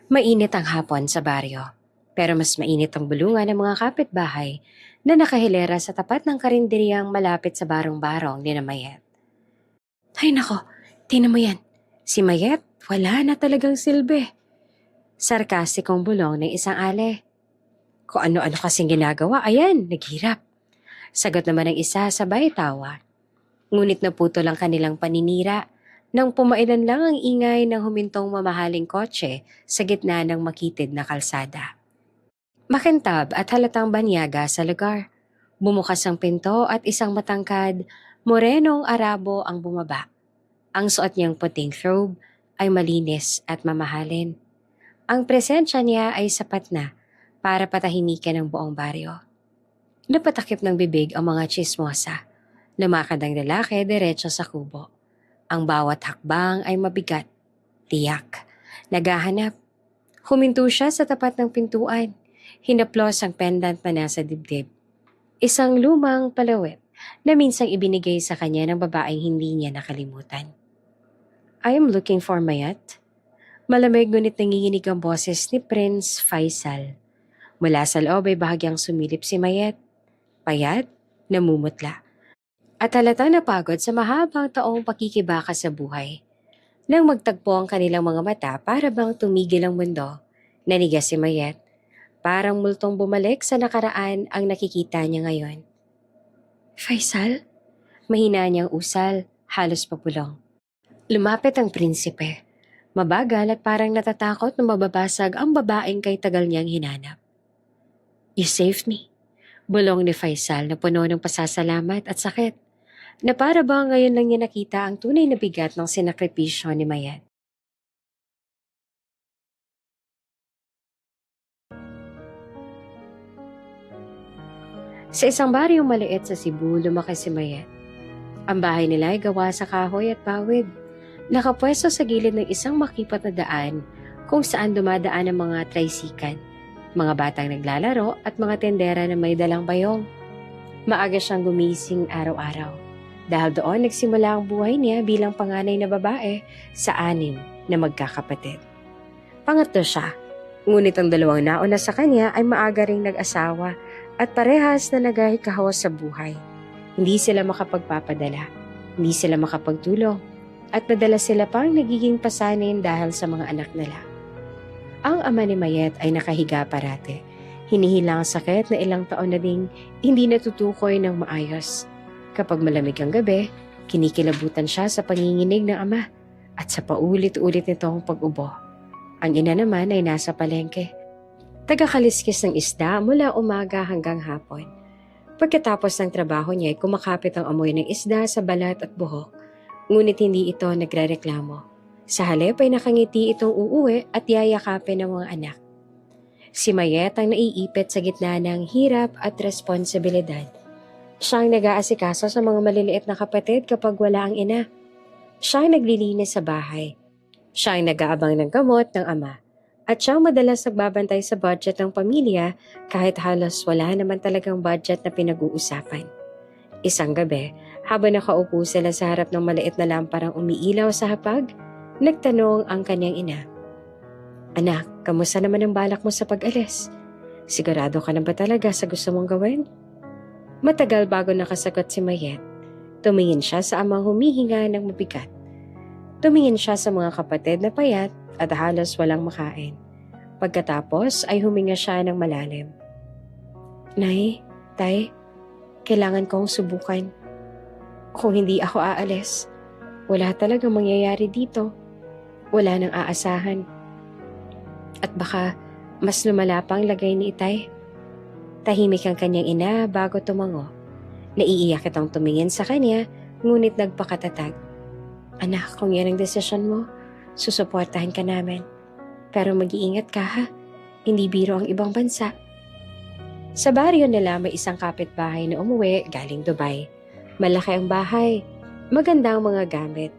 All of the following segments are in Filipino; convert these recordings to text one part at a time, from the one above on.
Mainit ang hapon sa baryo, pero mas mainit ang bulungan ng mga kapitbahay na nakahilera sa tapat ng karinderyang malapit sa barong-barong ni na Mayet. Ay nako, tinan mo yan. Si Mayet, wala na talagang silbi. Sarkastikong bulong ng isang ale. Kung ano-ano kasing ginagawa, ayan, naghirap. Sagot naman ng isa sabay tawa. Ngunit naputo lang kanilang paninira nang pumailan lang ang ingay ng humintong mamahaling kotse sa gitna ng makitid na kalsada. Makintab at halatang banyaga sa lugar. Bumukas ang pinto at isang matangkad, morenong Arabo ang bumaba. Ang suot niyang puting robe ay malinis at mamahalin. Ang presensya niya ay sapat na para patahimikin ang buong baryo. Napatakip ng bibig ang mga chismosa. Lumakad ang lalaki diretso sa kubo. Ang bawat hakbang ay mabigat, tiyak, naghahanap. Huminto siya sa tapat ng pintuan. Hinaplos ang pendant na nasa dibdib. Isang lumang palawit na minsang ibinigay sa kanya ng babaeng hindi niya nakalimutan. I am looking for Mayet. Malamig ngunit nanginginig ang boses ni Prince Faisal. Mula sa loob ay bahagyang sumilip si Mayet. Payat, namumutla. At halatang napagod sa mahabang taong pakikibaka sa buhay. Nang magtagpo ang kanilang mga mata para bang tumigil ang mundo, nanigas si Mayet. Parang multong bumalik sa nakaraan ang nakikita niya ngayon. Faisal? Mahina niyang usal, halos papulong. Lumapit ang prinsipe. Mabagal at parang natatakot na mababasag ang babaeng kay tagal niyang hinanap. You saved me. Bulong ni Faisal na puno ng pasasalamat at sakit. Na para ba ngayon lang niya nakita ang tunay na bigat ng sinakripisyo ni Mayet. Sa isang baryong maliit sa Cebu, lumaki si Mayet. Ang bahay nila ay gawa sa kahoy at pawid. Nakapwesto sa gilid ng isang makipot na daan kung saan dumadaan ang mga tricycle, mga batang naglalaro at mga tendera na may dalang bayong. Maaga siyang gumising araw-araw. Dahil doon nagsimula ang buhay niya bilang panganay na babae sa 6 na magkakapatid. Pangatlo siya, ngunit ang dalawang nauna sa kanya ay maaga ring nag-asawa at parehas na nagkakahawa sa buhay. Hindi sila makapagpapadala, hindi sila makapagtulong, at madalas sila pang nagiging pasanin dahil sa mga anak nila. Ang ama ni Mayet ay nakahiga parate. Hinihilang ang sakit na ilang taon na ding hindi natutukoy ng maayos. Kapag malamig ang gabi, kinikilabutan siya sa panginginig ng ama at sa paulit-ulit nitong pag-ubo. Ang ina naman ay nasa palengke. Tagakaliskis ng isda mula umaga hanggang hapon. Pagkatapos ng trabaho niya ay kumakapit ang amoy ng isda sa balat at buhok, ngunit hindi ito nagrereklamo. Sa halip ay nakangiti itong uuwi at yayakapin ng mga anak. Si Mayet ang naiipit sa gitna ng hirap at responsibilidad. Siya ang nag-aasikaso sa mga maliliit na kapatid kapag wala ang ina. Siya ang naglilinis sa bahay. Siya ang nag-aabang ng gamot ng ama. At siya ang madalas nagbabantay sa budget ng pamilya kahit halos wala naman talagang budget na pinag-uusapan. Isang gabi, habang nakaupo sila sa harap ng maliit na lamparang umiilaw sa hapag, nagtanong ang kanyang ina. Anak, kamusta naman ang balak mo sa pag-alis? Sigurado ka na ba talaga sa gusto mong gawin? Matagal bago nakasagot si Mayet. Tumingin siya sa amang humihinga ng mabigat. Tumingin siya sa mga kapatid na payat at halos walang makain. Pagkatapos ay huminga siya ng malalim. Nay, Tay, kailangan kong subukan. Kung hindi ako aalis, wala talagang mangyayari dito. Wala nang aasahan. At baka mas lumala pang lagay ni Itay. Tahimik ang kanyang ina bago tumango. Naiiyak itong tumingin sa kanya, ngunit nagpakatatag. Anak, kung yan ang desisyon mo, susuportahan ka namin. Pero mag-iingat ka ha, hindi biro ang ibang bansa. Sa baryo nila may isang kapitbahay na umuwi galing Dubai. Malaki ang bahay, maganda ang mga gamit,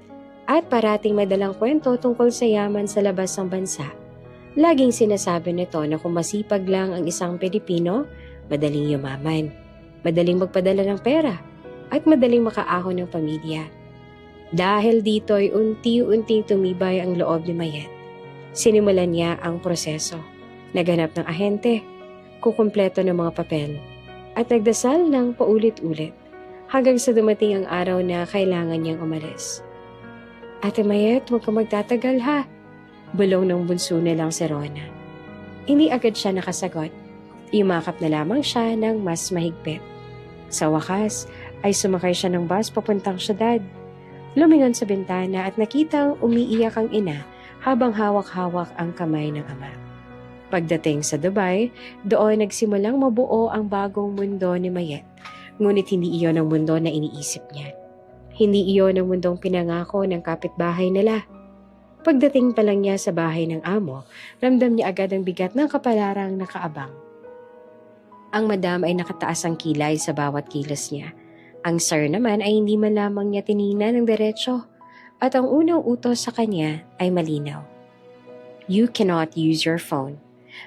at parating may dalang kwento tungkol sa yaman sa labas ng bansa. Laging sinasabi nito na kung masipag lang ang isang Pilipino, madaling yumaman, madaling magpadala ng pera, at madaling makaahon ng pamilya. Dahil dito ay unti-unting tumibay ang loob ni Mayet. Sinimulan niya ang proseso. Naghanap ng ahente, kukumpleto ng mga papel, at nagdasal ng paulit-ulit hanggang sa dumating ang araw na kailangan niyang umalis. Ate Mayet, huwag ka magtatagal ha. Bulong ng bunso nilang si Rona. Hindi agad siya nakasagot. Imakap na lamang siya ng mas mahigpit. Sa wakas ay sumakay siya ng bus papuntang syudad. Lumingon sa bintana at nakitang umiiyak ang ina habang hawak-hawak ang kamay ng ama. Pagdating sa Dubai, doon nagsimulang mabuo ang bagong mundo ni Mayet. Ngunit hindi iyon ang mundo na iniisip niya. Hindi iyon ang mundong pinangako ng kapitbahay nila. Pagdating pa lang niya sa bahay ng amo, ramdam niya agad ang bigat ng kapalarang nakaabang. Ang madam ay nakataas ang kilay sa bawat kilos niya. Ang sir naman ay hindi man lamang niya tiningnan ng diretsyo at ang unang utos sa kanya ay malinaw. You cannot use your phone.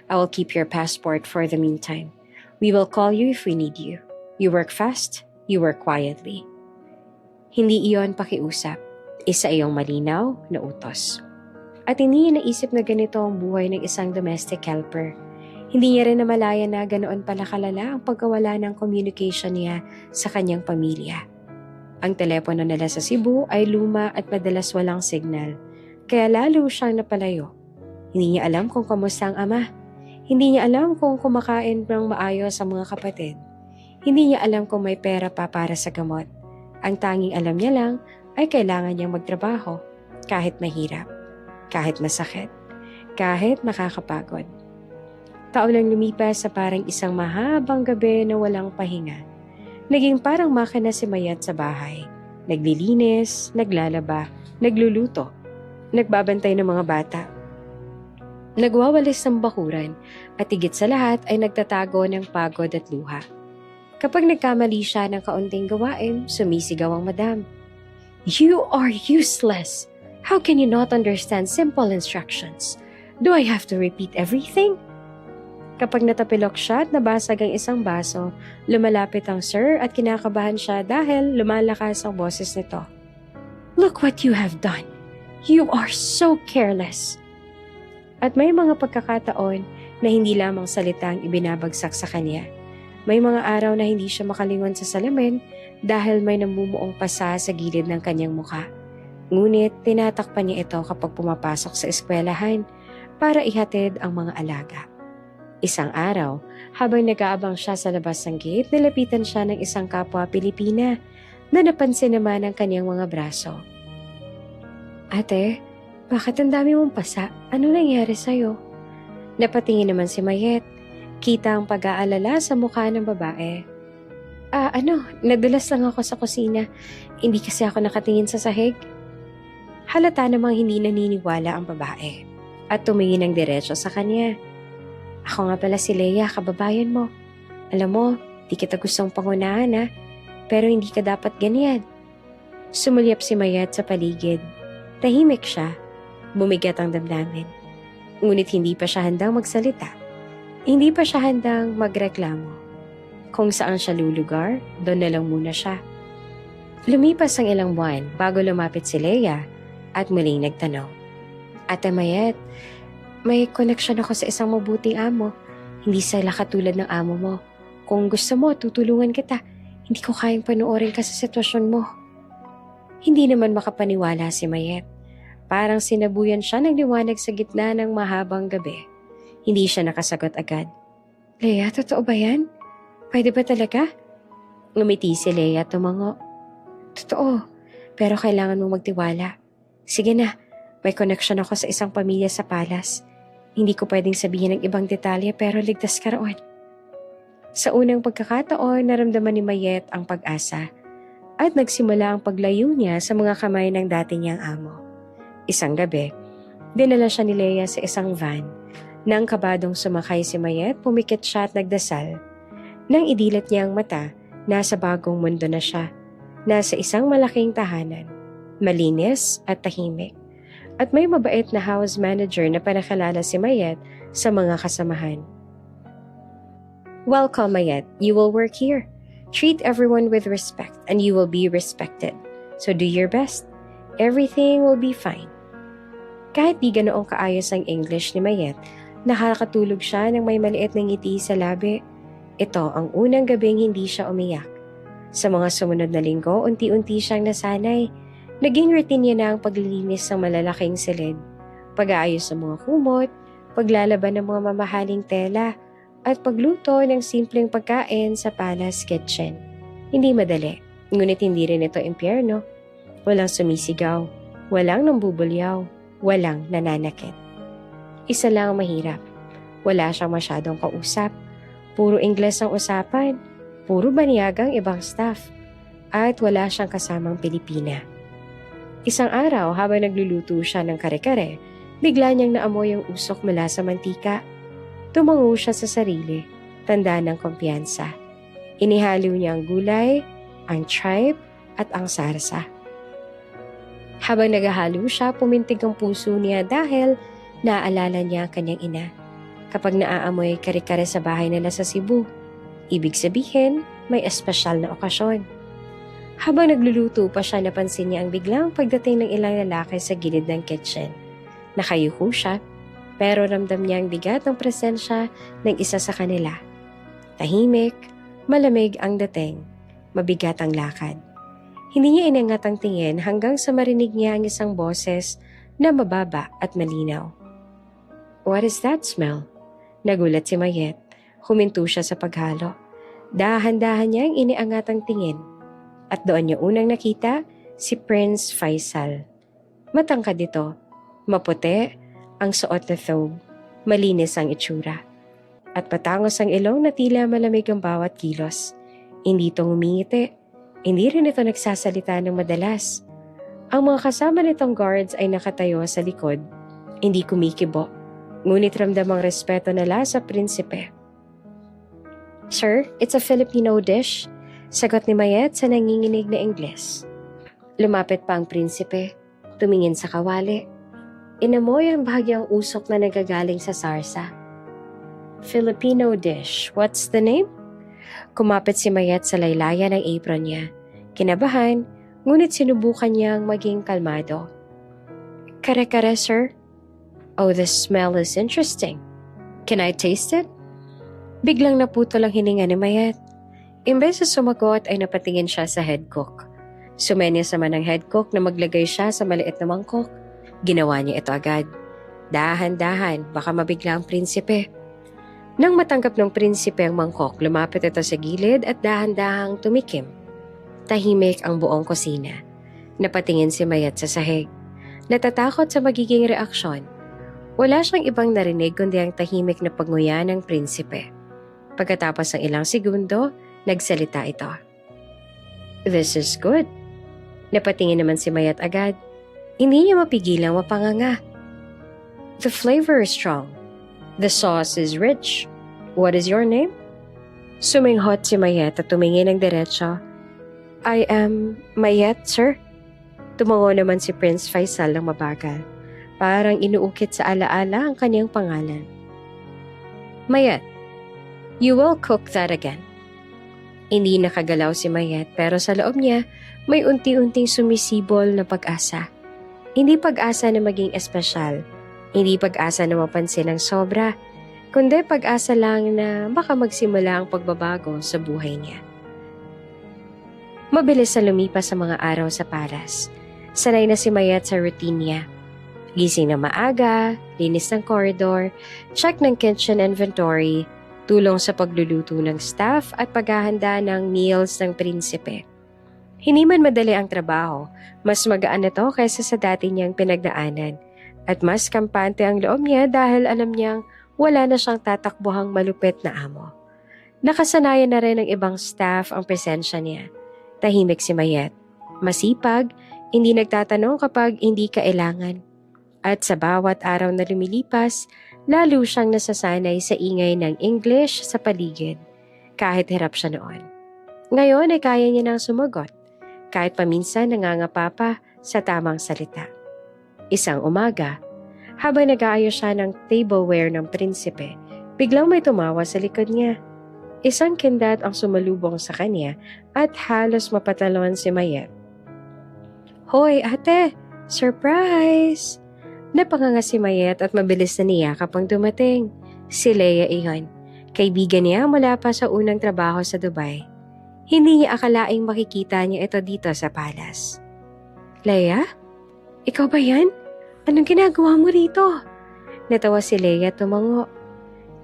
I will keep your passport for the meantime. We will call you if we need you. You work fast, you work quietly. Hindi iyon pakiusap. Isa iyong malinaw na utos. At hindi niya naisip na ganito ang buhay ng isang domestic helper. Hindi niya rin namalaya na ganoon pala kalala ang pagkawala ng communication niya sa kanyang pamilya. Ang telepono nila sa Cebu ay luma at madalas walang signal, kaya lalo siyang napalayo. Hindi niya alam kung kamusta ang ama. Hindi niya alam kung kumakain ng maayos ang mga kapatid. Hindi niya alam kung may pera pa para sa gamot. Ang tanging alam niya lang ay kailangan niyang magtrabaho kahit mahirap, kahit masakit, kahit nakakapagod. Taon ang lumipas sa parang isang mahabang gabi na walang pahinga. Naging parang makina si Mayet sa bahay. Naglilinis, naglalaba, nagluluto, nagbabantay ng mga bata. Nagwawalis ng bakuran at higit sa lahat ay nagtatago ng pagod at luha. Kapag nagkamali siya ng kaunting gawain, sumisigaw ang madam. You are useless! How can you not understand simple instructions? Do I have to repeat everything? Kapag natapilok siya at nabasag ang isang baso, lumalapit ang sir at kinakabahan siya dahil lumalakas ang boses nito. Look what you have done! You are so careless! At may mga pagkakataon na hindi lamang salita ang ibinabagsak sa kanya. May mga araw na hindi siya makalingon sa salamin dahil may namumuong pasa sa gilid ng kanyang muka. Ngunit tinatakpan niya ito kapag pumapasok sa eskwelahan para ihatid ang mga alaga. Isang araw, habang nag-aabang siya sa labas ng gate, nilapitan siya ng isang kapwa Pilipina na napansin naman ang kanyang mga braso. Ate, bakit ang dami mong pasa? Ano nangyari sa'yo? Napatingin naman si Mayet. Kita ang pag-aalala sa mukha ng babae. Nadulas lang ako sa kusina. Hindi kasi ako nakatingin sa sahig. Halata namang hindi naniniwala ang babae at tumingin ng diretso sa kanya. Ako nga pala si Leia, kababayan mo. Alam mo, di kita gustong pangunahan ha, pero hindi ka dapat ganyan. Sumulyap si Mayet sa paligid. Tahimik siya. Bumigat ang damdamin. Ngunit hindi pa siya handang magsalita. Hindi pa siya handang magreklamo. Kung saan siya lulugar, doon na lang muna siya. Lumipas ang ilang buwan bago lumapit si Leia at muling nagtanong. Ate Mayet, may koneksyon ako sa isang mabuting amo. Hindi sila katulad ng amo mo. Kung gusto mo, tutulungan kita. Hindi ko kayang panoorin ka sa sitwasyon mo. Hindi naman makapaniwala si Mayet. Parang sinabuyan siya ng liwanag sa gitna ng mahabang gabi. Hindi siya nakasagot agad. Leia, totoo ba yan? Pwede ba talaga? Ngumiti si Leia at tumango. Totoo, pero kailangan mong magtiwala. Sige na, may connection ako sa isang pamilya sa Palas. Hindi ko pwedeng sabihin ng ibang detalye pero ligtas ka roon. Sa unang pagkakataon, naramdaman ni Mayet ang pag-asa at nagsimula ang paglayo niya sa mga kamay ng dati niyang amo. Isang gabi, dinala siya ni Leia sa isang van. Nang kabadong sumakay si Mayet, pumikit siya at nagdasal. Nang idilat niya ang mata, nasa bagong mundo na siya. Nasa isang malaking tahanan, malinis at tahimik. At may mabait na house manager na panakalala si Mayet sa mga kasamahan. Welcome, Mayet. You will work here. Treat everyone with respect and you will be respected. So do your best. Everything will be fine. Kahit di ganoong kaayos ang English ni Mayet, nakakatulog siya ng may maliit na ngiti sa labi. Ito ang unang gabing hindi siya umiyak. Sa mga sumunod na linggo, unti-unti siyang nasanay. Naging routine niya na ang paglilinis ng malalaking silid, pag-aayos ng mga kumot, paglalaban ng mga mamahaling tela, at pagluto ng simpleng pagkain sa palace kitchen. Hindi madali, ngunit hindi rin ito impyerno. Walang sumisigaw, walang nambubulyaw, walang nananakit. Isa lang ang mahirap. Wala siyang masyadong kausap. Puro Ingles ang usapan. Puro baniyagang ibang staff. At wala siyang kasamang Pilipina. Isang araw habang nagluluto siya ng kare-kare, bigla niyang naamoy ang usok mula sa mantika. Tumango siya sa sarili, tanda ng kumpiyansa. Inihalo niya ang gulay, ang tripe, at ang sarsa. Habang naghahalo siya, pumintig ang puso niya dahil naaalala niya ang kanyang ina. Kapag naaamoy kare-kare sa bahay nila sa Cebu, ibig sabihin may espesyal na okasyon. Habang nagluluto pa siya, napansin niya ang biglang pagdating ng ilang lalaki sa gilid ng kitchen. Nakayuko siya, pero ramdam niya ang bigat ng presensya ng isa sa kanila. Tahimik, malamig ang dating, mabigat ang lakad. Hindi niya inangat ang tingin hanggang sa marinig niya ang isang boses na mababa at malinaw. "What is that smell?" Nagulat si Mayet. Huminto siya sa paghalo. Dahan-dahan niyang iniangat ang tingin. At doon niya unang nakita si Prince Faisal. Matangkad ito, maputi ang suot na thobe, malinis ang itsura. At patangos ang ilong na tila malamig ang bawat kilos. Hindi ito ngumingiti. Hindi rin ito nagsasalita ng madalas. Ang mga kasama nitong guards ay nakatayo sa likod. Hindi kumikibo. Ngunit ramdam ang respeto nila sa prinsipe. "Sir, it's a Filipino dish," sagot ni Mayet sa nanginginig na Ingles. Lumapit pa ang prinsipe, tumingin sa kawali. Inamoy ang bahagyang usok na nagagaling sa sarsa. "Filipino dish, what's the name?" Kumapit si Mayet sa laylayan ng apron niya. Kinabahan, ngunit sinubukan niyang maging kalmado. "Kare-kare, sir." "Oh, the smell is interesting. Can I taste it?" Biglang naputol ang hininga ni Mayet. Imbes na sumagot ay napatingin siya sa head cook. Sumenyas naman ng head cook na maglagay siya sa maliit na mangkok. Ginawa niya ito agad. Dahan-dahan, baka mabigla ang prinsipe. Nang matanggap ng prinsipe ang mangkok, lumapit ito sa gilid at dahan-dahang tumikim. Tahimik ang buong kusina. Napatingin si Mayet sa sahig. Natatakot sa magiging reaksyon. Wala siyang ibang narinig kundi ang tahimik na pagnguya ng prinsipe. Pagkatapos ng ilang segundo, nagsalita ito. "This is good." Napatingin naman si Mayet agad. Hindi niya mapigilang mapanganga. "The flavor is strong. The sauce is rich. What is your name?" Suminghot si Mayet at tumingin ng diretso. "I am Mayet, sir." Tumango naman si Prince Faisal ng mabagal. Parang inuukit sa alaala ang kanyang pangalan. "Mayet, you will cook that again." Hindi nakagalaw si Mayet pero sa loob niya may unti-unting sumisibol na pag-asa. Hindi pag-asa na maging espesyal. Hindi pag-asa na mapansin ng sobra. Kundi pag-asa lang na baka magsimula ang pagbabago sa buhay niya. Mabilis na lumipas sa mga araw sa paras. Sanay na si Mayet sa routine niya. Gising na maaga, linis ng corridor, check ng kitchen inventory, tulong sa pagluluto ng staff at paghahanda ng meals ng prinsipe. Hindi man madali ang trabaho, mas magaan ito kaysa sa dati niyang pinagdaanan. At mas kampante ang loob niya dahil alam niyang wala na siyang tatakbuhang malupit na amo. Nakasanayan na rin ng ibang staff ang presensya niya. Tahimik si Mayet. Masipag, hindi nagtatanong kapag hindi kailangan. At sa bawat araw na lumilipas, lalo siyang nasasanay sa ingay ng English sa paligid. Kahit hirap siya noon. Ngayon ay kaya niya nang sumagot. Kahit paminsan nangangapa pa sa tamang salita. Isang umaga, habang nag-aayos siya ng tableware ng prinsipe, biglang may tumawa sa likod niya. Isang kindat ang sumalubong sa kanya at halos mapatalon si Mayet. "Hoy, ate! Surprise!" Napanganga si Mayet at mabilis na niya kapag dumating. Si Leia iyon. Kaibigan niya mula pa sa unang trabaho sa Dubai. Hindi niya akalaing makikita niya ito dito sa palace. Leia? Ikaw ba yan? Anong ginagawa mo rito? Natawa si Leia tumango.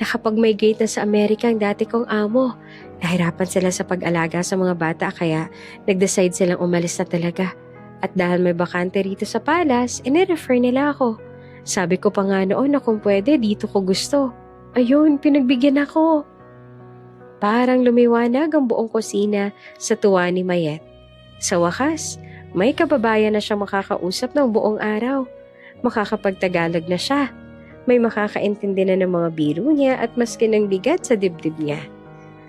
Nakapag-migrate na sa Amerika ang dati kong amo. Nahirapan sila sa pag-alaga sa mga bata kaya nag-decide silang umalis na talaga. At dahil may bakante rito sa palace, inirefer nila ako. Sabi ko pa nga noon na kung pwede dito ko gusto. Ayun, pinagbigyan ako. Parang lumiwanag ang buong kusina sa tuwa ni Mayet. Sa wakas, may kababayan na siyang makakausap ng buong araw. Makakapagtagalog na siya. May makakaintindi na ng mga biro niya at maski ng bigat sa dibdib niya.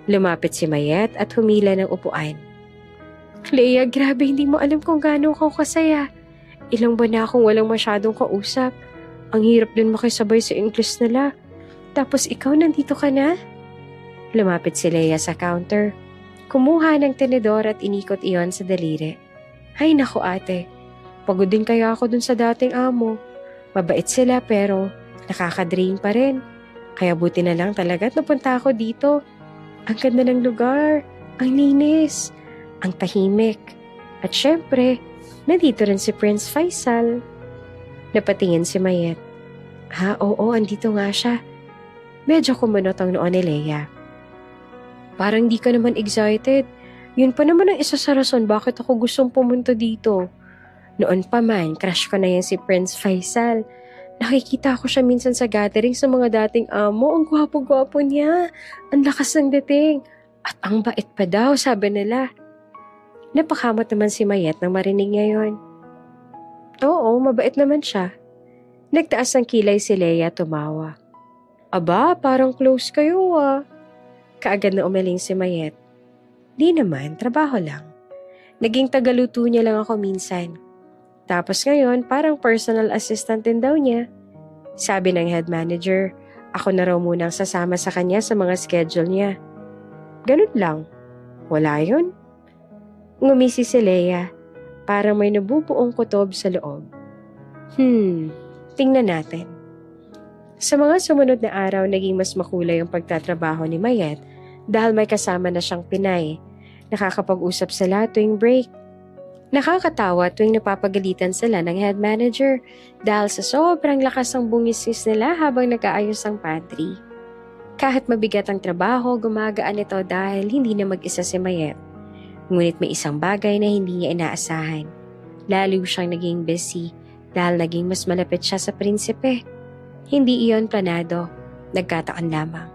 Lumapit si Mayet at humila ng upuan. Leia, grabe hindi mo alam kung gaano ako kasaya. Ilang buwan na akong walang masyadong kausap. Ang hirap din makisabay sa English nila. Tapos ikaw nandito ka na? Lumapit si Leia sa counter. Kumuha ng tenedor at inikot iyon sa daliri. Hay nako ate, pagod din kaya ako dun sa dating amo. Mabait sila pero nakaka-drain pa rin. Kaya buti na lang talaga at napunta ako dito. Ang ganda ng lugar, ang linis, ang tahimik. At syempre, nandito rin si Prince Faisal. Napatingin si Mayet. Oo, andito nga siya. Medyo kumunot ang noon ni Leia. Parang di ka naman excited. Yun pa naman ang isa sa rason bakit ako gustong pumunta dito. Noon pa man, crush ko na yan si Prince Faisal. Nakikita ko siya minsan sa gathering sa mga dating amo. Ang gwapo-gwapo niya. Ang lakas ng dating. At ang bait pa daw, sabi nila. Napakamot naman si Mayet nang marinig niya yun. Oo, mabait naman siya. Nagtaas ang kilay si Leia tumawa. Aba, parang close kayo ah. Kaagad na umiling si Mayet. Di naman, trabaho lang. Naging tagaluto niya lang ako minsan. Tapos ngayon, parang personal assistant din daw niya. Sabi ng head manager, ako na raw munang sasama sa kanya sa mga schedule niya. Ganun lang. Wala yun. Ngumisi si Leia, parang may nabubuong kutob sa loob. Tingnan natin. Sa mga sumunod na araw, naging mas makulay ang pagtatrabaho ni Mayet dahil may kasama na siyang Pinay. Nakakapag-usap sila tuwing break. Nakakatawa tuwing napapagalitan sila ng head manager dahil sa sobrang lakas ng bungisis nila habang nag-aayos ang pantry. Kahit mabigat ang trabaho, gumagaan ito dahil hindi na mag-isa si Mayet. Ngunit may isang bagay na hindi niya inaasahan. Lalo siyang naging busy dahil naging mas malapit siya sa prinsipe. Hindi iyon planado, nagkataon lamang.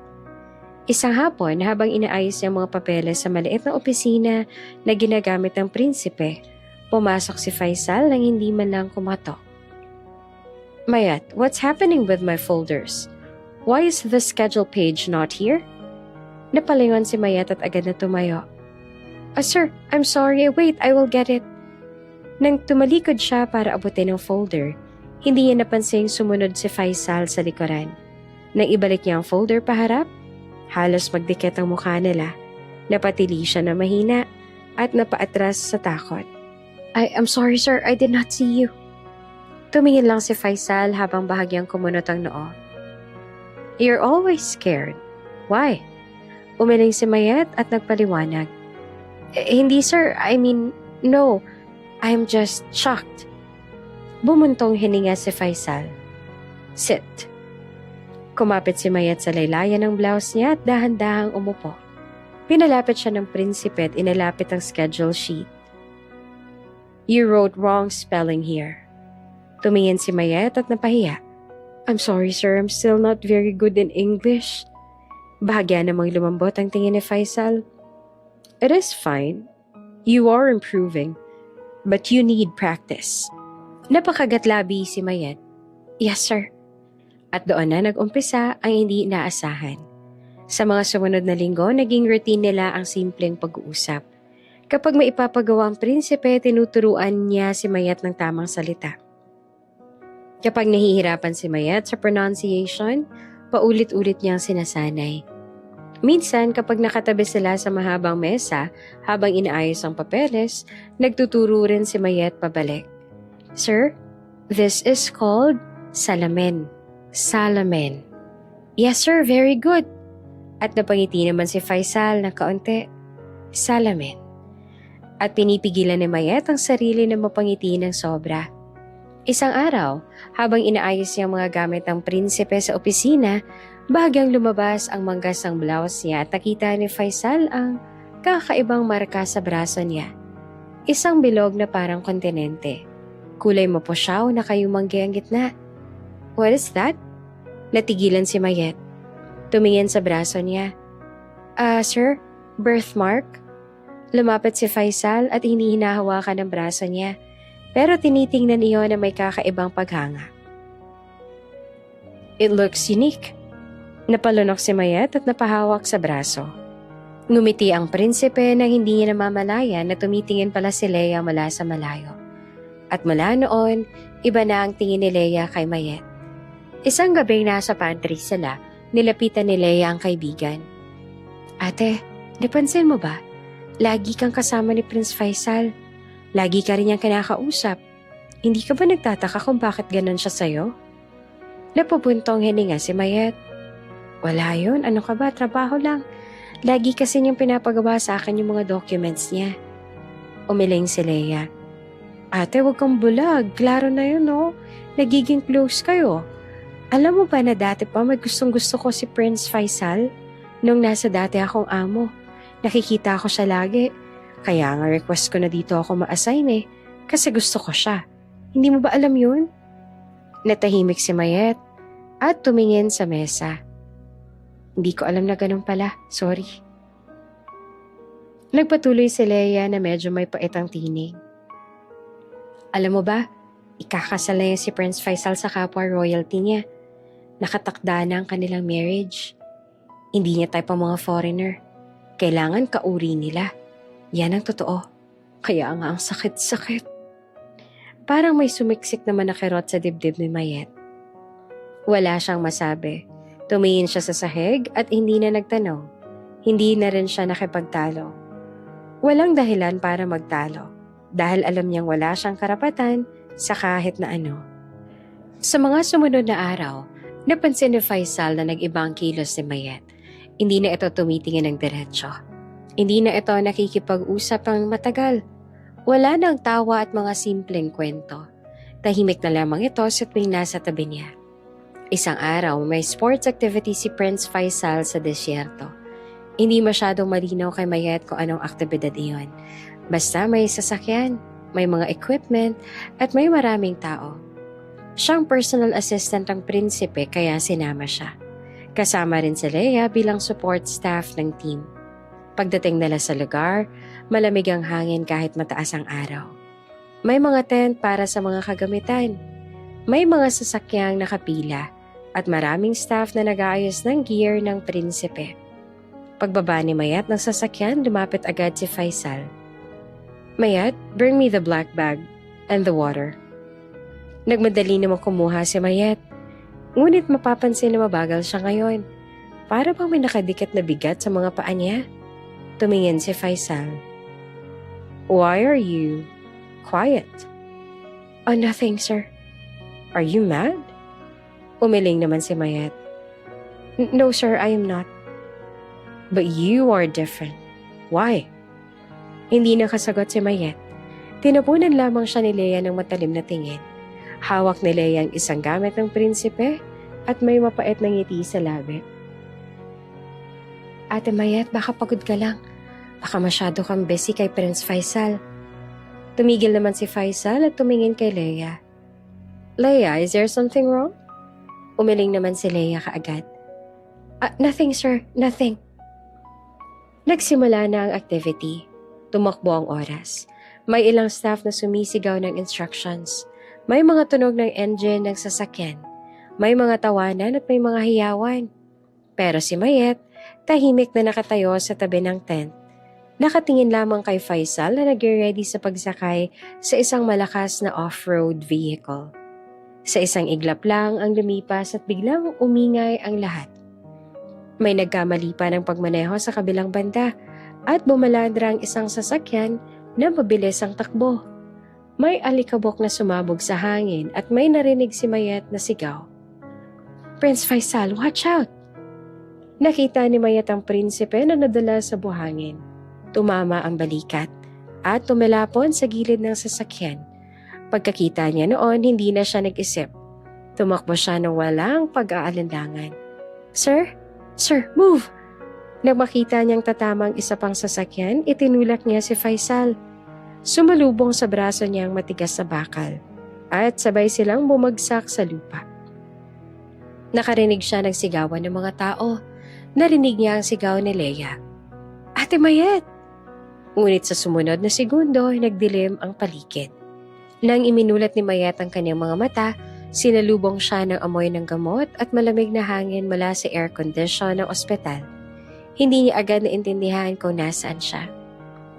Isang hapon habang inaayos niya mga papeles sa maliit na opisina na ginagamit ng prinsipe, pumasok si Faisal nang hindi man lang kumatok. Mayet, what's happening with my folders? Why is the schedule page not here? Napalingon si Mayet at agad na tumayo. Sir, I'm sorry. Wait, I will get it. Nang tumalikod siya para abutin ang folder, hindi niya napansing sumunod si Faisal sa likuran. Nang ibalik niya ang folder paharap, halos magdikit ang mukha nila. Napatili siya na mahina at napaatras sa takot. I'm sorry sir, I did not see you. Tumingin lang si Faisal habang bahagyang kumunot ang noo. You're always scared. Why? Umiling si Mayet at nagpaliwanag. Hindi sir, no. I'm just shocked. Bumuntong hininga si Faisal. Sit. Kumapit si Mayet sa laylayan ng blouse niya at dahan-dahang umupo. Pinalapit siya ng prinsipe at inalapit ang schedule sheet. You wrote wrong spelling here. Tumingin si Mayet at napahiya. I'm sorry sir, I'm still not very good in English. Bahagya namang lumambot ang tingin ni Faisal. It is fine. You are improving. But you need practice. Napakagatlabi si Mayet. Yes, sir. At doon na nag-umpisa ang hindi inaasahan. Sa mga sumunod na linggo, naging routine nila ang simpleng pag-uusap. Kapag may ipapagawa ang prinsipe, tinuturuan niya si Mayet ng tamang salita. Kapag nahihirapan si Mayet sa pronunciation, paulit-ulit niyang sinasanay. Minsan, kapag nakatabi sila sa mahabang mesa habang inaayos ang papeles, nagtuturo rin si Mayet pabalik. Sir, this is called Salamin. Salamin. Yes sir, very good. At napangiti naman si Faisal na kaunti. Salamin. At pinipigilan ni Mayet ang sarili na mapangiti ng sobra. Isang araw, habang inaayos niya ang mga gamit ng prinsipe sa opisina, bahagyang lumabas ang manggasang blouse niya at nakita ni Faisal ang kakaibang marka sa braso niya. Isang bilog na parang kontinente. Kulay mapusyaw na kayumanggi ang gitna. What is that? Natigilan si Mayet. Tumingin sa braso niya. Sir, birthmark? Lumapit si Faisal at hinihinahawakan ang braso niya, pero tinitingnan niyo na may kakaibang paghanga. It looks unique. Napalunok si Mayet at napahawak sa braso. Ngumiti ang prinsipe nang hindi niya namamalayan na tumitingin pala si Leia mula sa malayo. At mula noon, iba na ang tingin ni Leia kay Mayet. Isang gabing nasa pantry sila, nilapitan ni Leia ang kaibigan. Ate, napansin mo ba? Lagi kang kasama ni Prince Faisal. Lagi ka rin niyang kinakausap. Hindi ka ba nagtataka kung bakit ganon siya sa'yo? Napupuntong hininga si Mayet. Wala yun, ano ka ba? Trabaho lang. Lagi kasi niyang pinapagawa sa akin yung mga documents niya. Umiling si Leia. Ate, huwag kang bulag. Klaro na yun, no? Nagiging close kayo. Alam mo ba na dati pa may gustong-gusto ko si Prince Faisal? Nung nasa dati akong amo. Nakikita ko siya lagi. Kaya nga request ko na dito ako ma-assign kasi gusto ko siya. Hindi mo ba alam yun? Natahimik si Mayet at tumingin sa mesa. Hindi ko alam na ganun pala. Sorry. Nagpatuloy si Leia na medyo may pait ang tinig. Alam mo ba, ikakasal na si Prince Faisal sa kapwa royalty niya. Nakatakda na ang kanilang marriage. Hindi niya type ang mga foreigner. Kailangan kauri nila. Yan ang totoo. Kaya nga ang sakit-sakit. Parang may sumiksik naman na kirot sa dibdib ni Mayet. Wala siyang masabi. Tumingin siya sa sahig at hindi na nagtanong. Hindi na rin siya nakipagtalo. Walang dahilan para magtalo. Dahil alam niyang wala siyang karapatan sa kahit na ano. Sa mga sumunod na araw, napansin ni Faisal na nag-ibang kilos si Mayet. Hindi na ito tumitingin ng diretsyo. Hindi na ito nakikipag-usap ang matagal. Wala nang tawa at mga simpleng kwento. Tahimik na lamang ito sa tuwing nasa tabi niya. Isang araw, may sports activity si Prince Faisal sa disyerto. Hindi masyadong malinaw kay Mayet kung anong aktibidad iyon. Basta may sasakyan, may mga equipment, at may maraming tao. Siyang personal assistant ng prinsipe kaya sinama siya. Kasama rin si Leia bilang support staff ng team. Pagdating nila sa lugar, malamig ang hangin kahit mataas ang araw. May mga tent para sa mga kagamitan. May mga sasakyang nakapila at maraming staff na nag-aayos ng gear ng prinsipe. Pagbaba ni Mayet ng sasakyan, lumapit agad si Faisal. Mayet, bring me the black bag and the water. Nagmadali naman kumuha si Mayet. Ngunit mapapansin na mabagal siya ngayon. Para bang may nakadikit na bigat sa mga paa niya? Tumingin si Faisal. Why are you quiet? Oh, nothing, sir. Are you mad? Umiling naman si Mayet. No, sir, I am not. But you are different. Why? Hindi nakasagot si Mayet. Tinapunan lamang siya ni Leia ng matalim na tingin. Hawak ni Leia ang isang gamit ng prinsipe at may mapait na ngiti sa labi. Ate Mayet, baka pagod ka lang. Baka masyado kang busy kay Prince Faisal. Tumigil naman si Faisal at tumingin kay Leia. Leia, is there something wrong? Umiling naman si Leia kaagad. Nothing, sir. Nothing. Nagsimula na ang activity. Tumakbo ang oras. May ilang staff na sumisigaw ng instructions. May mga tunog ng engine ng sasakyan. May mga tawanan at may mga hiyawan. Pero si Mayet, tahimik na nakatayo sa tabi ng tent. Nakatingin lamang kay Faisal na nag-ready sa pagsakay sa isang malakas na off-road vehicle. Sa isang iglap lang ang lumipas at biglang umingay ang lahat. May nagkamali pa ng pagmaneho sa kabilang banda at bumalandra ang isang sasakyan na mabilis ang takbo. May alikabok na sumabog sa hangin at may narinig si Mayet na sigaw. "Prince Faisal, watch out!" Nakita ni Mayet ang prinsipe na nadala sa buhangin. Tumama ang balikat at tumalapon sa gilid ng sasakyan. Pagkakita niya noon, hindi na siya nag-isip. Tumakbo siya ng walang pag-aalinlangan. Sir? Sir, move!" Nang makita niyang tatamang isa pang sasakyan, itinulak niya si Faisal. Sumalubong sa braso niya ang matigas na bakal at sabay silang bumagsak sa lupa. Nakarinig siya ng sigawan ng mga tao. Narinig niya ang sigaw ni Leia. "Ate Mayet!" Ngunit sa sumunod na segundo, nagdilim ang paligid. Nang iminulat ni Mayet ang kanyang mga mata, sinalubong siya ng amoy ng gamot at malamig na hangin mula sa air condition ng ospital. Hindi niya agad naintindihan kung nasaan siya.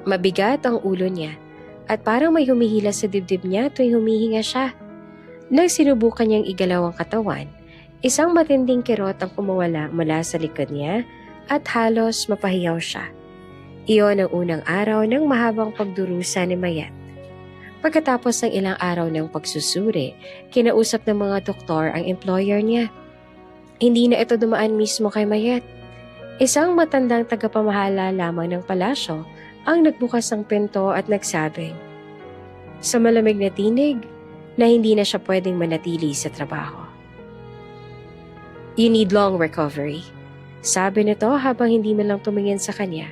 Mabigat ang ulo niya at parang may humihila sa dibdib niya tuwing humihinga siya. Nang sinubukan niyang igalaw ang katawan, isang matinding kirot ang kumawala mula sa likod niya at halos mapahiyaw siya. Iyon ang unang araw ng mahabang pagdurusa ni Mayet. Pagkatapos ng ilang araw ng pagsusuri, kinausap ng mga doktor ang employer niya. Hindi na ito dumaan mismo kay Mayet. Isang matandang tagapamahala lamang ng palasyo ang nagbukas ng pinto at nagsabing, sa malamig na tinig, na hindi na siya pwedeng manatili sa trabaho. "You need long recovery," sabi nito habang hindi man lang tumingin sa kanya.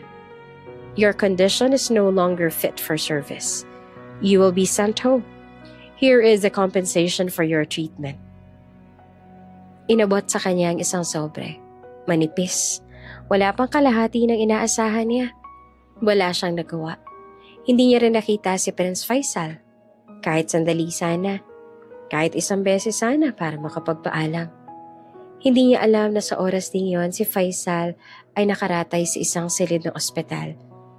"Your condition is no longer fit for service. You will be sent home. Here is a compensation for your treatment." Inabot sa kanya ang isang sobre. Manipis. Wala pang kalahati ng inaasahan niya. Wala siyang nagawa. Hindi niya rin nakita si Prince Faisal. Kahit sandali sana. Kahit isang beses sana para makapagpaalam. Hindi niya alam na sa oras din yon si Faisal ay nakaratay sa isang silid ng ospital.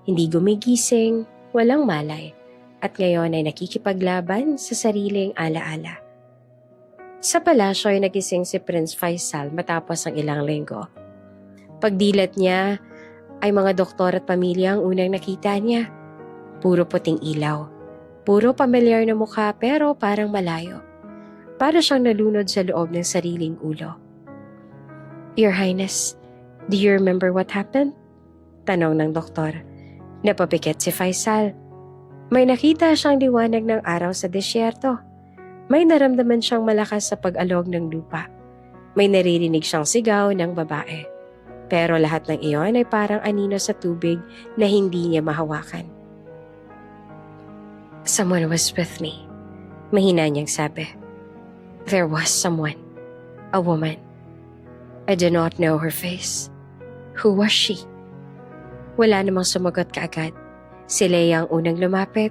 Hindi gumigising, walang malay. At ngayon ay nakikipaglaban sa sariling alaala. Sa palasyo ay nagising si Prince Faisal matapos ang ilang linggo. Pagdilat niya ay mga doktor at pamilya ang unang nakita niya. Puro puting ilaw. Puro pamilyar na mukha pero parang malayo. Para siyang nalunod sa loob ng sariling ulo. "Your Highness, do you remember what happened?" Tanong ng doktor. Napapikit si Faisal. May nakita siyang liwanag ng araw sa disyerto. May naramdaman siyang malakas sa pag-alog ng lupa. May naririnig siyang sigaw ng babae. Pero lahat ng iyon ay parang anino sa tubig na hindi niya mahawakan. "Someone was with me," mahina niyang sabi. "There was someone. A woman. I do not know her face. Who was she?" Wala namang sumagot kaagad. Si Leia ang unang lumapit.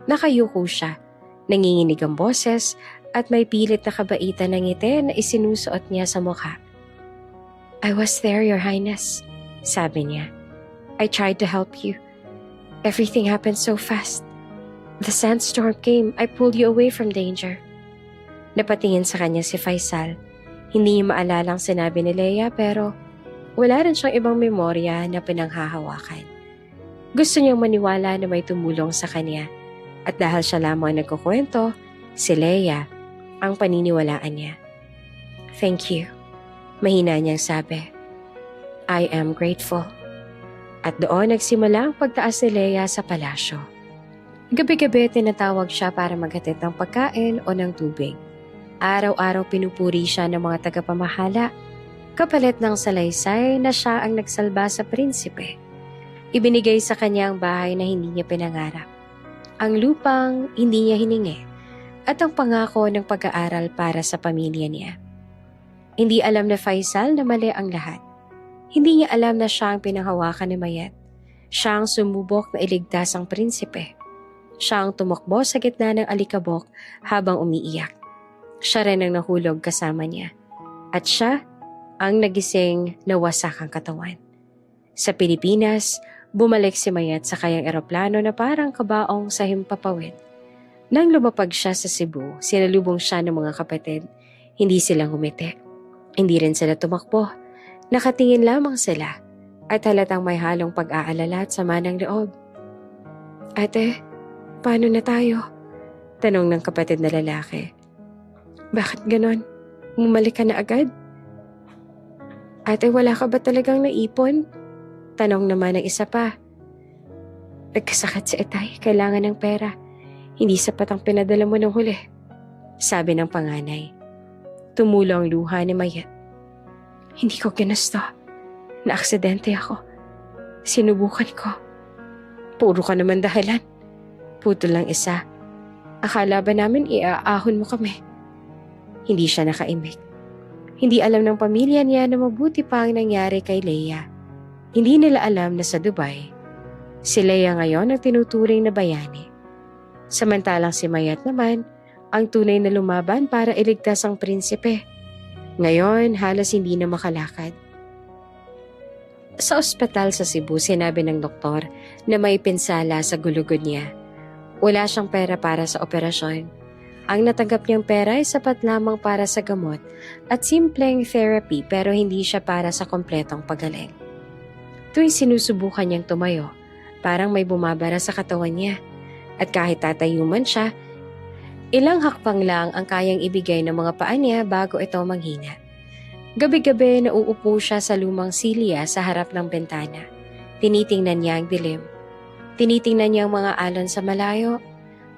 Nakayuko siya. Nanginginig ang boses at may pilit na kabaitan ng ngiti na isinusuot niya sa mukha. "I was there, Your Highness," sabi niya. "I tried to help you. Everything happened so fast. The sandstorm came. I pulled you away from danger." Napatingin sa kanya si Faisal. Hindi niya maalala ang sinabi ni Leia pero wala rin siyang ibang memorya na pinanghahawakan. Gusto niyang maniwala na may tumulong sa kanya. At dahil siya lamang nagkukwento, si Leia ang paniniwalaan niya. "Thank you," mahina niyang sabi. "I am grateful." At doon nagsimula ang pagtaas ni Leia sa palasyo. Gabi-gabi tinatawag siya para maghatid ng pagkain o ng tubig. Araw-araw pinupuri siya ng mga tagapamahala, kapalit ng salaysay na siya ang nagsalba sa prinsipe. Ibinigay sa kanya ang bahay na hindi niya pinangarap, ang lupang hindi niya hiningi, at ang pangako ng pag-aaral para sa pamilya niya. Hindi alam na Faisal na mali ang lahat. Hindi niya alam na siya ang pinanghawakan ni Mayet. Siya ang sumubok na iligtas ang prinsipe. Siya ang tumakbo sa gitna ng alikabok habang umiiyak. Siya rin ang nahulog kasama niya. At siya ang nagising na wasak ang katawan. Sa Pilipinas, bumalik si Mayet sa kayang eroplano na parang kabaong sa himpapawid. Nang lumapag siya sa Cebu, sinalubong siya ng mga kapatid. Hindi sila ngumiti. Hindi rin sila tumakbo. Nakatingin lamang sila at halatang may halong pag-aalala at sama ng loob. "Ate, paano na tayo?" Tanong ng kapatid na lalaki. Bakit ganon? Bumalik ka na agad? Ate, wala ka ba talagang naipon? Tanong naman ng isa pa. Nagkasakit si Itay, kailangan ng pera. Hindi sapat ang pinadala mo nung huli. Sabi ng panganay. Tumulo ang luha ni Mayet. Hindi ko ginusto. Naaksidente ako. Sinubukan ko. Puro ka naman dahilan. Putol lang isa. Akala ba namin iaahon mo kami? Hindi siya nakaimik. Hindi alam ng pamilya niya na mabuti pa ang nangyari kay Leia. Hindi nila alam na sa Dubai, si Leia ngayon ang tinuturing na bayani. Samantalang si Mayat naman, ang tunay na lumaban para iligtas ang prinsipe. Ngayon, halos hindi na makalakad. Sa ospital sa Cebu, sinabi ng doktor na may pinsala sa gulugod niya. Wala siyang pera para sa operasyon. Ang natanggap niyang pera ay sapat lamang para sa gamot at simpleng therapy pero hindi siya para sa kompletong pagaling. Tuwing sinusubukan niyang tumayo, parang may bumabara sa katawan niya. At kahit tatayo man siya, ilang hakbang lang ang kayang ibigay ng mga paa niya bago ito manghina. Gabi-gabi nauupo siya sa lumang silya sa harap ng bintana. Tinitingnan niya ang dilim. Tinitingnan niya ang mga alon sa malayo.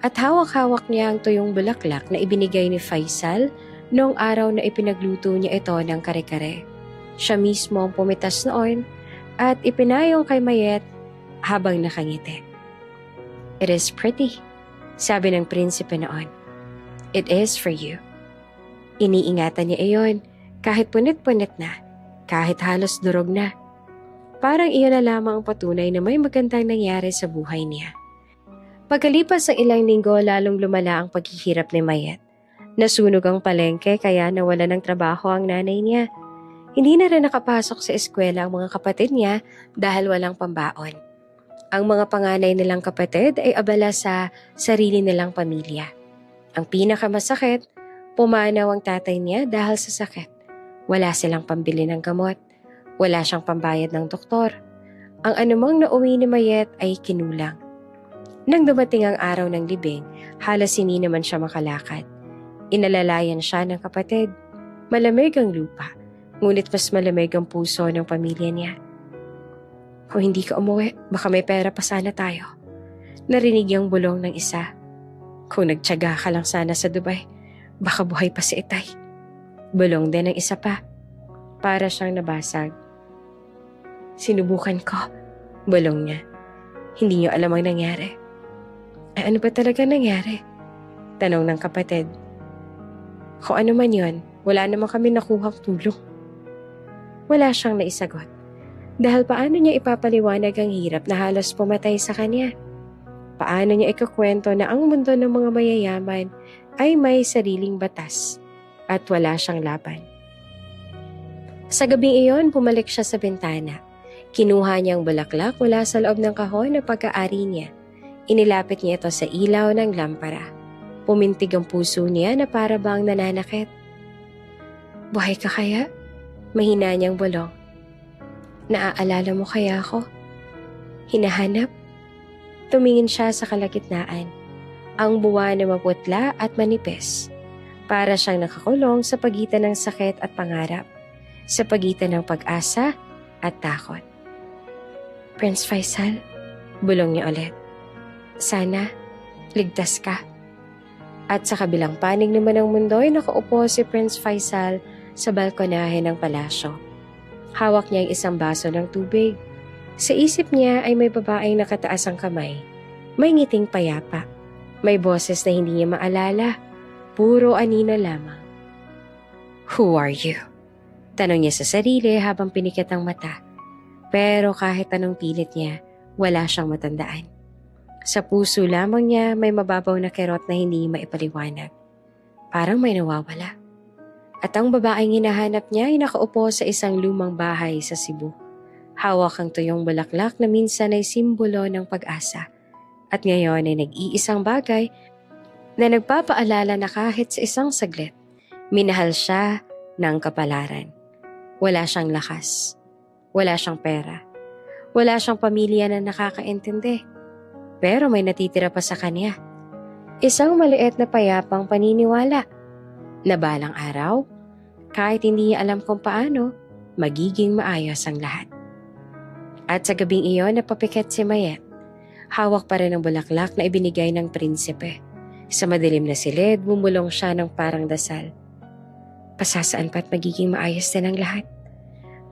At hawak-hawak niya ang tuyong bulaklak na ibinigay ni Faisal noong araw na ipinagluto niya ito ng kare-kare. Siya mismo ang pumitas noon at ipinayong kay Mayet habang nakangiti. It is pretty, sabi ng prinsipe noon. It is for you. Iniingatan niya iyon kahit punit-punit na, kahit halos durog na. Parang iyon na lamang ang patunay na may magandang nangyari sa buhay niya. Pagkalipas ng ilang linggo, lalong lumala ang paghihirap ni Mayet. Nasunog ang palengke kaya nawala ng trabaho ang nanay niya. Hindi na rin nakapasok sa eskwela ang mga kapatid niya dahil walang pambaon. Ang mga panganay nilang kapatid ay abala sa sarili nilang pamilya. Ang pinakamasakit, pumanaw ang tatay niya dahil sa sakit. Wala silang pambili ng gamot. Wala siyang pambayad ng doktor. Ang anumang nauwi ni Mayet ay kinulang. Nang dumating ang araw ng libing, halos hindi naman siya makalakad. Inalalayan siya ng kapatid. Malamig ang lupa, ngunit mas malamig ang puso ng pamilya niya. Kung hindi ka umuwi, baka may pera pa sana tayo. Narinig yung bulong ng isa. Kung nagtiyaga ka lang sana sa Dubai, baka buhay pa si Itay. Bulong din ng isa pa. Para siyang nabasag. Sinubukan ko. Bulong niya. Hindi niyo alam ang nangyari. Ano ba talaga nangyari? Tanong ng kapatid. Kung ano man yon, wala naman kami nakuhang tulong. Wala siyang naisagot. Dahil paano niya ipapaliwanag ang hirap na halos pumatay sa kanya? Paano niya ikukwento na ang mundo ng mga mayayaman ay may sariling batas at wala siyang laban? Sa gabing iyon, bumalik siya sa bintana. Kinuha niya ang bulaklak mula sa loob ng kahon na pag-aari niya. Inilapit niya ito sa ilaw ng lampara. Pumintig ang puso niya na para bang nananakit. Buhay ka kaya? Mahina niyang bulong. Naaalala mo kaya ako? Hinahanap? Tumingin siya sa kalagitnaan. Ang buwan na maputla at manipis. Para siyang nakakulong sa pagitan ng sakit at pangarap. Sa pagitan ng pag-asa at takot. Prince Faisal, bulong niya ulit. Sana, ligtas ka. At sa kabilang panig naman ng mundo ay nakaupo si Prince Faisal sa balkonahe ng palasyo. Hawak niya ang isang baso ng tubig. Sa isip niya ay may babaeng nakataas ang kamay. May ngiting payapa. May boses na hindi niya maalala. Puro anino lamang. Who are you? Tanong niya sa sarili habang pinikit ang mata. Pero kahit anong pilit niya, wala siyang matandaan. Sa puso lamang niya may mababaw na kerot na hindi maipaliwanag. Parang may nawawala. At ang babaeng hinahanap niya ay nakaupo sa isang lumang bahay sa Cebu. Hawak ang tuyong bulaklak na minsan ay simbolo ng pag-asa. At ngayon ay nag-iisang bagay na nagpapaalala na kahit sa isang saglit, minahal siya ng kapalaran. Wala siyang lakas. Wala siyang pera. Wala siyang pamilya na nakakaintindi. Pero may natitira pa sa kanya. Isang maliit na payapang paniniwala na balang araw, kahit hindi niya alam kung paano, magiging maayos ang lahat. At sa gabing iyon napapikit si Mayet. Hawak pa rin ang bulaklak na ibinigay ng prinsipe. Sa madilim na silid, bumulong siya ng parang dasal. Pasasaan pa't magiging maayos din ang lahat.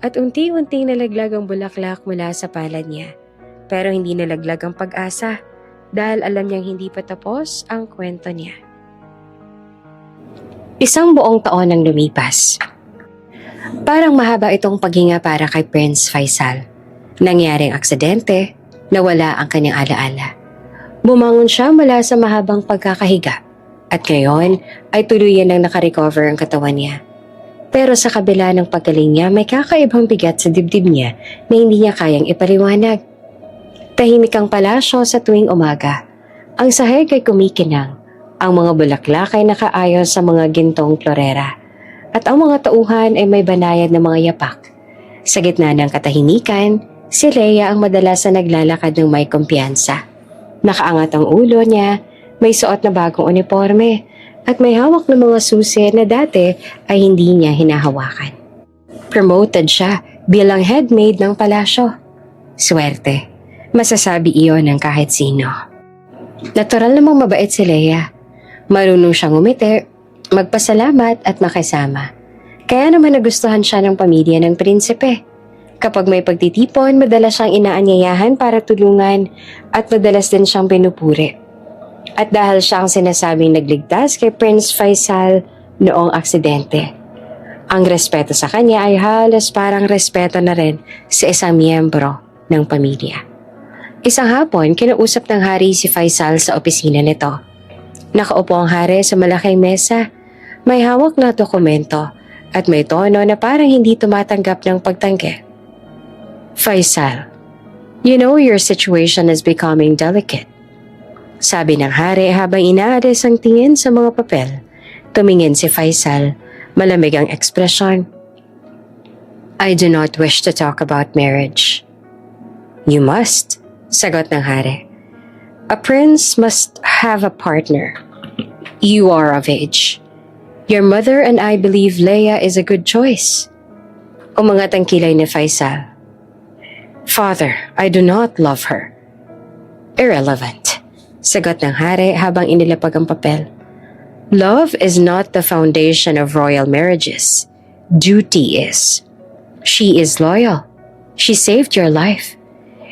At unti-unting nalaglag ang bulaklak mula sa palad niya. Pero hindi nalaglag ang pag-asa dahil alam niyang hindi pa tapos ang kwento niya. Isang buong taon ang lumipas. Parang mahaba itong paghinga para kay Prince Faisal. Nangyaring aksidente, nawala ang kanyang alaala. Bumangon siya mula sa mahabang pagkakahiga at ngayon ay tuluyan nang nakarecover ang katawan niya. Pero sa kabila ng paggaling niya, may kakaibang bigat sa dibdib niya na hindi niya kayang ipaliwanag. Tahimik ang palasyo sa tuwing umaga. Ang sahig ay kumikinang. Ang mga bulaklak ay nakaayos sa mga gintong florera. At ang mga tauhan ay may banayad na mga yapak. Sa gitna ng katahimikan, si Leia ang madalas na naglalakad ng may kumpiyansa. Nakaangat ang ulo niya, may suot na bagong uniforme, at may hawak na mga susi na dati ay hindi niya hinahawakan. Promoted siya bilang head maid ng palasyo. Swerte, masasabi iyon ng kahit sino. Natural namang mabait si Leia. Marunong siyang umiti, magpasalamat at makisama. Kaya naman nagustuhan siya ng pamilya ng prinsipe. Kapag may pagtitipon, madalas siyang inaanyayahan para tulungan at madalas din siyang pinupuri. At dahil siya ang sinasabing nagligtas kay Prince Faisal noong aksidente, ang respeto sa kanya ay halos parang respeto na rin sa isang miyembro ng pamilya. Isang hapon, kinausap ng hari si Faisal sa opisina nito. Nakaupo ang hari sa malaking mesa, may hawak na dokumento at may tono na parang hindi tumatanggap ng pagtanggi. Faisal, you know your situation is becoming delicate. Sabi ng hari habang inaalis ang tingin sa mga papel. Tumingin si Faisal, malamig ang ekspresyon. I do not wish to talk about marriage. You must, sagot ng hari. A prince must have a partner. You are of age. Your mother and I believe Leia is a good choice. Umangat ang kilay ni Faisal. Father, I do not love her. Irrelevant, sagot ng hari habang inilapag ang papel. Love is not the foundation of royal marriages. Duty is. She is loyal. She saved your life.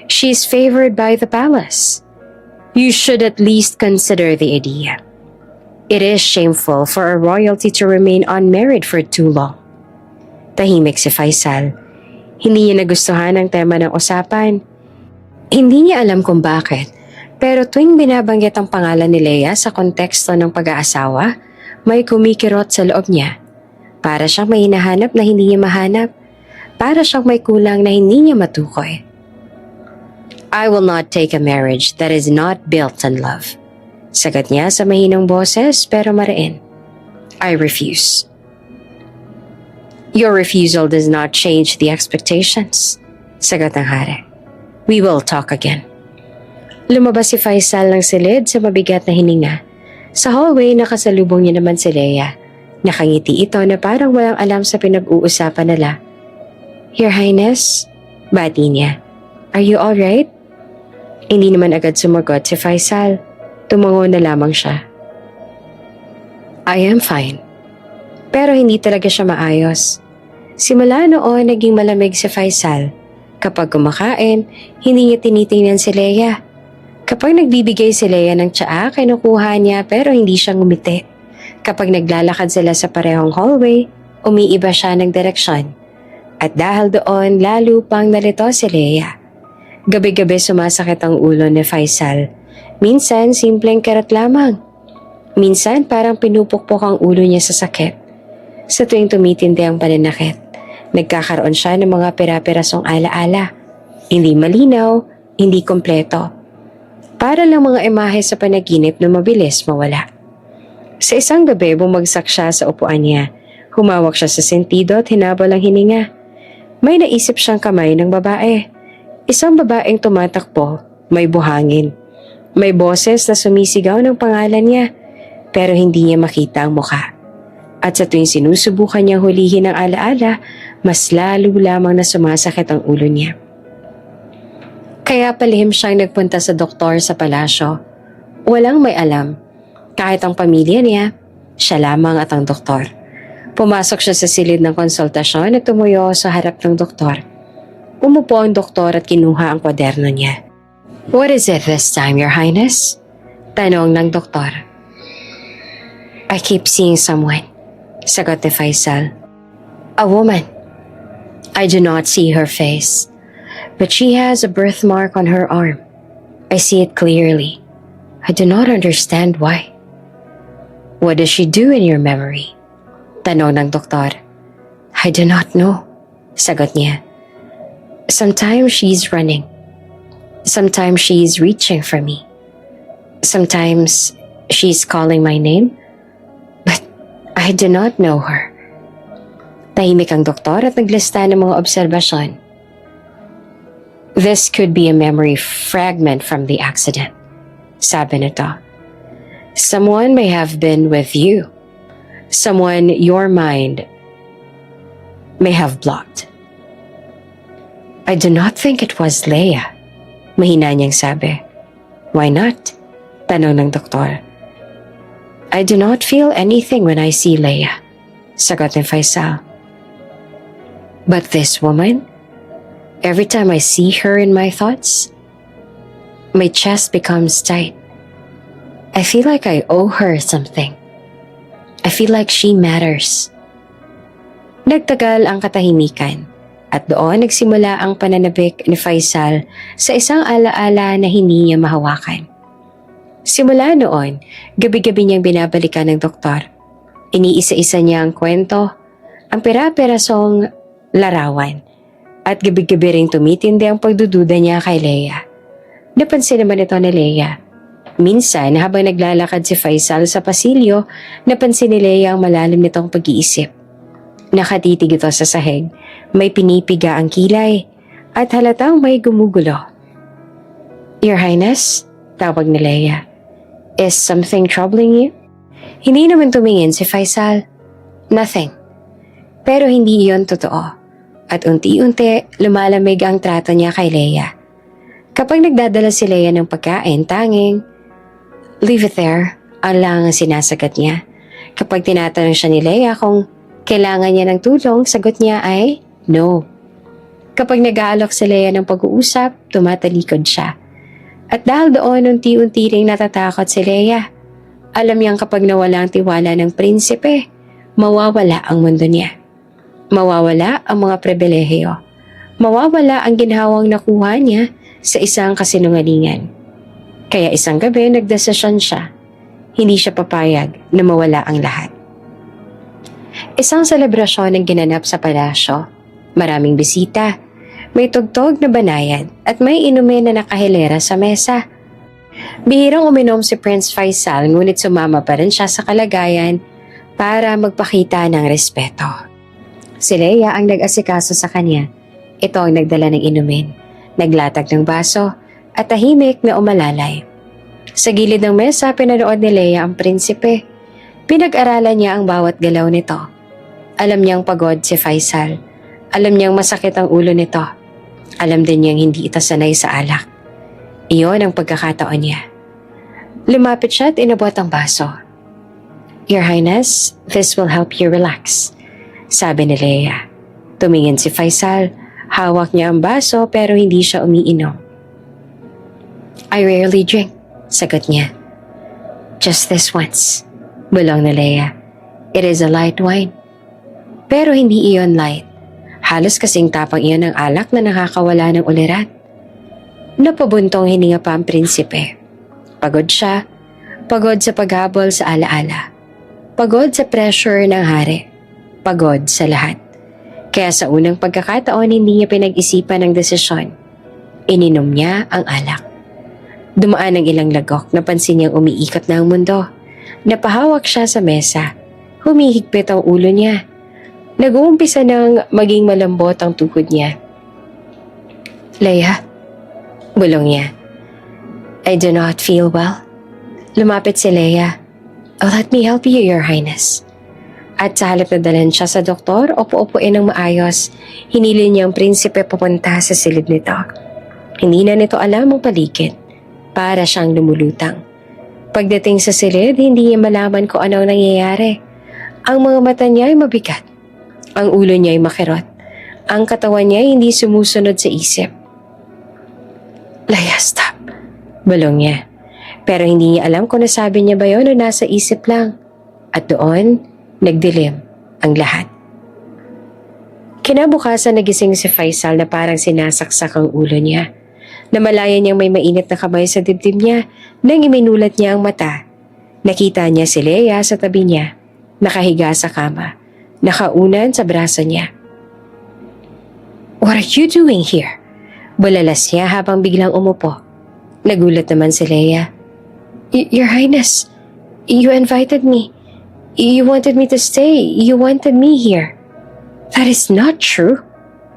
She is favored by the palace. You should at least consider the idea. It is shameful for a royalty to remain unmarried for too long. Tahimik si Faisal. Hindi niya nagustuhan ang tema ng usapan. Hindi niya alam kung bakit, pero tuwing binabanggit ang pangalan ni Leia sa konteksto ng pag-aasawa, may kumikirot sa loob niya. Para siyang may hinahanap na hindi niya mahanap. Para siyang may kulang na hindi niya matukoy. I will not take a marriage that is not built on love. Sagot niya sa mahinang boses pero mariin. I refuse. Your refusal does not change the expectations. Sagot ng hari. We will talk again. Lumabas si Faisal ng silid sa mabigat na hininga. Sa hallway nakasalubong niya naman si Leia. Nakangiti ito na parang walang alam sa pinag-uusapan nila. Your Highness, bati niya. Are you alright? Hindi naman agad sumagot si Faisal. Tumango na lamang siya. I am fine. Pero hindi talaga siya maayos. Simula noon naging malamig si Faisal. Kapag kumakain, hindi niya tinitingnan si Leia. Kapag nagbibigay si Leia ng tsaa, kinukuha niya pero hindi siya ngumiti. Kapag naglalakad sila sa parehong hallway, umiiba siya ng direksyon. At dahil doon, lalo pang nalito si Leia. Gabi-gabi sumasakit ang ulo ni Faisal. Minsan, simpleng karat lamang. Minsan, parang pinupukpok ang ulo niya sa sakit. Sa tuwing tumitindi ang pananakit, nagkakaroon siya ng mga pira-pirasong alaala. Hindi malinaw, hindi kompleto. Para lang mga imahe sa panaginip na mabilis mawala. Sa isang gabi, bumagsak siya sa upuan niya. Humawak siya sa sentido at hinabol ang hininga. May naisip siyang kamay ng babae. Isang babaeng tumatakbo, may buhangin. May boses na sumisigaw ng pangalan niya pero hindi niya makita ang mukha. At sa tuwing sinusubukan niyang hulihin ang alaala, mas lalo lamang na sumasakit ang ulo niya. Kaya palihim siyang nagpunta sa doktor sa palasyo. Walang may alam. Kahit ang pamilya niya, siya lamang at ang doktor. Pumasok siya sa silid ng konsultasyon at tumuyo sa harap ng doktor. Umupo ang doktor at kinuha ang kwaderno niya. "What is it this time, Your Highness?" Tanong ng doktor. "I keep seeing someone," sagot ni Faisal. "A woman. I do not see her face, but she has a birthmark on her arm. I see it clearly. I do not understand why." "What does she do in your memory?" Tanong ng doktor. "I do not know," sagot niya. "Sometimes she's running. Sometimes she's reaching for me. Sometimes she's calling my name. But I do not know her." Tahimik ang doktor at naglista ng mga obserbasyon. "This could be a memory fragment from the accident," sabi nito. "Someone may have been with you. Someone your mind may have blocked." "I do not think it was Leia," mahina niyang sabi. "Why not?" Tanong ng doktor. "I do not feel anything when I see Leia," sagot ni Faisal. "But this woman, every time I see her in my thoughts, my chest becomes tight. I feel like I owe her something. I feel like she matters." Nagtagal ang katahimikan at doon nagsimula ang pananabik ni Faisal sa isang alaala na hindi niya mahawakan. Simula noon, gabi-gabi niyang binabalikan ng doktor. Iniisa-isa niya ang kwento, ang pera-perasong larawan, at gabi-gabi ring tumitindi ang pagdududa niya kay Leia. Napansin naman ito ni Leia. Minsan, habang naglalakad si Faisal sa pasilyo, napansin ni Leia ang malalim nitong pag-iisip. Nakatitig ito sa sahig, may pinipiga ang kilay, at halatang may gumugulo. "Your Highness," tawag ni Leia, "is something troubling you?" Hindi naman tumingin si Faisal. "Nothing." Pero hindi iyon totoo, at unti-unti lumalamig ang trato niya kay Leia. Kapag nagdadala si Leia ng pagkain, tanging, "Leave it there," ang lang ang sinasagat niya. Kapag tinatanong siya ni Leia kung kailangan niya ng tulong, sagot niya ay no. Kapag nag-aalok si Leia ng pag-uusap, tumatalikod siya. At dahil doon, unti-unti ring natatakot si Leia. Alam niyang kapag nawala ang tiwala ng prinsipe, mawawala ang mundo niya. Mawawala ang mga pribilehiyo. Mawawala ang ginhawang nakuha niya sa isang kasinungalingan. Kaya isang gabi nagdesisyon siya. Hindi siya papayag na mawala ang lahat. Isang selebrasyon ang ginanap sa palasyo. Maraming bisita, may tugtog na banayad at may inumin na nakahilera sa mesa. Bihirang uminom si Prince Faisal ngunit sumama pa rin siya sa kalagayan para magpakita ng respeto. Si Leia ang nag-asikaso sa kanya. Ito ang nagdala ng inumin, naglatag ng baso at tahimik na umalalay. Sa gilid ng mesa, pinanood ni Leia ang prinsipe. Pinag-aralan niya ang bawat galaw nito. Alam niyang pagod si Faisal. Alam niyang masakit ang ulo nito. Alam din niyang hindi ito sanay sa alak. Iyon ang pagkakataon niya. Lumapit siya at inabot ang baso. "Your Highness, this will help you relax," sabi ni Leia. Tumingin si Faisal. Hawak niya ang baso pero hindi siya umiinom. "I rarely drink," sagot niya. "Just this once," bulong ni Leia. "It is a light wine." Pero hindi iyon light. Halos kasing tapang iyon ng alak na nakakawala ng ulirat. Napabuntong hininga pa ang prinsipe. Pagod siya. Pagod sa paghabol sa alaala. Pagod sa pressure ng hari. Pagod sa lahat. Kaya sa unang pagkakataon hindi niya pinag-isipan ang desisyon. Ininom niya ang alak. Dumaan ang ilang lagok, napansin niyang umiikot na ang mundo. Napahawak siya sa mesa. Humihigpit ang ulo niya. Nag-uumpisa ng maging malambot ang tuhod niya. "Leia," bulong niya. I do not feel well. Lumapit si Leia. Oh, let me help you, Your Highness. At sa halip na dalhin siya sa doktor, upo-upuin ng maayos, hinilin niyang prinsipe papunta sa silid nito. Hindi na nito alam ang paligid. Para siyang lumulutang. Pagdating sa silid, hindi niya malaman kung ano ang nangyayari. Ang mga mata niya ay mabigat. Ang ulo niya ay makirot. Ang katawan niya ay hindi sumusunod sa isip. Leia, stop. Bulong niya. Pero hindi niya alam kung nasabi niya ba yun o nasa isip lang. At doon, nagdilim ang lahat. Kinabukasan nagising si Faisal na parang sinasaksak ang ulo niya. Namalayan niyang may mainit na kamay sa dibdib niya nang iminulat niya ang mata. Nakita niya si Leia sa tabi niya, nakahiga sa kama, nakaunan sa braso niya. What are you doing here? Bulalas niya habang biglang umupo. Nagulat naman si Leia. Your Highness, you invited me. You wanted me to stay. You wanted me here. That is not true,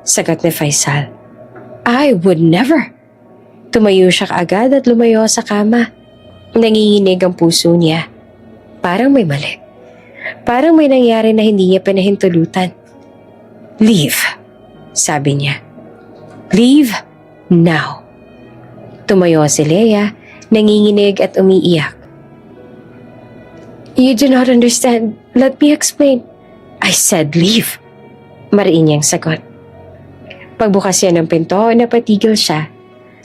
sagot ni Faisal. I would never. Tumayo siya kaagad at lumayo sa kama. Nanginginig ang puso niya. Parang may mali. Parang may nangyari na hindi niya pinahintulutan. Leave, sabi niya. Leave now. Tumayo si Leia, nanginginig at umiiyak. You do not understand. Let me explain. I said leave. Mariin niyang sagot. Pagbukas niya ng pinto, napatigil siya.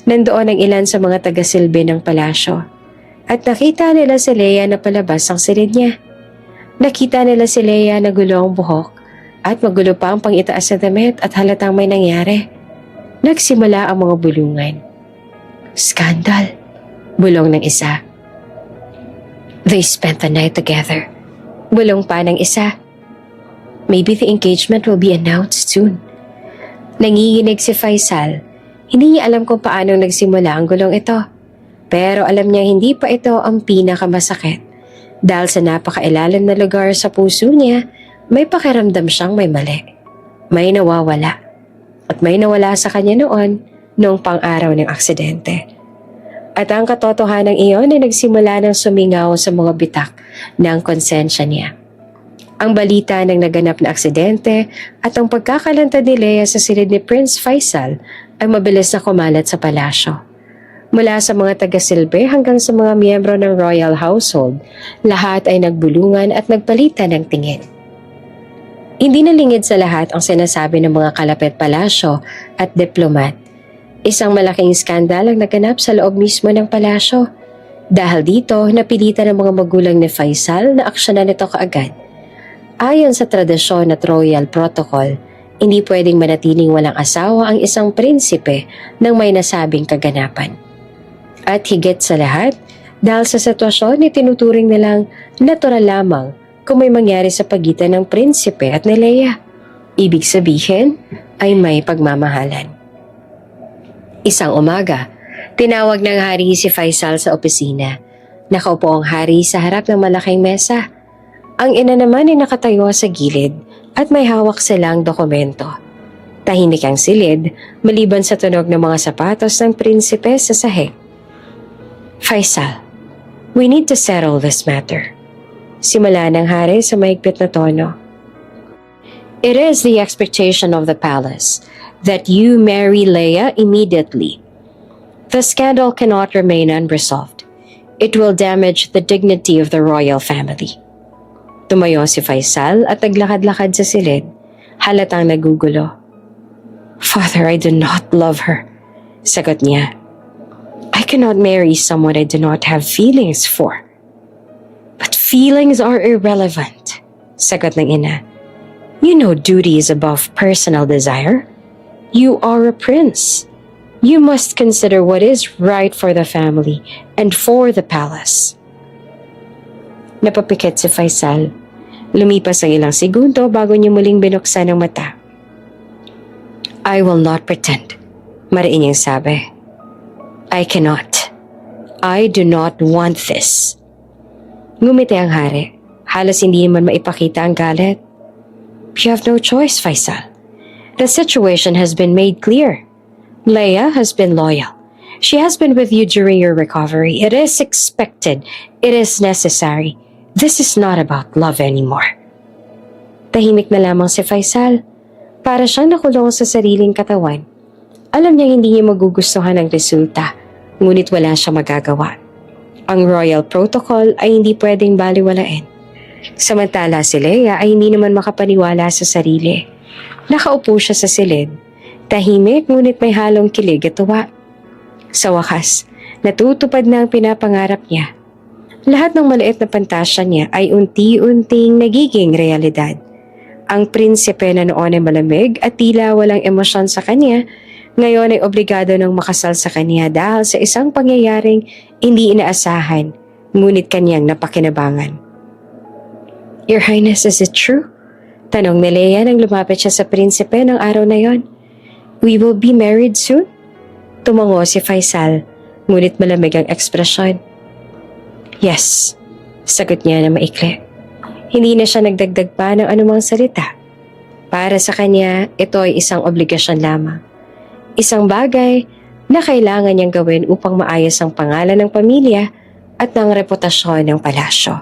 Nandoon ang ilan sa mga taga-silbi ng palasyo. At nakita nila si Leia na palabas ang silid niya. Nakita nila si Leia na gulo ang buhok at magulo pa ang pangitaas na damit at halatang may nangyari. Nagsimula ang mga bulungan. Skandal, bulong ng isa. They spent the night together. Bulong pa ng isa. Maybe the engagement will be announced soon. Nanginginig si Faisal. Hindi niya alam kung paano nagsimula ang gulong ito. Pero alam niya hindi pa ito ang pinakamasakit. Dahil sa napakailalim na lugar sa puso niya, may pakiramdam siyang may mali. May nawawala. At may nawala sa kanya noong pang-araw ng aksidente. At ang katotohanan iyon ay nagsimula ng sumingaw sa mga bitak ng konsensya niya. Ang balita ng naganap na aksidente at ang pagkakalantad ni Leia sa silid ni Prince Faisal ay mabilis na kumalat sa palasyo. Mula sa mga taga-silbi hanggang sa mga miyembro ng royal household, lahat ay nagbulungan at nagpalitan ng tingin. Hindi nalingid sa lahat ang sinasabi ng mga kalapit palasyo at diplomat. Isang malaking skandal ang naganap sa loob mismo ng palasyo. Dahil dito, napilitan ng mga magulang ni Faisal na aksyonan nito kaagad. Ayon sa tradisyon at royal protocol, hindi pwedeng manatiling walang asawa ang isang prinsipe ng may nasabing kaganapan. At higit sa lahat, dahil sa sitwasyon, itinuturing nilang natural lamang kung may mangyari sa pagitan ng prinsipe at ni Leia. Ibig sabihin ay may pagmamahalan. Isang umaga, tinawag ng hari si Faisal sa opisina. Nakaupo ang hari sa harap ng malaking mesa. Ang ina naman ay nakatayo sa gilid at may hawak silang dokumento. Tahimik ang silid maliban sa tunog ng mga sapatos ng prinsipe sa sahig. Faisal, we need to settle this matter. Simula ng hari sa mahigpit na tono. It is the expectation of the palace that you marry Leia immediately. The scandal cannot remain unresolved. It will damage the dignity of the royal family. Tumayo si Faisal at naglakad-lakad sa silid, halatang nagugulo. Father, I do not love her, sagot niya. I cannot marry someone I do not have feelings for. But feelings are irrelevant, sagot ng ina. You know duty is above personal desire. You are a prince. You must consider what is right for the family and for the palace. Napapikit si Faisal. Lumipas ang ilang segundo bago niya muling binuksan ang mata. I will not pretend, mariin niyang sabi. I cannot. I do not want this. Ngumiti ang hari. Halos hindi man maipakita ang galit. You have no choice, Faisal. The situation has been made clear. Leia has been loyal. She has been with you during your recovery. It is expected. It is necessary. This is not about love anymore. Tahimik na lamang si Faisal. Para siyang nakulong sa sariling katawan. Alam niya hindi niya magugustuhan ang resulta, ngunit wala siya magagawa. Ang royal protocol ay hindi pwedeng baliwalain. Samantala si Leia ay hindi naman makapaniwala sa sarili. Nakaupo siya sa silid. Tahimik ngunit may halong kilig at tuwa. Sa wakas, natutupad na ang pinapangarap niya. Lahat ng maliit na pantasya niya ay unti-unting nagiging realidad. Ang prinsipe na noon ay malamig at tila walang emosyon sa kanya, ngayon ay obligado ng makasal sa kanya dahil sa isang pangyayaring hindi inaasahan, ngunit kanyang napakinabangan. Your Highness, is it true? Tanong ni Leia nang lumapit siya sa prinsipe ng araw na yon. We will be married soon? Tumango si Faisal, ngunit malamig ang ekspresyon. Yes, sagot niya na maikli. Hindi na siya nagdagdag pa ng anumang salita. Para sa kanya, ito ay isang obligasyon lamang. Isang bagay na kailangan niyang gawin upang maayos ang pangalan ng pamilya at ng reputasyon ng palasyo.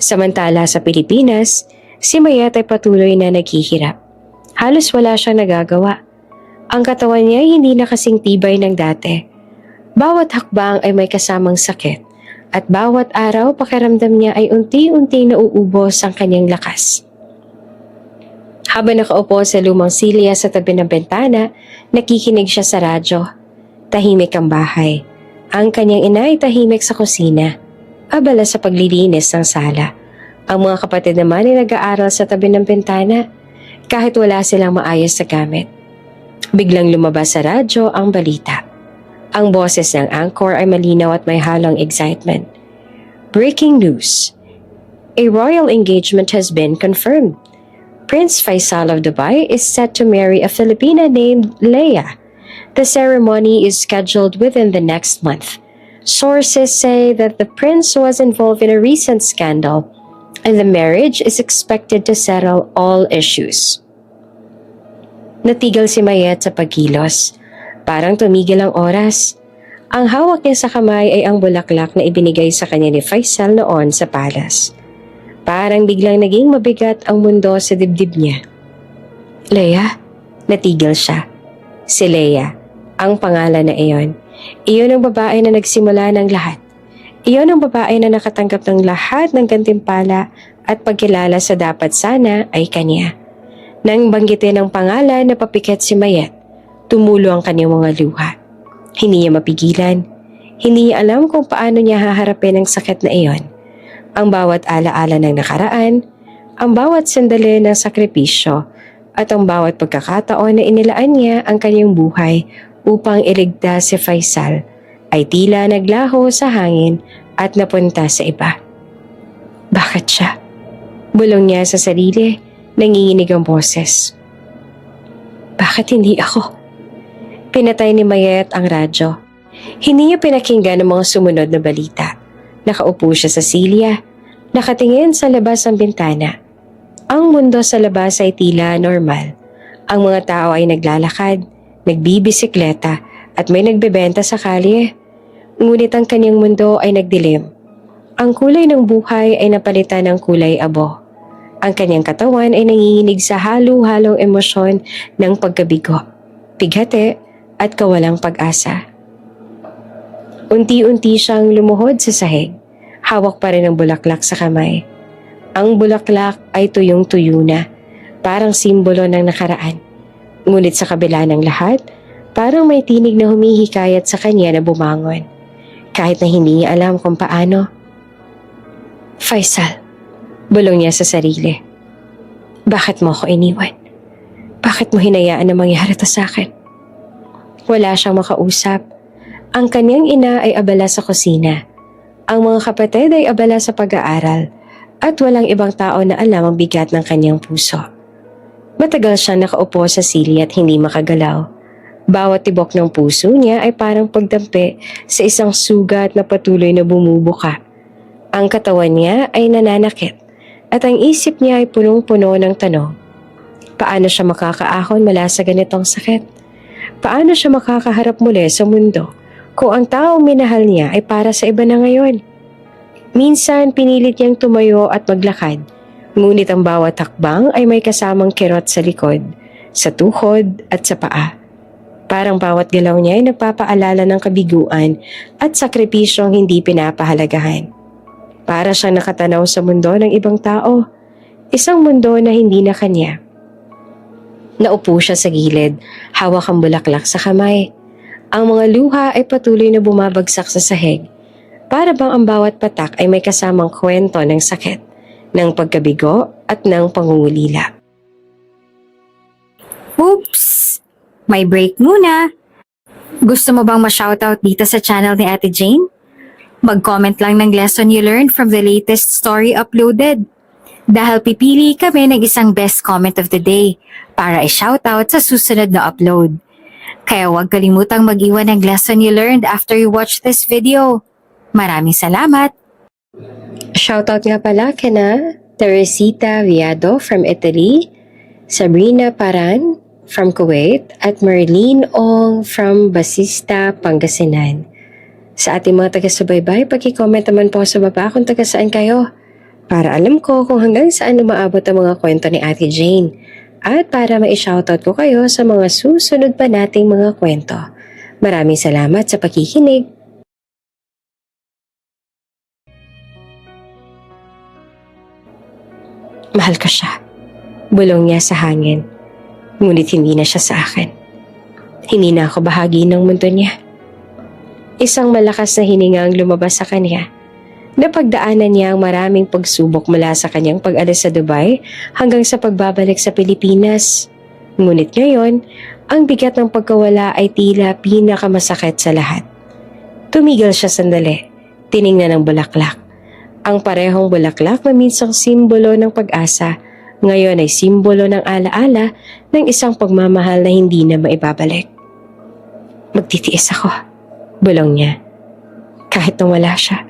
Samantala sa Pilipinas, si Mayet ay patuloy na naghihirap. Halos wala siyang nagagawa. Ang katawan niya ay hindi na kasing tibay ng dati. Bawat hakbang ay may kasamang sakit. At bawat araw pakiramdam niya ay unti-unting nauubos ang kanyang lakas. Habang nakaupo sa lumang silya sa tabi ng bintana, nakikinig siya sa radyo. Tahimik ang bahay. Ang kanyang ina ay tahimik sa kusina, abala sa paglilinis ng sala. Ang mga kapatid naman ay nag-aaral sa tabi ng bintana, kahit wala silang maayos sa gamit. Biglang lumabas sa radyo ang balita. Ang boses ng anchor ay malinaw at may halong excitement. Breaking news. A royal engagement has been confirmed. Prince Faisal of Dubai is set to marry a Filipina named Leia. The ceremony is scheduled within the next month. Sources say that the prince was involved in a recent scandal, and the marriage is expected to settle all issues. Natigil si Mayet sa pagkilos. Parang tumigil ang oras. Ang hawak niya sa kamay ay ang bulaklak na ibinigay sa kanya ni Faisal noon sa palas. Parang biglang naging mabigat ang mundo sa dibdib niya. Leia? Natigil siya. Si Leia, ang pangalan na iyon. Iyon ang babae na nagsimula ng lahat. Iyon ang babae na nakatanggap ng lahat ng gantimpala at pagkilala sa dapat sana ay kanya. Nang banggitin ang pangalan na papikit si Mayet, tumulo ang kanyang mga luha. Hindi niya mapigilan. Hindi niya alam kung paano niya haharapin ang sakit na iyon. Ang bawat alaala ng nakaraan, ang bawat sandali ng sakripisyo, at ang bawat pagkakataon na inilaan niya ang kanyang buhay upang iligtas si Faisal ay tila naglaho sa hangin at napunta sa iba. Bakit siya? Bulong niya sa sarili, nanginginig ang boses. Bakit hindi ako? Pinatay ni Mayet ang radyo. Hindi niya pinakinggan ang mga sumunod na balita. Nakaupo siya sa silya, nakatingin sa labas ng bintana. Ang mundo sa labas ay tila normal. Ang mga tao ay naglalakad, nagbibisikleta at may nagbebenta sa kalye. Ngunit ang kanyang mundo ay nagdilim. Ang kulay ng buhay ay napalitan ng kulay abo. Ang kanyang katawan ay nanginginig sa halo-halong emosyon ng pagkabigo, pighati at kawalang pag-asa. Unti-unti siyang lumuhod sa sahig. Hawak pa rin ang bulaklak sa kamay. Ang bulaklak ay tuyong-tuyo na, parang simbolo ng nakaraan. Ngunit sa kabila ng lahat, parang may tinig na humihikayat sa kanya na bumangon. Kahit na hindi niya alam kung paano. Faisal, bulong niya sa sarili. Bakit mo ako iniwan? Bakit mo hinayaan na mangyari to sa akin? Wala siyang makausap. Ang kanyang ina ay abala sa kusina. Ang mga kapatid ay abala sa pag-aaral at walang ibang tao na alam ang bigat ng kanyang puso. Matagal siyang nakaupo sa silya at hindi makagalaw. Bawat tibok ng puso niya ay parang pagdampi sa isang sugat na patuloy na bumubuka. Ang katawan niya ay nananakit at ang isip niya ay punong-puno ng tanong. Paano siya makakaahon mula sa ganitong sakit? Paano siya makakaharap muli sa mundo kung ang taong minahal niya ay para sa iba na ngayon. Minsan pinilit niyang tumayo at maglakad, ngunit ang bawat hakbang ay may kasamang kirot sa likod, sa tuhod at sa paa. Parang bawat galaw niya ay nagpapaalala ng kabiguan at sakripisyong hindi pinapahalagahan. Para siyang nakatanaw sa mundo ng ibang tao, isang mundo na hindi na kanya. Naupo siya sa gilid, hawak ang bulaklak sa kamay. Ang mga luha ay patuloy na bumabagsak sa sahig. Para bang ang bawat patak ay may kasamang kwento ng sakit, ng pagkabigo at ng pangungulila. Oops! May break muna. Gusto mo bang ma-shoutout dito sa channel ni Ate Jane? Mag-comment lang ng lesson you learned from the latest story uploaded. Dahil pipili kami ng isang best comment of the day para i-shoutout sa susunod na upload. Kaya huwag kalimutang mag-iwan ng lesson you learned after you watch this video. Maraming salamat! Shoutout nga pala kina Teresita Viado from Italy, Sabrina Paran from Kuwait, at Marlene Ong from Basista, Pangasinan. Sa ating mga taga-subaybay, pag-comment naman po sa baba kung taga saan kayo, para alam ko kung hanggang saan umaabot ang mga kwento ni Ate Jane, at para ma-shoutout ko kayo sa mga susunod pa nating mga kwento. Maraming salamat sa pakikinig. Mahal ko siya. Bulong niya sa hangin. Ngunit hindi na siya sa akin. Hindi na ako bahagi ng mundo niya. Isang malakas na hininga ang lumabas sa kanya. Napagdaanan niya ang maraming pagsubok mula sa kanyang pag-alis sa Dubai hanggang sa pagbabalik sa Pilipinas. Ngunit ngayon, ang bigat ng pagkawala ay tila pinakamasakit sa lahat. Tumigil siya sandali. Tiningnan ang bulaklak. Ang parehong bulaklak na minsang simbolo ng pag-asa, ngayon ay simbolo ng alaala ng isang pagmamahal na hindi na maibabalik. Magtitiis ako, bulong niya. Kahit nang wala siya.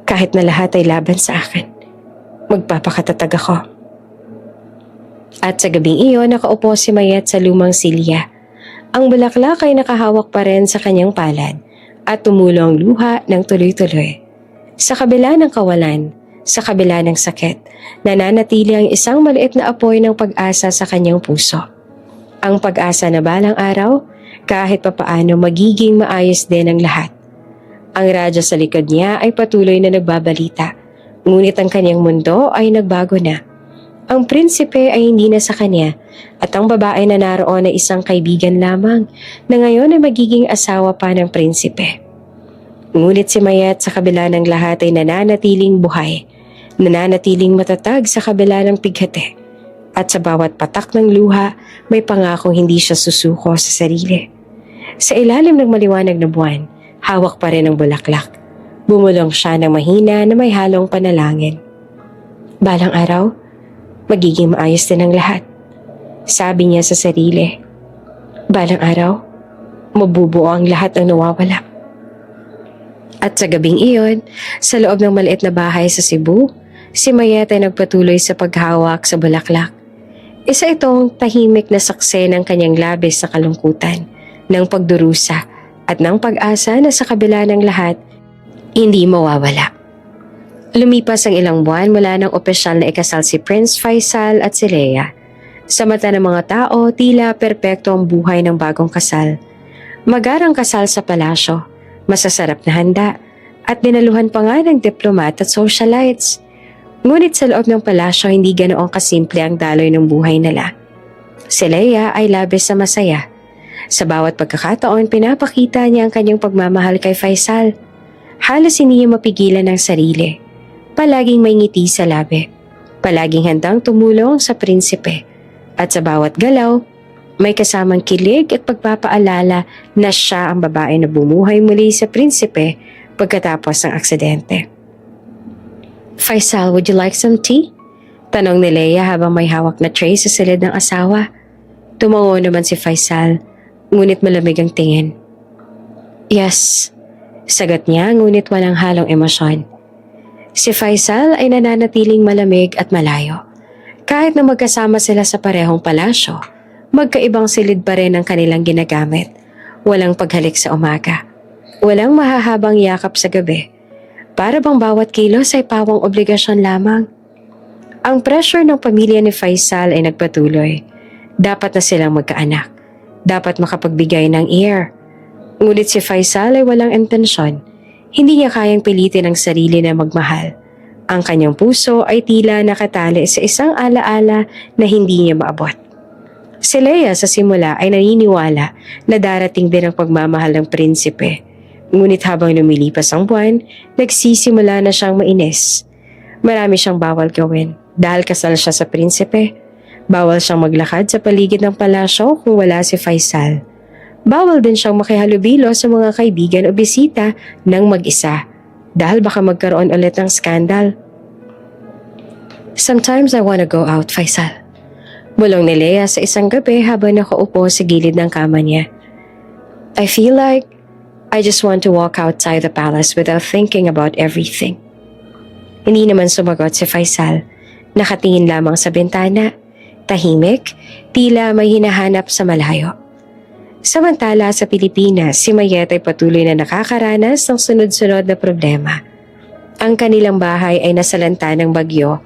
Kahit na lahat ay laban sa akin, magpapakatatag ako. At sa gabing iyon, nakaupo si Mayet sa lumang silya. Ang bulaklak ay nakahawak pa rin sa kanyang palad at tumulo ang luha ng tuloy-tuloy. Sa kabila ng kawalan, sa kabila ng sakit, nananatili ang isang maliit na apoy ng pag-asa sa kanyang puso. Ang pag-asa na balang araw, kahit papaano magiging maayos din ang lahat. Ang radyo sa likod niya ay patuloy na nagbabalita, ngunit ang kanyang mundo ay nagbago na. Ang prinsipe ay hindi na sa kanya at ang babae na naroon ay isang kaibigan lamang na ngayon ay magiging asawa pa ng prinsipe. Ngunit si Mayet sa kabila ng lahat ay nananatiling buhay, nananatiling matatag sa kabila ng pighati. At sa bawat patak ng luha, may pangakong hindi siya susuko sa sarili. Sa ilalim ng maliwanag na buwan, hawak pa rin ang bulaklak. Bumulong siya ng mahina na may halong panalangin. Balang araw, magiging maayos din ang lahat. Sabi niya sa sarili. Balang araw, mabubuo ang lahat ng nawawala. At sa gabing iyon, sa loob ng maliit na bahay sa Cebu, si Mayet ay nagpatuloy sa paghawak sa bulaklak. Isa itong tahimik na saksi ng kanyang labis na kalungkutan, ng pagdurusa at ng pag-asa na sa kabila ng lahat, hindi mawawala. Lumipas ang ilang buwan mula nang opisyal na ikasal si Prince Faisal at si Leia. Sa mata ng mga tao, tila perpekto ang buhay ng bagong kasal. Magarang kasal sa palasyo, masasarap na handa, at dinaluhan pa nga ng diplomat at socialites. Ngunit sa loob ng palasyo, hindi ganoong kasimple ang daloy ng buhay nila. Si Leia ay labis na masaya. Sa bawat pagkakataon, pinapakita niya ang kanyang pagmamahal kay Faisal. Halos hindi niya mapigilan ang sarili. Palaging may ngiti sa labi. Palaging handang tumulong sa prinsipe. At sa bawat galaw, may kasamang kilig at pagpapaalala na siya ang babae na bumuhay muli sa prinsipe pagkatapos ng aksidente. Faisal, would you like some tea? Tanong ni Leia habang may hawak na tray sa silid ng asawa. Tumango naman si Faisal, ngunit malamig ang tingin. Yes, sagot niya ngunit walang halong emosyon. Si Faisal ay nananatiling malamig at malayo. Kahit na magkasama sila sa parehong palasyo, magkaibang silid pa rin ang kanilang ginagamit. Walang paghalik sa umaga. Walang mahahabang yakap sa gabi. Para bang bawat kilos ay pawang obligasyon lamang. Ang pressure ng pamilya ni Faisal ay nagpatuloy. Dapat na silang magkaanak. Dapat makapagbigay ng heir. Ngunit si Faisal ay walang intensyon. Hindi niya kayang pilitin ang sarili na magmahal. Ang kanyang puso ay tila nakatali sa isang alaala na hindi niya maabot. Si Leia sa simula ay naniniwala na darating din ang pagmamahal ng prinsipe. Ngunit habang lumilipas ang buwan, nagsisimula na siyang mainis. Marami siyang bawal gawin dahil kasal siya sa prinsipe. Bawal siyang maglakad sa paligid ng palasyo kung wala si Faisal. Bawal din siyang makihalubilo sa mga kaibigan o bisita ng mag-isa dahil baka magkaroon ulit ng skandal. Sometimes I wanna go out, Faisal. Bulong ni Leia sa isang gabi habang nakaupo sa gilid ng kama niya. I feel like I just want to walk outside the palace without thinking about everything. Hindi naman sumagot si Faisal. Nakatingin lamang sa bintana. Tahimik, tila may hinahanap sa malayo. Samantala sa Pilipinas, si Mayet ay patuloy na nakakaranas ng sunod-sunod na problema. Ang kanilang bahay ay nasalanta ng bagyo.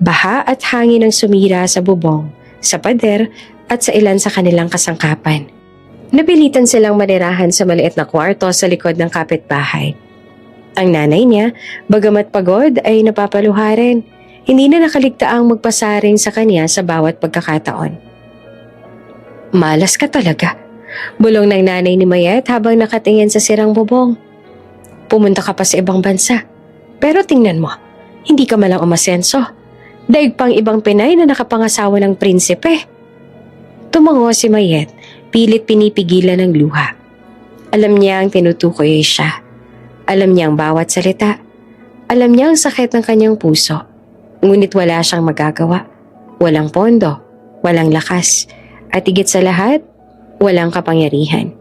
Baha at hangin ang sumira sa bubong, sa pader at sa ilan sa kanilang kasangkapan. Napilitan silang manirahan sa maliit na kwarto sa likod ng kapitbahay. Ang nanay niya, bagamat pagod ay napapaluha rin. Hindi na nakaligtaang magpasaring sa kanya sa bawat pagkakataon. Malas ka talaga, bulong ng nanay ni Mayet habang nakatingin sa sirang bubong. Pumunta ka pa sa ibang bansa. Pero tingnan mo, hindi ka malang umasenso. Daig pang ibang Pinay na nakapangasawa ng prinsipe. Tumango si Mayet, pilit pinipigilan ng luha. Alam niya ang tinutukoy ay siya. Alam niya ang bawat salita. Alam niya ang sakit ng kanyang puso. Ngunit wala siyang magagawa. Walang pondo, walang lakas, at higit sa lahat, walang kapangyarihan.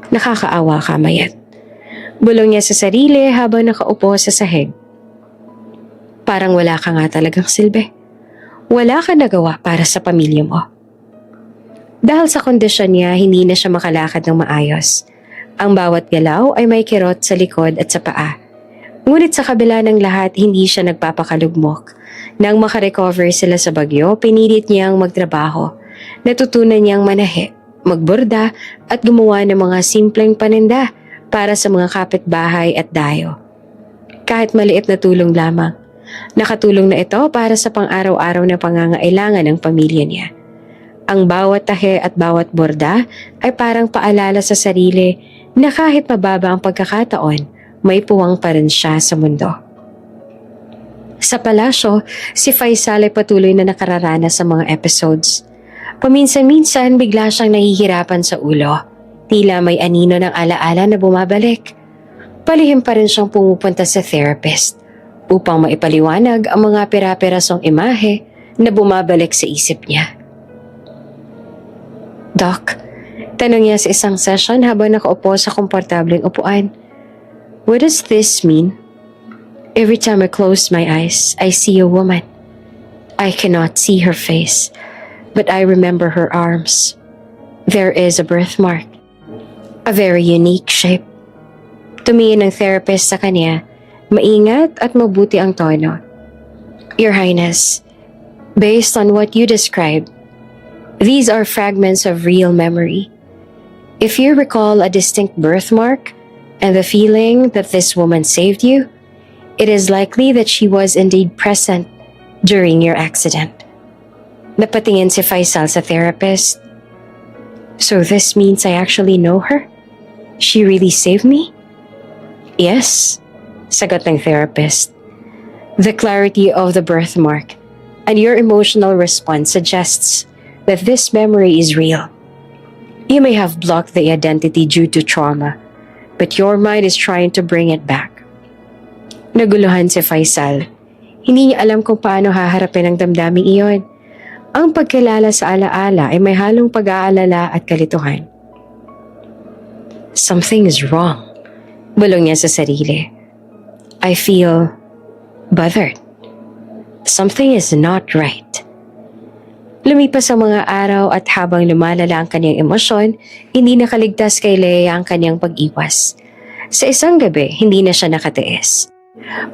Nakakaawa ka, Mayet. Bulong niya sa sarili habang nakaupo sa sahig. Parang wala ka nga talagang silbi. Wala ka nagawa para sa pamilya mo. Dahil sa kondisyon niya, hindi na siya makalakad ng maayos. Ang bawat galaw ay may kirot sa likod at sa paa. Ngunit sa kabila ng lahat, hindi siya nagpapakalugmok. Nang makarecover sila sa bagyo, pinilit niyang magtrabaho. Natutunan niyang manahi, magborda at gumawa ng mga simpleng paninda para sa mga kapitbahay at dayo. Kahit maliit na tulong lamang, nakatulong na ito para sa pang-araw-araw na pangangailangan ng pamilya niya. Ang bawat tahe at bawat borda ay parang paalala sa sarili na kahit mababa ang pagkakataon, may puwang pa rin siya sa mundo. Sa palasyo, si Faisal ay patuloy na nakararanas sa mga episodes. Paminsan-minsan bigla siyang nahihirapan sa ulo. Tila may anino ng alaala na bumabalik. Palihim pa rin siyang pumupunta sa therapist upang maipaliwanag ang mga pera-perasong imahe na bumabalik sa isip niya. Doc, tanong niya sa isang session habang nakaupo sa komportableng upuan. What does this mean? Every time I close my eyes, I see a woman. I cannot see her face, but I remember her arms. There is a birthmark. A very unique shape. Tumingin ng therapist sa kanya, maingat at mabuti ang tono. Your Highness, based on what you described, these are fragments of real memory. If you recall a distinct birthmark and the feeling that this woman saved you, it is likely that she was indeed present during your accident. Napatingin si Faisal sa therapist. So this means I actually know her? She really saved me? Yes, sagot ng therapist. The clarity of the birthmark and your emotional response suggests that this memory is real. You may have blocked the identity due to trauma, but your mind is trying to bring it back. Naguluhan si Faisal. Hindi niya alam kung paano haharapin ang damdaming iyon. Ang pagkilala sa alaala ay may halong pag-aalala at kalituhan. Something is wrong, bulong niya sa sarili. I feel bothered. Something is not right. Lumipas ang mga araw at habang lumalala ang kanyang emosyon, hindi nakaligtas kay Leia ang kanyang pag-iwas. Sa isang gabi, hindi na siya nakatiis.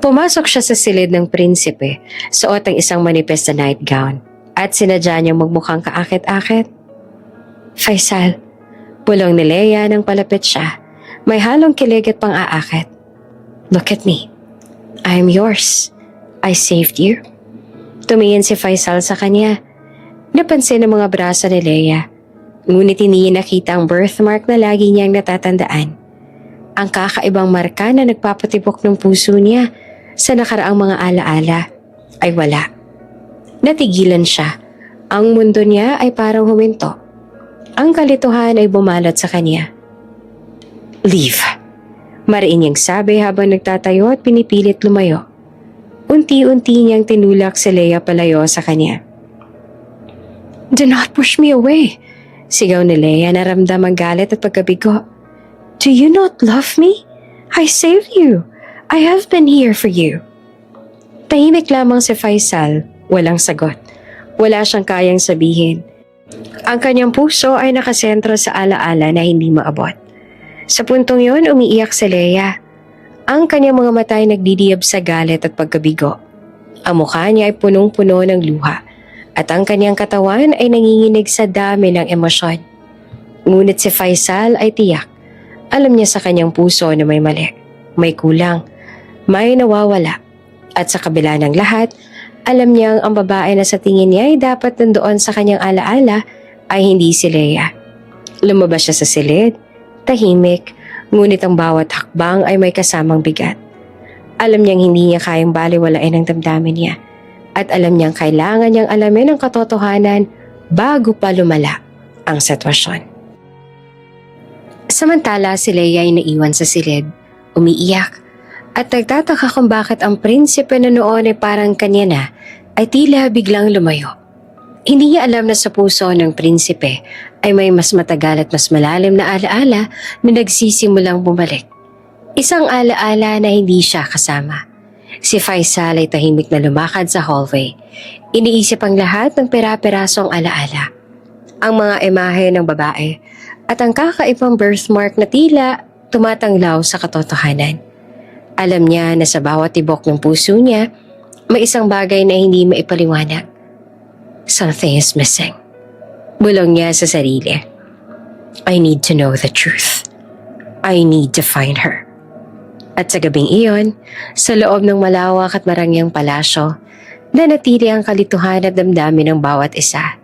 Pumasok siya sa silid ng prinsipe, suot ang isang manipis na nightgown, at sinadya niyang magmukhang kaakit-akit. Faisal, bulong ni Leia nang palapit siya. May halong kilig at pang-aakit. Look at me. I am yours. I saved you. Tumingin si Faisal sa kanya. Napansin ang mga braso ni Leia, ngunit hindi niya nakita ang birthmark na lagi niyang natatandaan. Ang kakaibang marka na nagpapatibok ng puso niya sa nakaraang mga alaala ay wala. Natigilan siya. Ang mundo niya ay parang huminto. Ang kalituhan ay bumalot sa kanya. Leave. Mariin niyang sabi habang nagtatayo at pinipilit lumayo. Unti-unti niyang tinulak si Leia palayo sa kanya. Do not push me away. Sigaw ni Leia na ramdam ang galit at pagkabigo. Do you not love me? I saved you. I have been here for you. Tahimik lamang si Faisal, walang sagot. Wala siyang kayang sabihin. Ang kanyang puso ay nakasentro sa alaala na hindi maabot. Sa puntong yun, umiiyak si Leia. Ang kanyang mga mata ay nagdidiyab sa galit at pagkabigo. Ang mukha niya ay punong-puno ng luha. At ang kanyang katawan ay nanginginig sa dami ng emosyon. Ngunit si Faisal ay tiyak. Alam niya sa kanyang puso na may mali, may kulang, may nawawala. At sa kabila ng lahat, alam niyang ang babae na sa tingin niya ay dapat nandoon sa kanyang alaala ay hindi si Leia. Lumabas siya sa silid, tahimik, ngunit ang bawat hakbang ay may kasamang bigat. Alam niyang hindi niya kayang baliwalain ang damdamin niya. At alam niyang kailangan niyang alamin ang katotohanan bago pa lumala ang sitwasyon. Samantala si Leia ay naiwan sa silid, umiiyak, at nagtataka kung bakit ang prinsipe na noon ay parang kanya na ay tila biglang lumayo. Hindi niya alam na sa puso ng prinsipe ay may mas matagal at mas malalim na alaala na nagsisimulang bumalik. Isang alaala na hindi siya kasama. Si Faisal ay tahimik na lumakad sa hallway. Iniisip ang lahat ng pera-perasong alaala. Ang mga imahe ng babae at ang kakaibang birthmark na tila tumatanglaw sa katotohanan. Alam niya na sa bawat tibok ng puso niya, may isang bagay na hindi maipaliwanag. Something is missing. Bulong niya sa sarili. I need to know the truth. I need to find her. At sa gabing iyon, sa loob ng malawak at marangyang palasyo, nanatili ang kalituhan at damdamin ng bawat isa.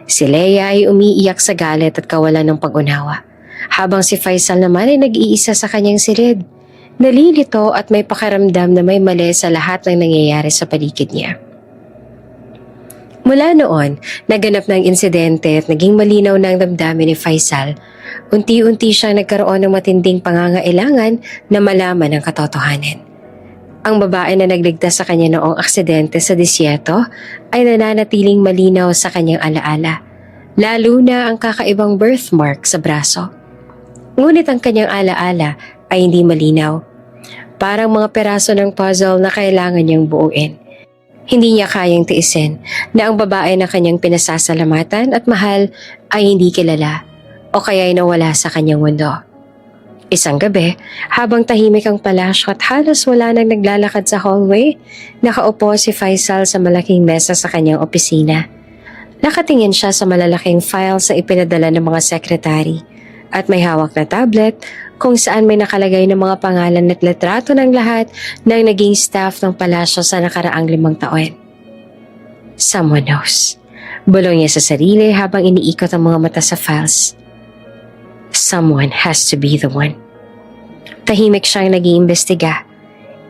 Si Leia ay umiiyak sa galit at kawalan ng pag-unawa, habang si Faisal naman ay nag-iisa sa kanyang silid, nalilito at may pakaramdam na may mali sa lahat ng nangyayari sa paligid niya. Mula noon, naganap ng insidente at naging malinaw na ang damdamin ni Faisal. Unti-unti siyang nagkaroon ng matinding pangangailangan na malaman ang katotohanan. Ang babae na nagligtas sa kanya noong aksidente sa disyerto ay nananatiling malinaw sa kanyang alaala, lalo na ang kakaibang birthmark sa braso. Ngunit ang kanyang alaala ay hindi malinaw. Parang mga peraso ng puzzle na kailangan niyang buuin. Hindi niya kayang tiisin na ang babae na kanyang pinasasalamatan at mahal ay hindi kilala o kaya'y nawala sa kanyang mundo. Isang gabi, habang tahimik ang palasyo at halos wala nang naglalakad sa hallway, nakaupo si Faisal sa malaking mesa sa kanyang opisina. Nakatingin siya sa malalaking files sa ipinadala ng mga sekretary at may hawak na tablet kung saan may nakalagay ng mga pangalan at litrato ng lahat ng naging staff ng palasyo sa nakaraang 5 taon. Someone knows. Bulong niya sa sarili habang iniikot ang mga mata sa files. Someone has to be the one. Tahimik siyang nag-iimbestiga.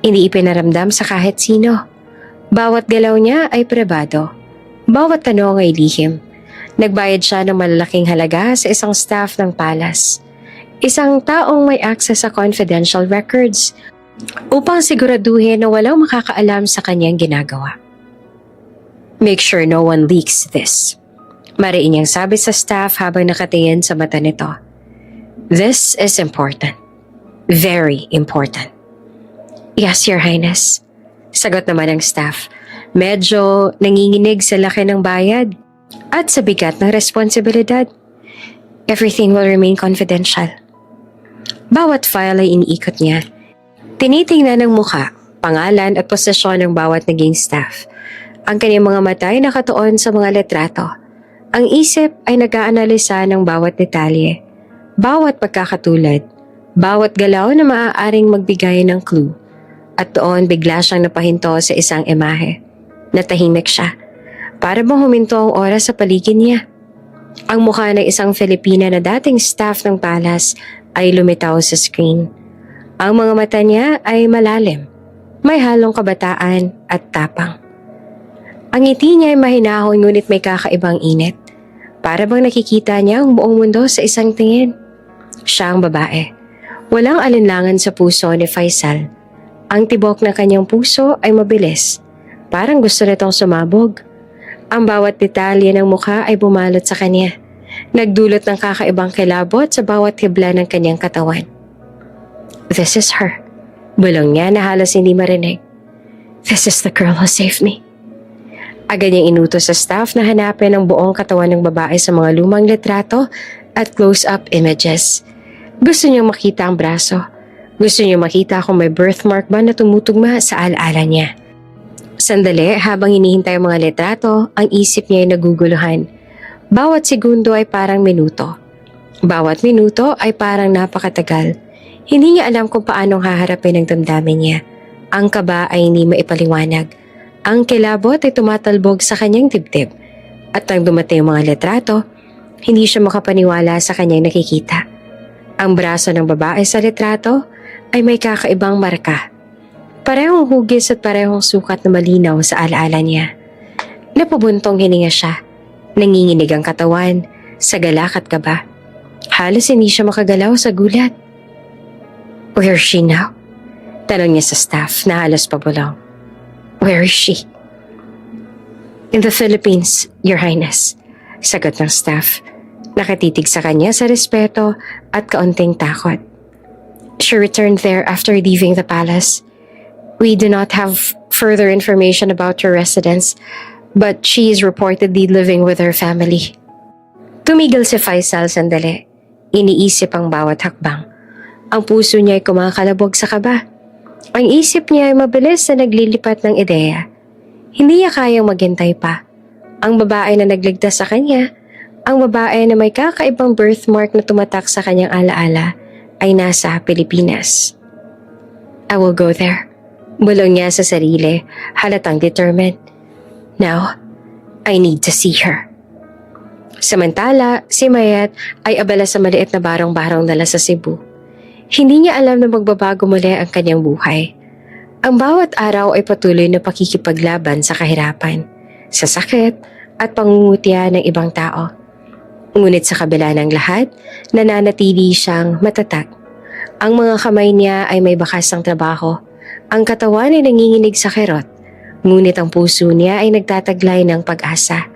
Hindi ipinaramdam sa kahit sino. Bawat galaw niya ay pribado. Bawat tanong ay lihim. Nagbayad siya ng malalaking halaga sa isang staff ng palace. Isang taong may access sa confidential records upang siguraduhin na walang makakaalam sa kanyang ginagawa. Make sure no one leaks this. Mariin niyang sabi sa staff habang nakatingin sa mata nito. This is important. Very important. Yes, Your Highness. Sagot naman ng staff. Medyo nanginginig sa laki ng bayad. At sa bigat ng responsibilidad, everything will remain confidential. Bawat file ay iniikot niya. Tinitingnan ng mukha, pangalan at posisyon ng bawat naging staff. Ang kanyang mga mata ay nakatuon sa mga litrato. Ang isip ay nag-aanalisa ng bawat detalye, bawat pagkakatulad, bawat galaw na maaaring magbigay ng clue. At doon bigla siyang napahinto sa isang imahe. Natahimik siya. Para bang huminto ang oras sa paligid niya. Ang mukha ng isang Filipina na dating staff ng palas ay lumitaw sa screen. Ang mga mata niya ay malalim, may halong kabataan at tapang. Ang ngiti niya ay mahinahon ngunit may kakaibang init. Para bang nakikita niya ang buong mundo sa isang tingin. Siya ang babae. Walang alinlangan sa puso ni Faisal. Ang tibok ng kanyang puso ay mabilis. Parang gusto nitong sumabog. Ang bawat detalye ng mukha ay bumalot sa kanya. Nagdulot ng kakaibang kilabot sa bawat hibla ng kanyang katawan. This is her. Bulong niya na halos hindi marinig. This is the girl who saved me. Agad niyang inutos sa staff na hanapin ang buong katawan ng babae sa mga lumang litrato at close-up images. Gusto niyang makita ang braso. Gusto niyang makita kung may birthmark ba na tumutugma sa alaala niya. Sandali, habang hinihintay ang mga litrato, ang isip niya ay naguguluhan. Bawat segundo ay parang minuto. Bawat minuto ay parang napakatagal. Hindi niya alam kung paanong haharapin ang damdamin niya. Ang kaba ay hindi maipaliwanag. Ang kilabot ay tumatalbog sa kanyang dibdib. At nang dumating ang mga litrato, hindi siya makapaniwala sa kanyang nakikita. Ang braso ng babae sa litrato ay may kakaibang marka. Parehong hugis at parehong sukat na malinaw sa alaala niya. Napabuntong hininga siya. Nanginginig ang katawan, sa galak at kaba. Halos hindi siya makagalaw sa gulat. Where is she now? Tanong niya sa staff na halos pabulong. Where is she? In the Philippines, Your Highness. Sagot ng staff. Nakatitig sa kanya sa respeto at kaunting takot. She returned there after leaving the palace. We do not have further information about her residence, but she is reportedly living with her family. Tumigil si Faisal sandali. Iniisip ang bawat hakbang. Ang puso niya ay kumakalabog sa kaba. Ang isip niya ay mabilis na naglilipat ng ideya. Hindi niya kayang maghintay pa. Ang babae na nagligtas sa kanya, ang babae na may kakaibang birthmark na tumatak sa kanyang alaala, ay nasa Pilipinas. I will go there. Bulong niya sa sarili, halatang determined. Now, I need to see her. Samantala, si Mayet ay abala sa maliit na barong-barong dala sa Cebu. Hindi niya alam na magbabago muli ang kanyang buhay. Ang bawat araw ay patuloy na pakikipaglaban sa kahirapan, sa sakit at pangungutya ng ibang tao. Ngunit sa kabila ng lahat, nananatili siyang matatag. Ang mga kamay niya ay may bakas ng trabaho. Ang katawan ay nanginginig sa kirot. Ngunit ang puso niya ay nagtataglay ng pag-asa.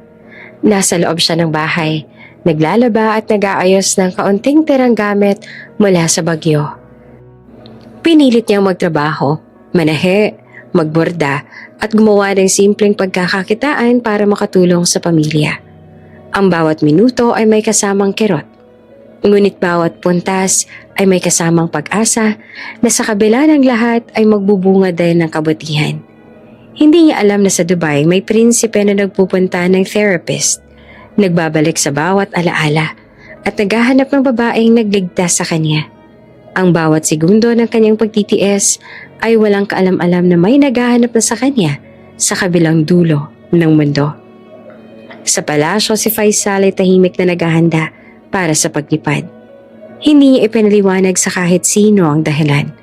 Nasa loob siya ng bahay, naglalaba at nag-aayos ng kaunting tirang gamit mula sa bagyo. Pinilit niyang magtrabaho, manahe, magborda at gumawa ng simpleng pagkakakitaan para makatulong sa pamilya. Ang bawat minuto ay may kasamang kirot. Ngunit bawat puntas ay may kasamang pag-asa na sa kabila ng lahat ay magbubunga din ng kabutihan. Hindi niya alam na sa Dubai may prinsipe na nagpupunta ng therapist, nagbabalik sa bawat alaala at naghahanap ng babaeng nagligtas sa kanya. Ang bawat segundo ng kanyang pagtitiis ay walang kaalam-alam na may naghahanap na sa kanya sa kabilang dulo ng mundo. Sa palasyo si Faisal ay tahimik na naghahanda para sa paglipad. Hindi niya ipinaliwanag sa kahit sino ang dahilan.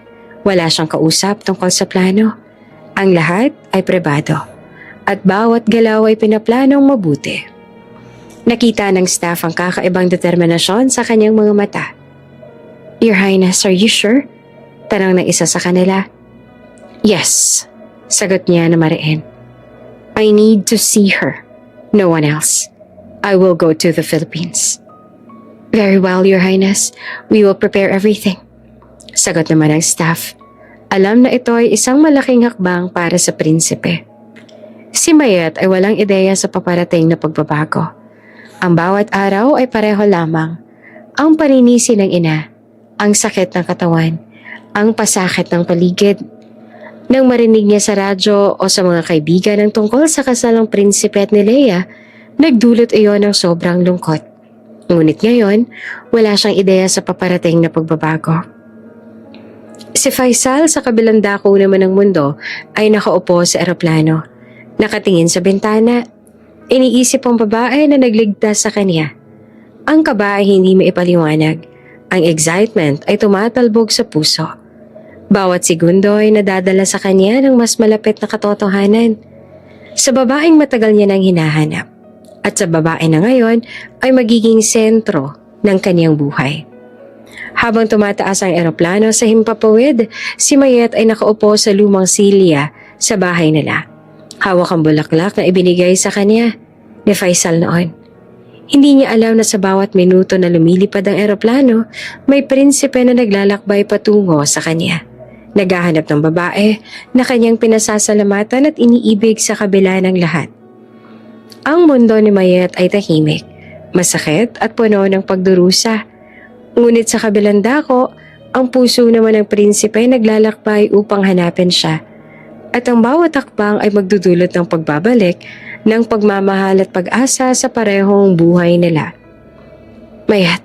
Wala siyang kausap tungkol sa plano. Ang lahat ay pribado at bawat galaw ay pinaplanong mabuti. Nakita ng staff ang kakaibang determinasyon sa kanyang mga mata. Your Highness, are you sure? Tanong ng isa sa kanila. Yes, sagot niya na mariin. I need to see her. No one else. I will go to the Philippines. Very well, Your Highness. We will prepare everything. Sagot naman ng staff. Alam na ito ay isang malaking hakbang para sa prinsipe. Si Mayet ay walang ideya sa paparating na pagbabago. Ang bawat araw ay pareho lamang. Ang paninisi ng ina, ang sakit ng katawan, ang pasakit ng paligid. Nang marinig niya sa radyo o sa mga kaibigan ng tungkol sa kasal ng prinsipe at ni Leia, nagdulot iyon ng sobrang lungkot. Ngunit ngayon, wala siyang ideya sa paparating na pagbabago. Si Faisal sa kabilang dako naman ng mundo ay nakaupo sa eroplano. Nakatingin sa bintana. Iniisip ang babae na nagligtas sa kanya. Ang kaba ay hindi maipaliwanag. Ang excitement ay tumatalbog sa puso. Bawat segundo ay nadadala sa kanya ng mas malapit na katotohanan. Sa babaeng matagal niya nang hinahanap. At sa babae na ngayon ay magiging sentro ng kanyang buhay. Habang tumataas ang eroplano sa himpapawid, si Mayet ay nakaupo sa lumang silya sa bahay nila. Hawak ang bulaklak na ibinigay sa kanya ni Faisal noon. Hindi niya alam na sa bawat minuto na lumilipad ang eroplano, may prinsipe na naglalakbay patungo sa kanya. Naghahanap ng babae na kanyang pinasasalamatan at iniibig sa kabila ng lahat. Ang mundo ni Mayet ay tahimik, masakit at puno ng pagdurusa. Ngunit sa kabilang dako, ang puso naman ng prinsipe ay naglalakbay upang hanapin siya. At ang bawat akbang ay magdudulot ng pagbabalik ng pagmamahal at pag-asa sa parehong buhay nila. Mayet,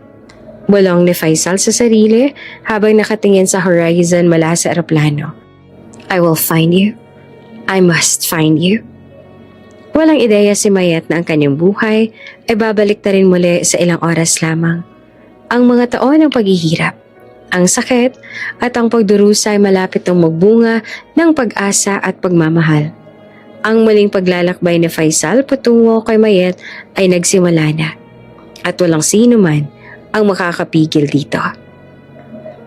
bulong ni Faisal sa sarili habang nakatingin sa horizon mula sa eroplano. I will find you. I must find you. Walang ideya si Mayet na ang kanyang buhay ay babalik na rin muli sa ilang oras lamang. Ang mga taon ng paghihirap, ang sakit at ang pagdurusa ay malapit ng magbunga ng pag-asa at pagmamahal. Ang muling paglalakbay ni Faisal patungo kay Mayet ay nagsimula na. At walang sino man ang makakapigil dito.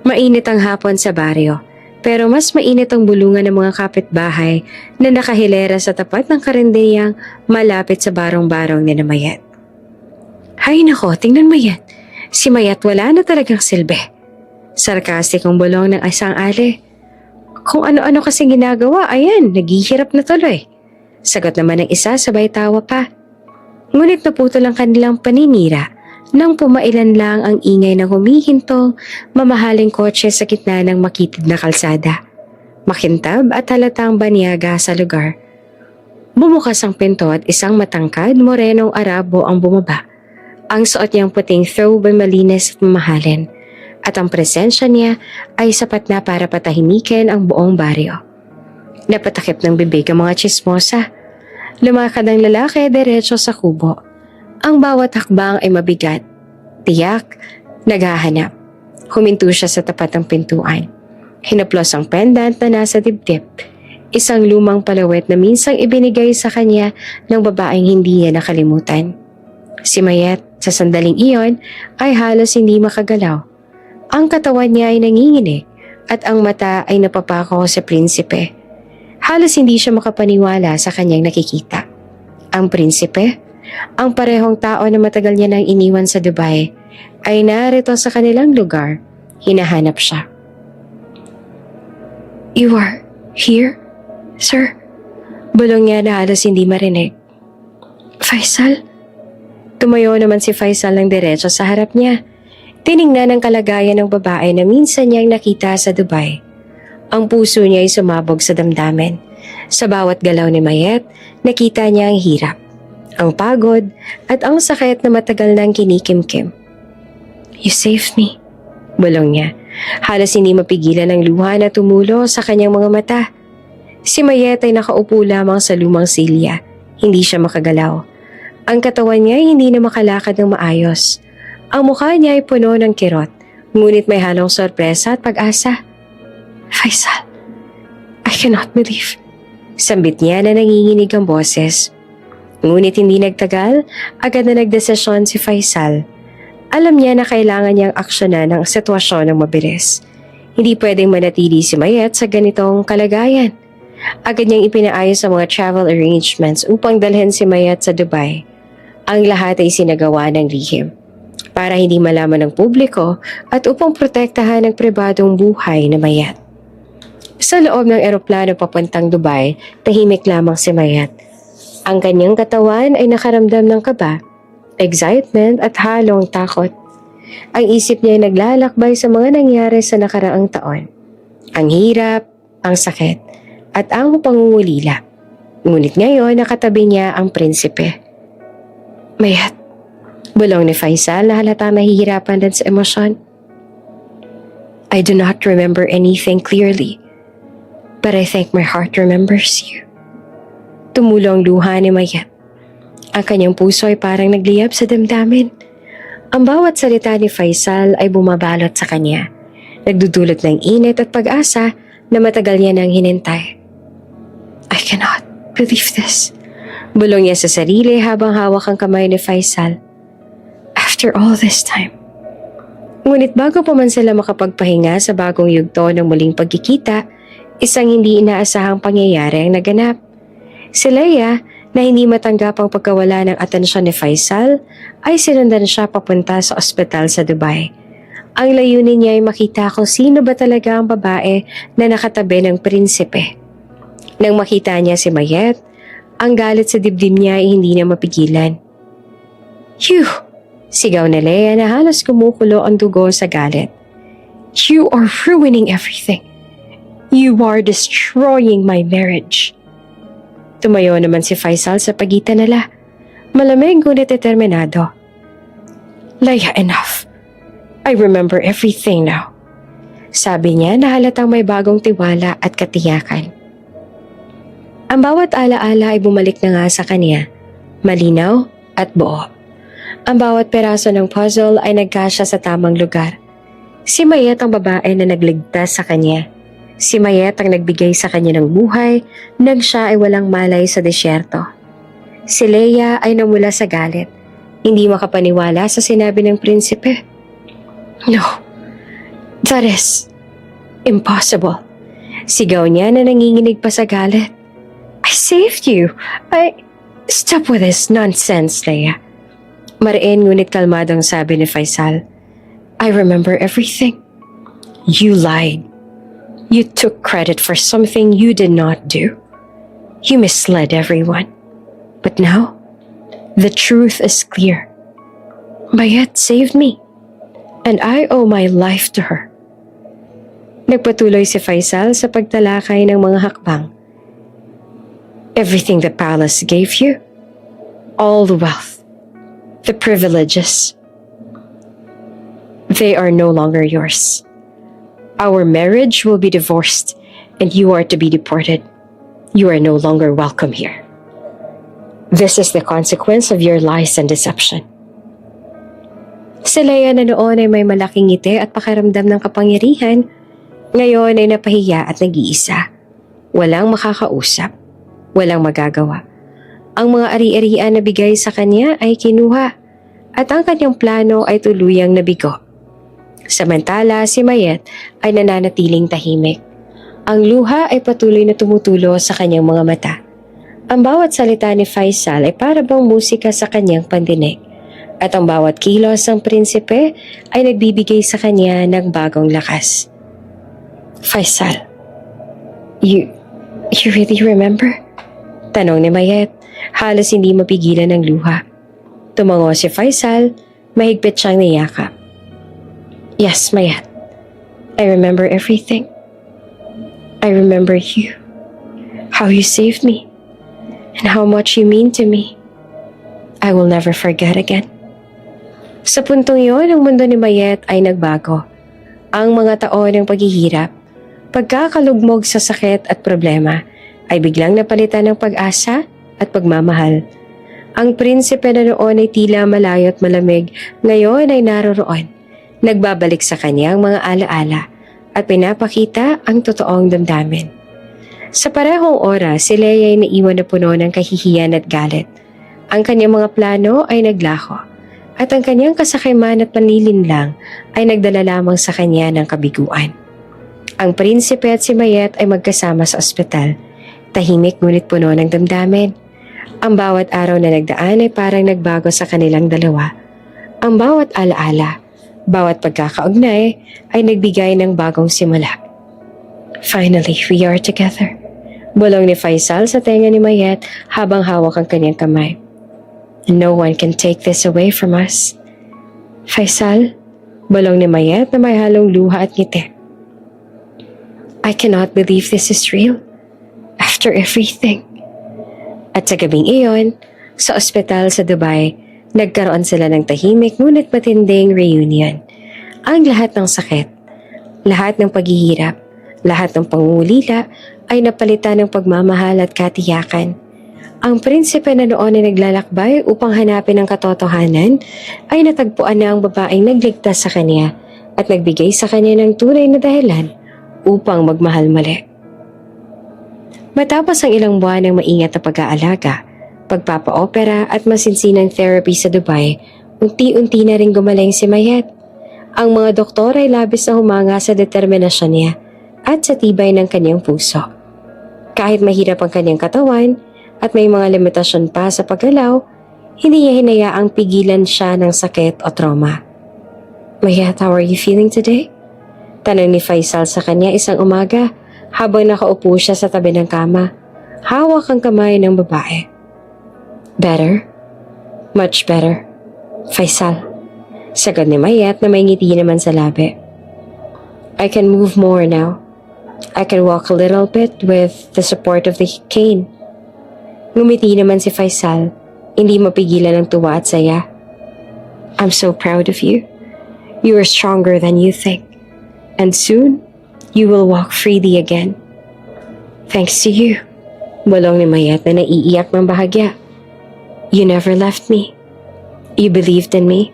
Mainit ang hapon sa baryo, pero mas mainit ang bulungan ng mga kapitbahay na nakahilera sa tapat ng karinderiang malapit sa barong-barong ni Mayet. Hay nako, tingnan mo yan. Si Mayet wala na talagang silbi. Sarkastik ang bulong ng isang ali. Kung ano-ano kasi ginagawa, ayan, naghihirap na tuloy. Sagot naman ng isa sabay tawa pa. Ngunit naputol ang kanilang paninira nang pumailan lang ang ingay ng humihintong mamahaling kotse sa gitna ng makitid na kalsada. Makintab at halatang banyaga sa lugar. Bumukas ang pinto at isang matangkad morenong Arabo ang bumaba. Ang suot niyang puting throw ay malinis at mamahalin. At ang presensya niya ay sapat na para patahimikin ang buong baryo. Napatakip ng bibig ang mga tsismosa. Lumakad ang lalaki diretso sa kubo. Ang bawat hakbang ay mabigat. Tiyak, naghahanap. Huminto siya sa tapat ng pintuan. Hinaplos ang pendant na nasa dibdib. Isang lumang palawet na minsang ibinigay sa kanya ng babaeng hindi niya nakalimutan. Si Mayet, sa sandaling iyon, ay halos hindi makagalaw. Ang katawan niya ay nanginginig at ang mata ay napapako sa prinsipe. Halos hindi siya makapaniwala sa kanyang nakikita. Ang prinsipe, ang parehong tao na matagal niya nang iniwan sa Dubai, ay narito sa kanilang lugar. Hinahanap siya. You are here, sir? Bulong niya na halos hindi marinig. Faisal? Tumayo naman si Faisal ng diretso sa harap niya. Tiningnan ang kalagayan ng babae na minsan niyang nakita sa Dubai. Ang puso niya ay sumabog sa damdamin. Sa bawat galaw ni Mayet, nakita niya ang hirap, ang pagod at ang sakit na matagal nang kinikimkim. You saved me, bulong niya. Halos hindi mapigilan ang luha na tumulo sa kanyang mga mata. Si Mayet ay nakaupo lamang sa lumang silya. Hindi siya makagalaw. Ang katawan niya ay hindi na makalakad ng maayos. Ang mukha niya ay puno ng kirot, ngunit may halong sorpresa at pag-asa. Faisal, I cannot believe. Sambit niya na nanginginig ang boses. Ngunit hindi nagtagal, agad na nagdesisyon si Faisal. Alam niya na kailangan niyang aksyonan ang sitwasyon ng mabilis. Hindi pwedeng manatili si Mayet sa ganitong kalagayan. Agad niyang ipinaayos ang mga travel arrangements upang dalhin si Mayet sa Dubai. Ang lahat ay sinagawa ng lihim para hindi malaman ng publiko at upang protektahan ang pribadong buhay na Mayet. Sa loob ng eroplano papuntang Dubai, tahimik lamang si Mayet. Ang kanyang katawan ay nakaramdam ng kaba excitement at halong takot. Ang isip niya ay naglalakbay sa mga nangyari sa nakaraang taon. Ang hirap, ang sakit, at ang pangungulila. Ngunit ngayon nakatabi niya ang prinsipe. Mayat, bulong ni Faisal na halatang nahihirapan din sa emosyon. I do not remember anything clearly, but I think my heart remembers you. Tumulo ang luha ni Mayat. Ang kanyang puso ay parang nagliyab sa damdamin. Ang bawat salita ni Faisal ay bumabalot sa kanya, nagdudulot ng init at pag-asa na matagal niya nang hinintay. I cannot believe this. Bulong niya sa sarili habang hawak ang kamay ni Faisal. After all this time. Ngunit bago pa man sila makapagpahinga sa bagong yugto ng muling pagkikita, isang hindi inaasahang pangyayari ang naganap. Si Leia, na hindi matanggap ang pagkawala ng atensyon ni Faisal, ay sinundan siya papunta sa ospital sa Dubai. Ang layunin niya ay makita kung sino ba talaga ang babae na nakatabi ng prinsipe. Nang makita niya si Mayet, ang galit sa dibdib niya ay hindi na mapigilan. Phew! Sigaw ni Leia na halos kumukulo ang dugo sa galit. You are ruining everything. You are destroying my marriage. Tumayo naman si Faisal sa pagitan nila. Malamig ngunit determinado. Leia, enough. I remember everything now. Sabi niya na halatang may bagong tiwala at katiyakan. Ang bawat alaala ay bumalik na nga sa kanya, malinaw at buo. Ang bawat peraso ng puzzle ay nagkasya sa tamang lugar. Si Mayet ang babae na nagligtas sa kanya. Si Mayet ang nagbigay sa kanya ng buhay nang siya ay walang malay sa desyerto. Si Leia ay namula sa galit, hindi makapaniwala sa sinabi ng prinsipe. No, that is impossible. Sigaw niya na nanginginig pa sa galit. I saved you. Stop with this nonsense, Leia. Mariin ngunit kalmadong sabi ni Faisal. I remember everything. You lied. You took credit for something you did not do. You misled everyone. But now, the truth is clear. Mayet saved me, and I owe my life to her. Nagpatuloy si Faisal sa pagtalakay ng mga hakbang. Everything the palace gave you, all the wealth, the privileges, they are no longer yours. Our marriage will be divorced and you are to be deported. You are no longer welcome here. This is the consequence of your lies and deception. Si Leia na noon ay may malaking ngiti at pakiramdam ng kapangyarihan, ngayon ay napahiya at nag-iisa. Walang makakausap, walang magagawa. Ang mga ari-arian na bigay sa kanya ay kinuha at ang kanyang plano ay tuluyang nabigo. Samantala, si Mayet ay nananatiling tahimik. Ang luha ay patuloy na tumutulo sa kanyang mga mata. Ang bawat salita ni Faisal ay para bang musika sa kanyang pandinig. At ang bawat kilos ng prinsipe ay nagbibigay sa kanya ng bagong lakas. Faisal, you really remember? Tanong ni Mayet, halos hindi mapigilan ng luha. Tumango si Faisal, mahigpit siyang niyakap. Yes, Mayet. I remember everything. I remember you. How you saved me. And how much you mean to me. I will never forget again. Sa puntong iyon, ang mundo ni Mayet ay nagbago. Ang mga taon ng paghihirap, pagkakalugmog sa sakit at problema, ay biglang napalitan ng pag-asa at pagmamahal. Ang prinsipe na noon ay tila malayo at malamig, ngayon ay naroroon. Nagbabalik sa kanya ang mga alaala at pinapakita ang totoong damdamin. Sa parehong oras, si Leia ay naiwan na puno ng kahihiyan at galit. Ang kanyang mga plano ay naglaho at ang kanyang kasakiman at panlilinlang ay nagdala lamang sa kanya ng kabiguan. Ang prinsipe at si Mayet ay magkasama sa ospital, tahimik ngunit puno ng damdamin. Ang bawat araw na nagdaan ay parang nagbago sa kanilang dalawa. Ang bawat alaala, bawat pagkakaugnay ay nagbigay ng bagong simula. Finally, we are together. Bulong ni Faisal sa tenga ni Mayet habang hawak ang kanyang kamay. No one can take this away from us. Faisal, balong ni Mayet na may halong luha at ngiti. I cannot believe this is real. After everything. At sa gabing iyon, sa ospital sa Dubai, nagkaroon sila ng tahimik ngunit matinding reunion. Ang lahat ng sakit, lahat ng paghihirap, lahat ng pangungulila ay napalitan ng pagmamahal at katiyakan. Ang prinsipe na noon ay naglalakbay upang hanapin ang katotohanan ay natagpuan na ang babaeng nagligtas sa kanya at nagbigay sa kanya ng tunay na dahilan upang magmahal muli. Matapos ang ilang buwan ng maingat na pag-aalaga, pagpapa-opera at masinsinang therapy sa Dubai, unti-unti na rin gumaling si Mayet. Ang mga doktor ay labis na humanga sa determinasyon niya at sa tibay ng kanyang puso. Kahit mahirap ang kanyang katawan at may mga limitasyon pa sa paggalaw, hindi niya hinayaang pigilan siya ng sakit o trauma. Mayet, how are you feeling today? Tanong ni Faisal sa kanya isang umaga habang nakaupo siya sa tabi ng kama. Hawak ang kamay ng babae. Better? Much better. Faisal. Sagot ni Mayet na may ngiti naman sa labi. I can move more now. I can walk a little bit with the support of the cane. Ngumiti naman si Faisal, hindi mapigilan ang tuwa at saya. I'm so proud of you. You are stronger than you think. And soon, you will walk freely again. Thanks to you. Balong ni Mayet na naiiyak ng bahagya. You never left me. You believed in me.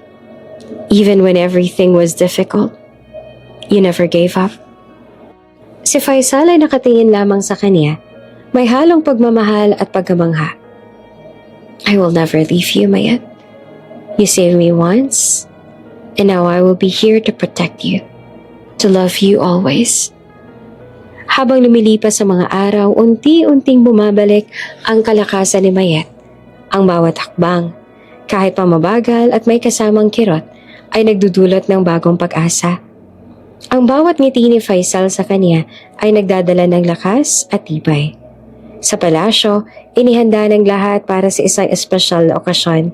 Even when everything was difficult, you never gave up. Si Faisal ay nakatingin lamang sa kanya, may halong pagmamahal at pagkamangha. I will never leave you, Mayet. You saved me once, and now I will be here to protect you, to love you always. Habang lumilipas sa mga araw, unti-unting bumabalik ang kalakasan ni Mayet. Ang bawat hakbang, kahit pamabagal at may kasamang kirot, ay nagdudulot ng bagong pag-asa. Ang bawat ngiti ni Faisal sa kanya ay nagdadala ng lakas at tibay. Sa palasyo, inihanda ng lahat para sa isang espesyal na okasyon.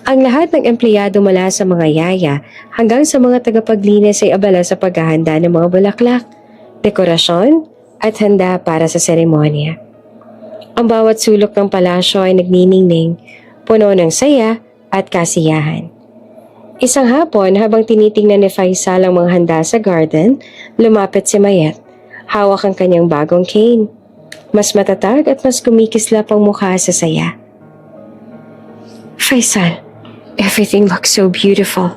Ang lahat ng empleyado mula sa mga yaya hanggang sa mga tagapaglinis ay abala sa paghahanda ng mga bulaklak, dekorasyon at handa para sa seremonya. Ang bawat sulok ng palasyo ay nagniningning, puno ng saya at kasiyahan. Isang hapon habang tinitingnan ni Faisal ang mga handa sa garden, lumapit si Mayet. Hawak ang kanyang bagong cane. Mas matatag at mas kumikislap ang mukha sa saya. Faisal, everything looks so beautiful.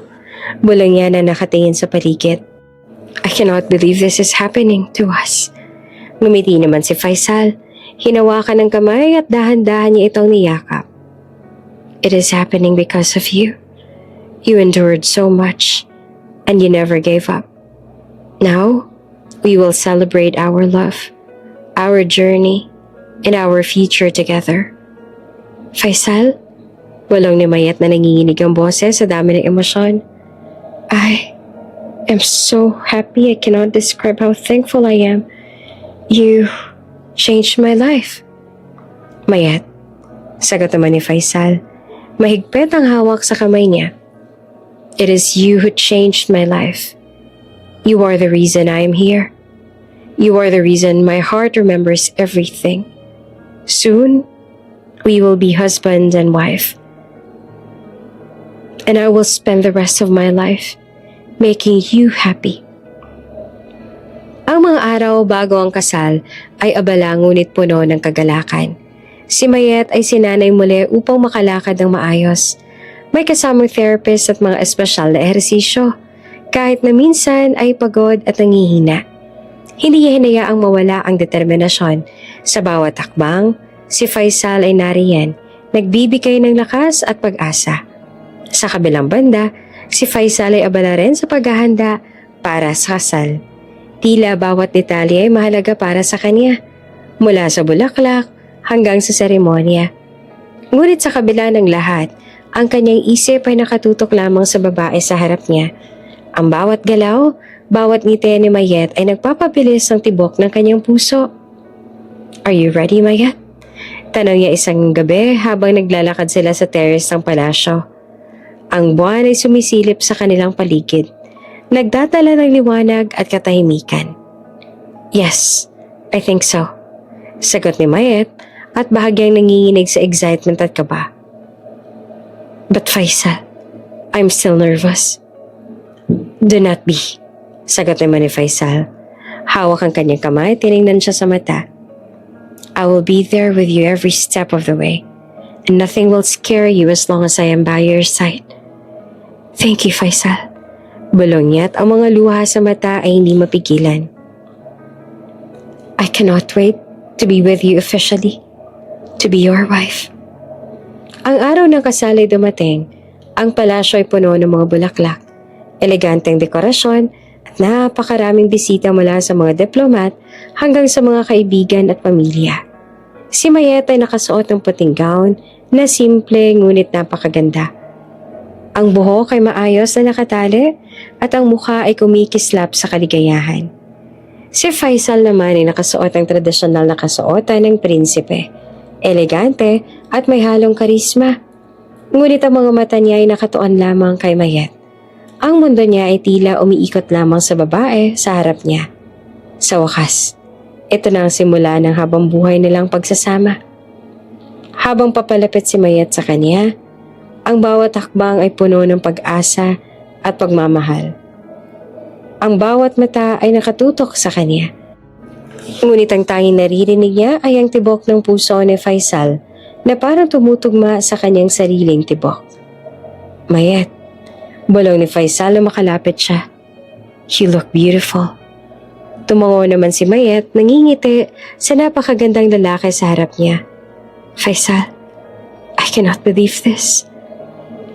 Bulong niya na nakatingin sa paligid. I cannot believe this is happening to us. Ngumiti naman si Faisal. Hinawakan ng kamay at dahan-dahan niya itong niyakap. It is happening because of you. You endured so much, and you never gave up. Now, we will celebrate our love, our journey, and our future together. Faisal, walong ni Mayet na nanginginig ang boses sa dami ng emosyon. I am so happy I cannot describe how thankful I am. You changed my life. Mayet, sagot naman ni Faisal. Mahigpit ang hawak sa kamay niya. It is you who changed my life. You are the reason I am here. You are the reason my heart remembers everything. Soon, we will be husband and wife. And I will spend the rest of my life making you happy. Ang mga araw bago ang kasal ay abala ngunit puno ng kagalakan. Si Mayet ay sinanay muli upang makalakad ng maayos. May kasamang therapist at mga espesyal na ehersisyo, kahit na minsan ay pagod at nangihina. Hindi niya hinayaang mawala ang determinasyon. Sa bawat hakbang, si Faisal ay nariyan, nagbibigay ng lakas at pag-asa. Sa kabilang banda, si Faisal ay abala rin sa paghahanda para sa kasal. Tila bawat detalye ay mahalaga para sa kanya, mula sa bulaklak hanggang sa seremonya. Ngunit sa kabila ng lahat, ang kanyang isip ay nakatutok lamang sa babae sa harap niya. Ang bawat galaw, bawat ngiti ni Mayet ay nagpapabilis ng tibok ng kanyang puso. Are you ready, Mayet? Tanong niya isang gabi habang naglalakad sila sa terrace ng palasyo. Ang buwan ay sumisilip sa kanilang paligid, nagdadala ng liwanag at katahimikan. Yes, I think so. Sagot ni Mayet at bahagyang nanginginig sa excitement at kaba. But Faisal, I'm still nervous. Do not be. Sagot naman ni Faisal. Hawak ang kanyang kamay, tiningnan siya sa mata. I will be there with you every step of the way, and nothing will scare you as long as I am by your side. Thank you, Faisal. Bulong niya at ang mga luha sa mata ay hindi mapigilan. I cannot wait to be with you officially, to be your wife. Ang araw ng kasal ay dumating. Ang palasyo ay puno ng mga bulaklak, eleganteng dekorasyon at napakaraming bisita mula sa mga diplomat hanggang sa mga kaibigan at pamilya. Si Mayet ay nakasuot ng puting gown na simple ngunit napakaganda. Ang buhok ay maayos na nakatali at ang mukha ay kumikislap sa kaligayahan. Si Faisal naman ay nakasuot ng tradisyonal na kasuotan ng prinsipe, elegante at may halong karisma. Ngunit ang mga mata niya ay nakatuon lamang kay Mayet. Ang mundo niya ay tila umiikot lamang sa babae sa harap niya. Sa wakas, ito na ang simula ng habang buhay nilang pagsasama. Habang papalapit si Mayet sa kanya, ang bawat hakbang ay puno ng pag-asa at pagmamahal. Ang bawat mata ay nakatutok sa kanya. Ngunit ang tanging naririnig niya ay ang tibok ng puso ni Faisal na parang tumutugma sa kanyang sariling tibok. Mayet, bulong ni Faisal na makalapit siya. You look beautiful. Tumango naman si Mayet, nangingiti sa napakagandang lalaki sa harap niya. Faisal, I cannot believe this.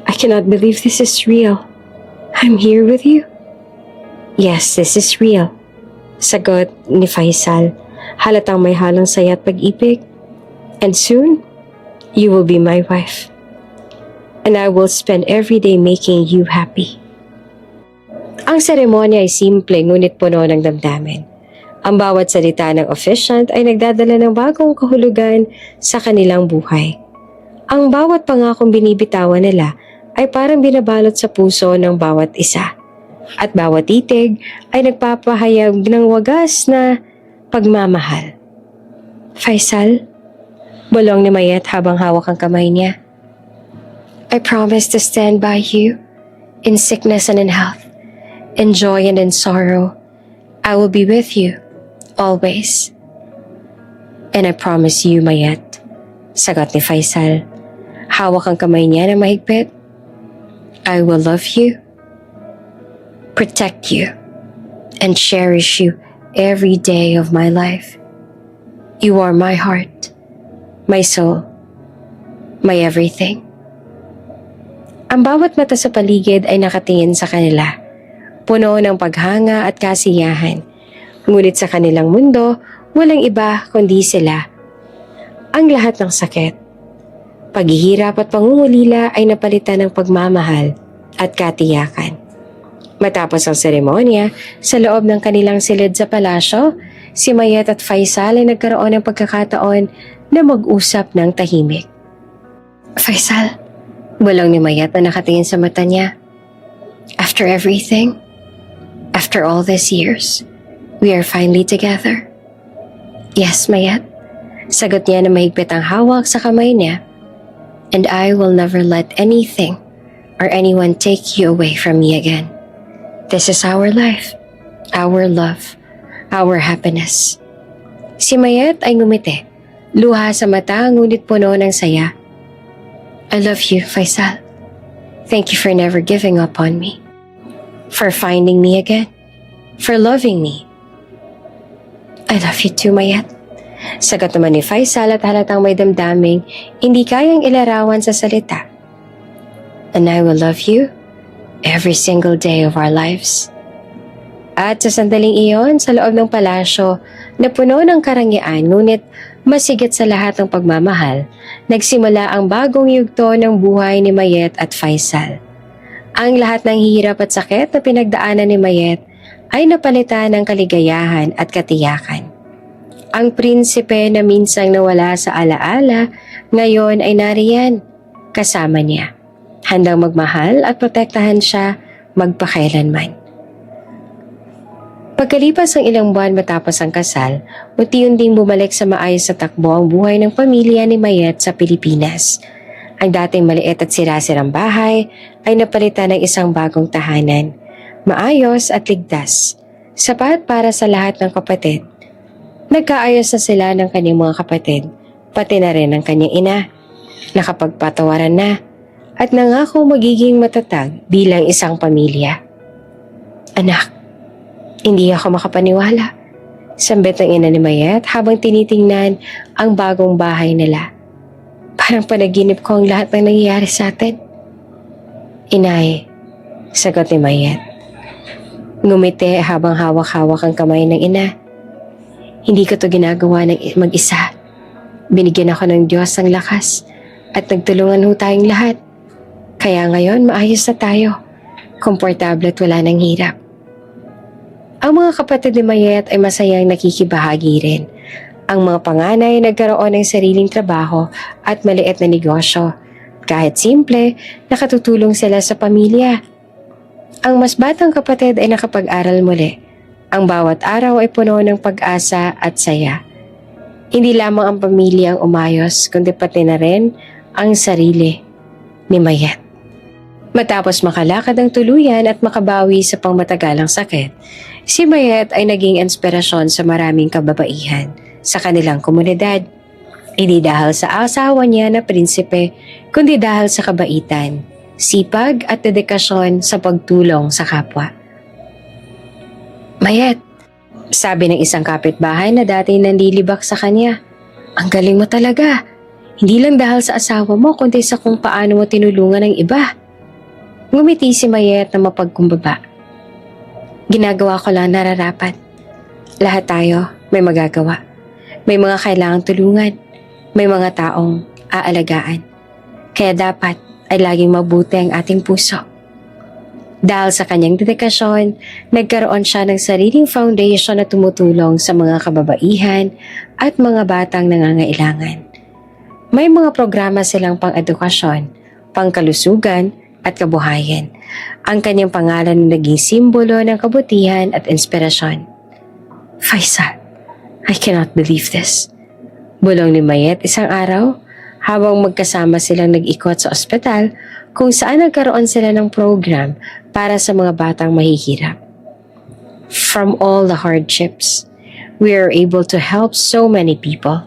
I cannot believe this is real. I'm here with you. Yes, this is real. Sagot ni Faisal, halatang may halong saya at pag-ibig. And soon, you will be my wife. And I will spend every day making you happy. Ang seremonya ay simple ngunit puno ng damdamin. Ang bawat salita ng officiant ay nagdadala ng bagong kahulugan sa kanilang buhay. Ang bawat pangakong binibitawan nila ay parang binabalot sa puso ng bawat isa. At bawat titig ay nagpapahayag ng wagas na pagmamahal. Faisal, bulong ni Mayet habang hawak ang kamay niya. I promise to stand by you in sickness and in health, in joy and in sorrow. I will be with you always. And I promise you, Mayet, sagot ni Faisal. Hawak ang kamay niya na mahigpit. I will love you, protect you, and cherish you every day of my life. You are my heart, my soul, my everything. Ang bawat mata sa paligid ay nakatingin sa kanila, puno ng paghanga at kasiyahan. Ngunit sa kanilang mundo, walang iba kundi sila. Ang lahat ng sakit, paghihirap at pangungulila ay napalitan ng pagmamahal at katiyakan. Matapos ang seremonya, sa loob ng kanilang silid sa palasyo, si Mayet at Faisal ay nagkaroon ng pagkakataon na mag-usap ng tahimik. Faisal, bulong ni Mayet na nakatingin sa mata niya. After everything, after all these years, we are finally together. Yes, Mayet. Sagot niya na mahigpit ang hawak sa kamay niya. And I will never let anything or anyone take you away from me again. This is our life, our love, our happiness. Si Mayet ay ngumiti, luha sa mata ngunit puno ng saya. I love you, Faisal. Thank you for never giving up on me. For finding me again. For loving me. I love you too, Mayet. Sagot naman ni Faisal at halatang may damdaming hindi kayang ilarawan sa salita. And I will love you every single day of our lives. At sa sandaling iyon, sa loob ng palasyo na puno ng karangyaan ngunit masigit sa lahat ng pagmamahal, nagsimula ang bagong yugto ng buhay ni Mayet at Faisal. Ang lahat ng hirap at sakit na pinagdaanan ni Mayet ay napalitan ng kaligayahan at katiyakan. Ang prinsipe na minsang nawala sa alaala, ngayon ay nariyan, kasama niya. Handang magmahal at protektahan siya magpakailanman. Pagkalipas ng ilang buwan matapos ang kasal, unti-unting bumalik sa maayos sa takbo ang buhay ng pamilya ni Mayet sa Pilipinas. Ang dating maliit at sirasirang bahay ay napalitan ng isang bagong tahanan, maayos at ligtas, sapat para sa lahat ng kapatid. Nagkaayos na sila ng kanyang mga kapatid, pati na rin ang kanyang ina. Nakapagpatawaran na at nangako magiging matatag bilang isang pamilya. Anak, hindi ako makapaniwala. Sambit ng ina ni Mayet habang tinitingnan ang bagong bahay nila. Parang panaginip ko ang lahat ng nangyayari sa atin. Inay, sagot ni Mayet. Ngumiti habang hawak-hawak ang kamay ng ina. Hindi ko to ginagawa ng mag-isa. Binigyan ako ng Diyos ng lakas at nagtulungan ho tayong lahat. Kaya ngayon maayos na tayo. Komportable at wala ng hirap. Ang mga kapatid ni Mayet ay masayang nakikibahagi rin. Ang mga panganay nagkaroon ng sariling trabaho at maliit na negosyo. Kahit simple, nakatutulong sila sa pamilya. Ang mas batang kapatid ay nakapag-aral muli. Ang bawat araw ay puno ng pag-asa at saya. Hindi lamang ang pamilya ang umayos, kundi pati na rin ang sarili ni Mayet. Matapos makalakad ang tuluyan at makabawi sa pangmatagalang sakit, si Mayet ay naging inspirasyon sa maraming kababaihan sa kanilang komunidad. Hindi dahil sa asawa niya na prinsipe, kundi dahil sa kabaitan, sipag at dedikasyon sa pagtulong sa kapwa. Mayet, sabi ng isang kapitbahay na dati nandilibak sa kanya, ang galing mo talaga. Hindi lang dahil sa asawa mo, kundi sa kung paano mo tinulungan ng iba. Ngumiti si Mayet na mapagkumbaba. Ginagawa ko lang nararapat. Lahat tayo may magagawa. May mga kailangang tulungan. May mga taong aalagaan. Kaya dapat ay laging mabuti ang ating puso. Dahil sa kanyang dedikasyon, nagkaroon siya ng sariling foundation na tumutulong sa mga kababaihan at mga batang nangangailangan. May mga programa silang pang-edukasyon, pangkalusugan at kabuhayan. Ang kanyang pangalan na naging simbolo ng kabutihan at inspirasyon. Faisal, I cannot believe this. Bulong ni Mayet isang araw habang magkasama silang nag-ikot sa ospital kung saan nagkaroon sila ng program para sa mga batang mahihirap. From all the hardships, we are able to help so many people.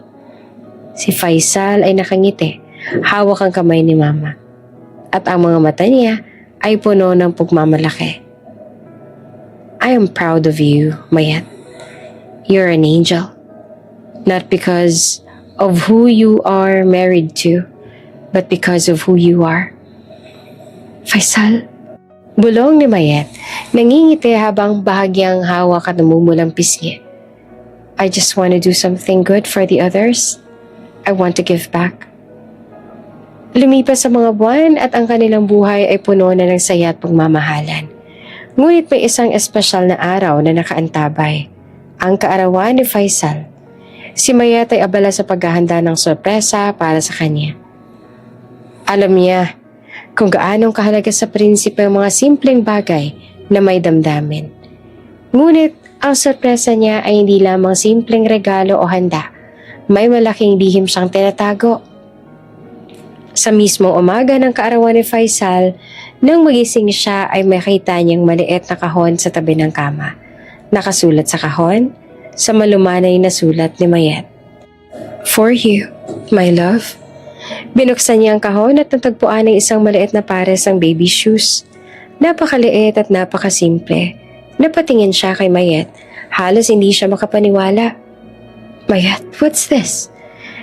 Si Faisal ay nakangiti, hawak ang kamay ni Mama. At ang mga mata niya ay puno ng pagmamalaki. I am proud of you, Mayet. You're an angel. Not because of who you are married to, but because of who you are. Faisal, bulong ni Mayet, nangingiti habang bahagyang hawak at namumulang pisngi. I just want to do something good for the others. I want to give back. Lumipas sa mga buwan at ang kanilang buhay ay puno na ng saya at pagmamahalan. Ngunit may isang espesyal na araw na nakaantabay, ang kaarawan ni Faisal. Si Mayet ay abala sa paghahanda ng sorpresa para sa kanya. Alam niya kung gaanong kahalaga sa prinsipe ang mga simpleng bagay na may damdamin. Ngunit ang sorpresa niya ay hindi lamang simpleng regalo o handa. May malaking lihim siyang tinatago. Sa mismong umaga ng kaarawan ni Faisal, nang magising siya ay makita niyang maliit na kahon sa tabi ng kama. Nakasulat sa kahon, sa malumanay na sulat ni Mayet. For you, my love. Binuksan niya ang kahon at natagpuan ng isang maliit na pares ng baby shoes. Napakaliit at napakasimple. Napatingin siya kay Mayet. Halos hindi siya makapaniwala. Mayet, what's this?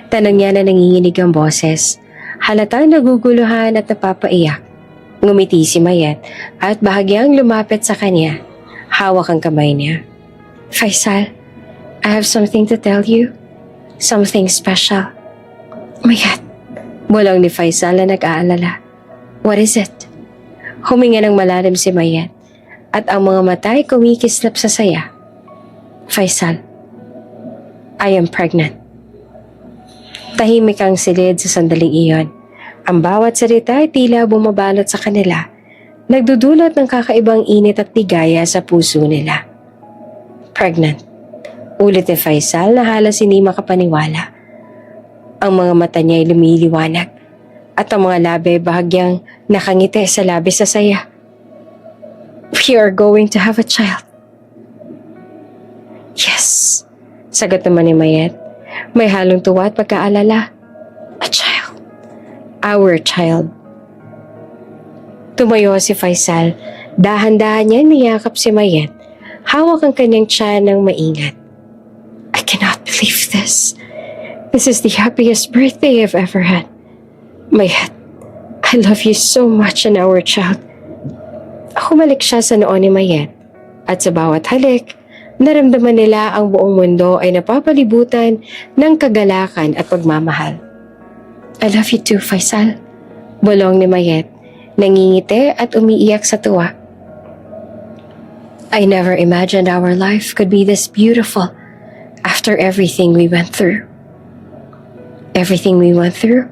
Tanong niya na nanginginig ang boses. Halatang naguguluhan at napapaiyak. Ngumiti si Mayet at bahagyang lumapit sa kanya. Hawak ang kamay niya. Faisal, I have something to tell you. Something special. Mayet, bulong ni Faisal na nag-aalala. What is it? Huminga ng malalim si Mayet at ang mga mata ay kumikislap sa saya. Faisal, I am pregnant. Tahimik ang silid sa sandaling iyon. Ang bawat salita ay tila bumabalot sa kanila, nagdudulot ng kakaibang init at ligaya sa puso nila. Pregnant. Ulit ni Faisal na halos hindi makapaniwala. Ang mga mata niya ay lumiliwanag at ang mga labi bahagyang nakangiti sa labis sa saya. We are going to have a child. Yes, sagot naman ni Mayet. May halong tuwa at pagkaalala. A child. Our child. Tumayo si Faisal. Dahan-dahan niya niyakap si Mayet. Hawak ang kanyang tiyan ng maingat. I cannot believe this. This is the happiest birthday I've ever had. Mayet, I love you so much and our child. Humalik siya sa noon ni Mayet. At sa bawat halik, naramdaman nila ang buong mundo ay napapalibutan ng kagalakan at pagmamahal. I love you too, Faisal. Bulong ni Mayet, nangingiti at umiiyak sa tuwa. I never imagined our life could be this beautiful after everything we went through. Everything we went through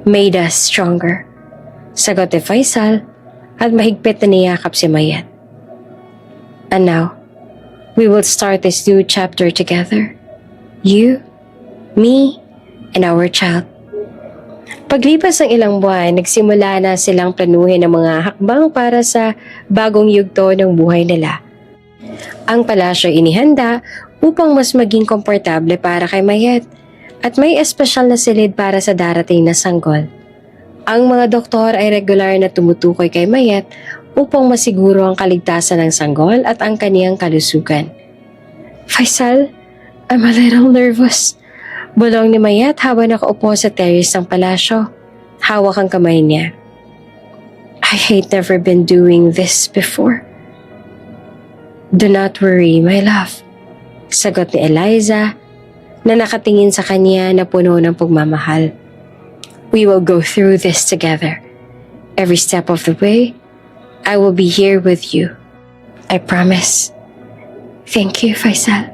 made us stronger. Sagot ni Faisal at mahigpit na niyakap si Mayet. And now, we will start this new chapter together. You, me, and our child. Paglipas ng ilang buwan, nagsimula na silang planuhin ang mga hakbang para sa bagong yugto ng buhay nila. Ang palasyo ay inihanda upang mas maging komportable para kay Mayet at may espesyal na silid para sa darating na sanggol. Ang mga doktor ay regular na tumutukoy kay Mayet upang masiguro ang kaligtasan ng sanggol at ang kaniyang kalusugan. Faisal, I'm a little nervous. Bulong ni Mayet habang nakaupo sa terrace ng palasyo. Hawak ang kamay niya. I hate never been doing this before. Do not worry, my love. Sagot ni Eliza na nakatingin sa kanya na puno ng pagmamahal. We will go through this together. Every step of the way, I will be here with you. I promise. Thank you, Faisal.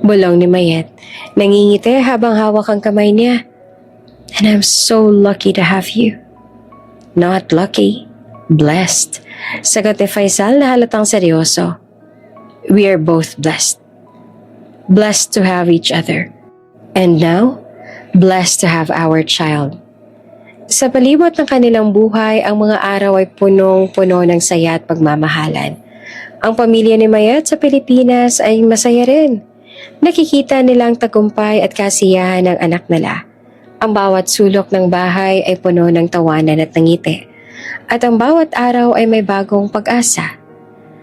Bulong ni Mayet. Nangingiti habang hawak ang kamay niya. And I'm so lucky to have you. Not lucky, blessed. Sagot ni Faisal na halatang seryoso. We are both blessed. Blessed to have each other. And now, blessed to have our child. Sa palibot ng kanilang buhay, ang mga araw ay punong-puno ng saya at pagmamahalan. Ang pamilya ni Mayet sa Pilipinas ay masaya rin. Nakikita nilang tagumpay at kasiyahan ng anak nila. Ang bawat sulok ng bahay ay puno ng tawanan at ngiti. At ang bawat araw ay may bagong pag-asa.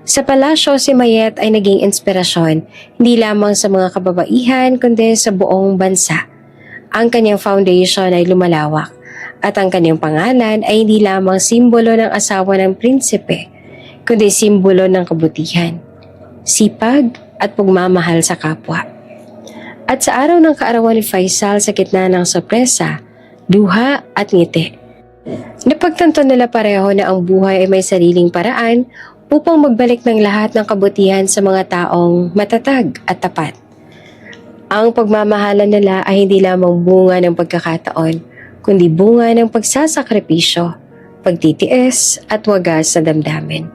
Sa palasyo, si Mayet ay naging inspirasyon hindi lamang sa mga kababaihan kundi sa buong bansa. Ang kanyang foundation ay lumalawak at ang kanyang pangalan ay hindi lamang simbolo ng asawa ng prinsipe kundi simbolo ng kabutihan, sipag at pagmamahal sa kapwa. At sa araw ng kaarawan ni Faisal sa gitna ng sorpresa, luha at ngiti. Napagtanto nila pareho na ang buhay ay may sariling paraan upang magbalik ng lahat ng kabutihan sa mga taong matatag at tapat. Ang pagmamahalan nila ay hindi lamang bunga ng pagkakataon, kundi bunga ng pagsasakripisyo, pagtitiis at wagas sa damdamin.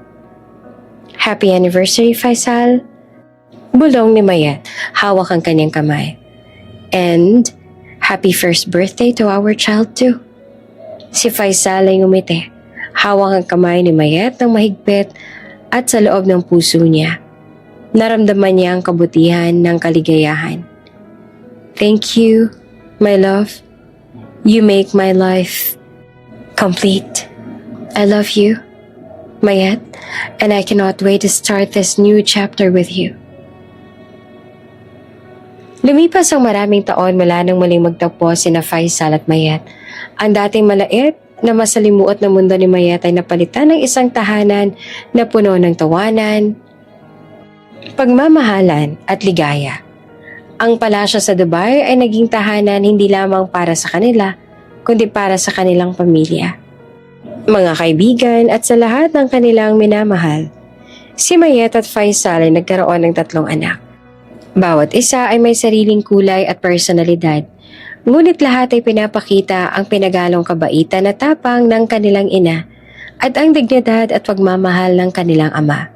Happy anniversary, Faisal! Bulong ni Mayet, hawak ang kanyang kamay. And happy first birthday to our child too. Si Faisal ay ngumiti, hawak ang kamay ni Mayet ng mahigpit at sa loob ng puso niya. Naramdaman niya ang kabutihan ng kaligayahan. Thank you, my love. You make my life complete. I love you, Mayet, and I cannot wait to start this new chapter with you. Lumipas ang maraming taon mula nang muling magtagpo sina Faisal at Mayet. Ang dating malait na masalimuot na mundo ni Mayet ay napalitan ng isang tahanan na puno ng tawanan, pagmamahalan at ligaya. Ang palasyo sa Dubai ay naging tahanan hindi lamang para sa kanila, kundi para sa kanilang pamilya, mga kaibigan at sa lahat ng kanilang minamahal. Si Mayet at Faisal ay nagkaroon ng 3 anak. Bawat isa ay may sariling kulay at personalidad, ngunit lahat ay pinapakita ang pinagalong kabaitan at tapang ng kanilang ina at ang dignidad at pagmamahal ng kanilang ama.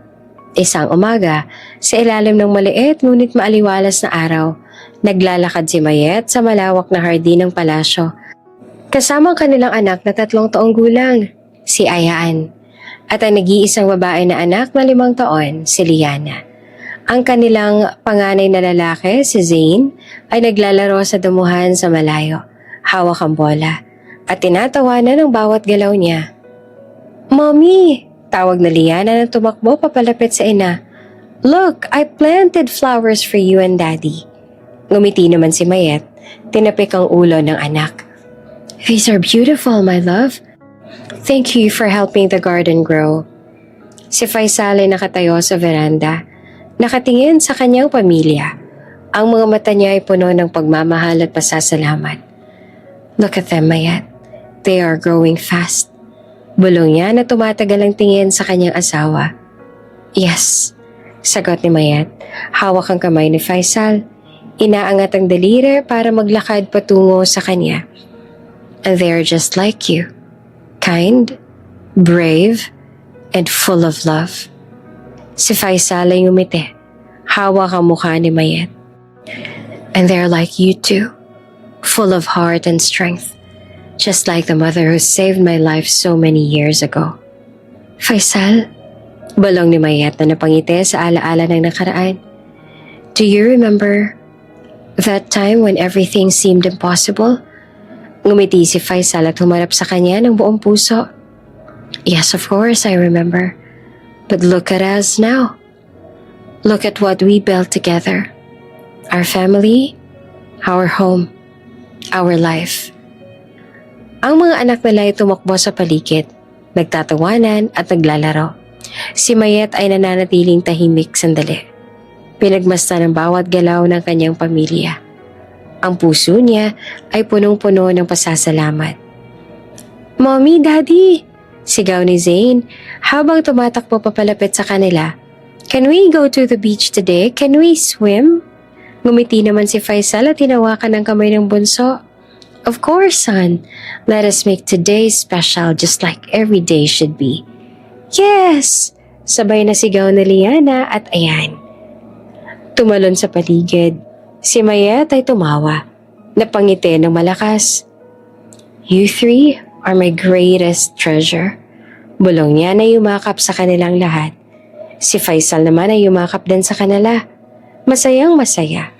Isang umaga, sa ilalim ng maliit ngunit maaliwalas na araw, naglalakad si Mayet sa malawak na hardin ng palasyo. Kasama ang kanilang anak na 3 taong gulang, si Ayaan, at ang nag-iisang babae na anak na 5 taon, si Liana. Ang kanilang panganay na lalaki, si Zane, ay naglalaro sa damuhan sa malayo, hawak ang bola, at tinatawanan ng bawat galaw niya. "Mommy!" Tawag na Liana na tumakbo papalapit sa ina. "Look, I planted flowers for you and Daddy." Ngumiti naman si Mayet, tinapik ang ulo ng anak. "These are beautiful, my love. Thank you for helping the garden grow." Si Faisal ay nakatayo sa veranda, nakatingin sa kanyang pamilya. Ang mga mata niya ay puno ng pagmamahal at pasasalamat. "Look at them, Mayet. They are growing fast." Bulong niya na tumatagal ang tingin sa kanyang asawa. "Yes," sagot ni Mayet. Hawak ang kamay ni Faisal. Inaangat ang daliri para maglakad patungo sa kanya. "And they are just like you. Kind, brave, and full of love." Si Faisal ay ngumiti. Hawak ang mukha ni Mayet. "And they're like you too. Full of heart and strength. Just like the mother who saved my life so many years ago." "Faisal," balong ni Mayet na napangiti sa alaala ng nakaraan. "Do you remember that time when everything seemed impossible?" Ngumiti si Faisal at humarap sa kanya ng buong puso. "Yes, of course, I remember. But look at us now. Look at what we built together. Our family, our home, our life." Ang mga anak nila ay tumakbo sa paligid, nagtatawanan at naglalaro. Si Mayet ay nananatiling tahimik sandali. Pinagmasdan ang bawat galaw ng kanyang pamilya. Ang puso niya ay punong-puno ng pasasalamat. "Mommy, Daddy!" sigaw ni Zane habang tumatakbo papalapit sa kanila. "Can we go to the beach today? Can we swim?" Ngumiti naman si Faisal at hinawakan ang kamay ng bunso. "Of course, son. Let us make today special just like every day should be." "Yes!" Sabay na sigaw ni Liana at Ayan. Tumalon sa paligid. Si Mayet ay tumawa. Napangiti ng malakas. "You three are my greatest treasure." Bulong niya na yumakap sa kanilang lahat. Si Faisal naman ay yumakap din sa kanila. Masayang masaya.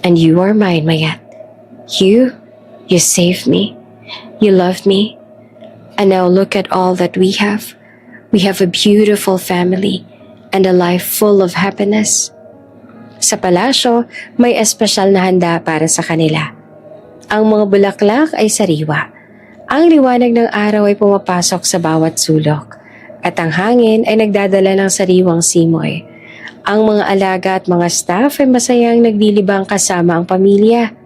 "And you are mine, Mayet. You saved me. You loved me. And now look at all that we have. We have a beautiful family and a life full of happiness." Sa palasyo, may espesyal na handa para sa kanila. Ang mga bulaklak ay sariwa. Ang liwanag ng araw ay pumapasok sa bawat sulok. At ang hangin ay nagdadala ng sariwang simoy. Ang mga alaga at mga staff ay masayang naglilibang kasama ang pamilya.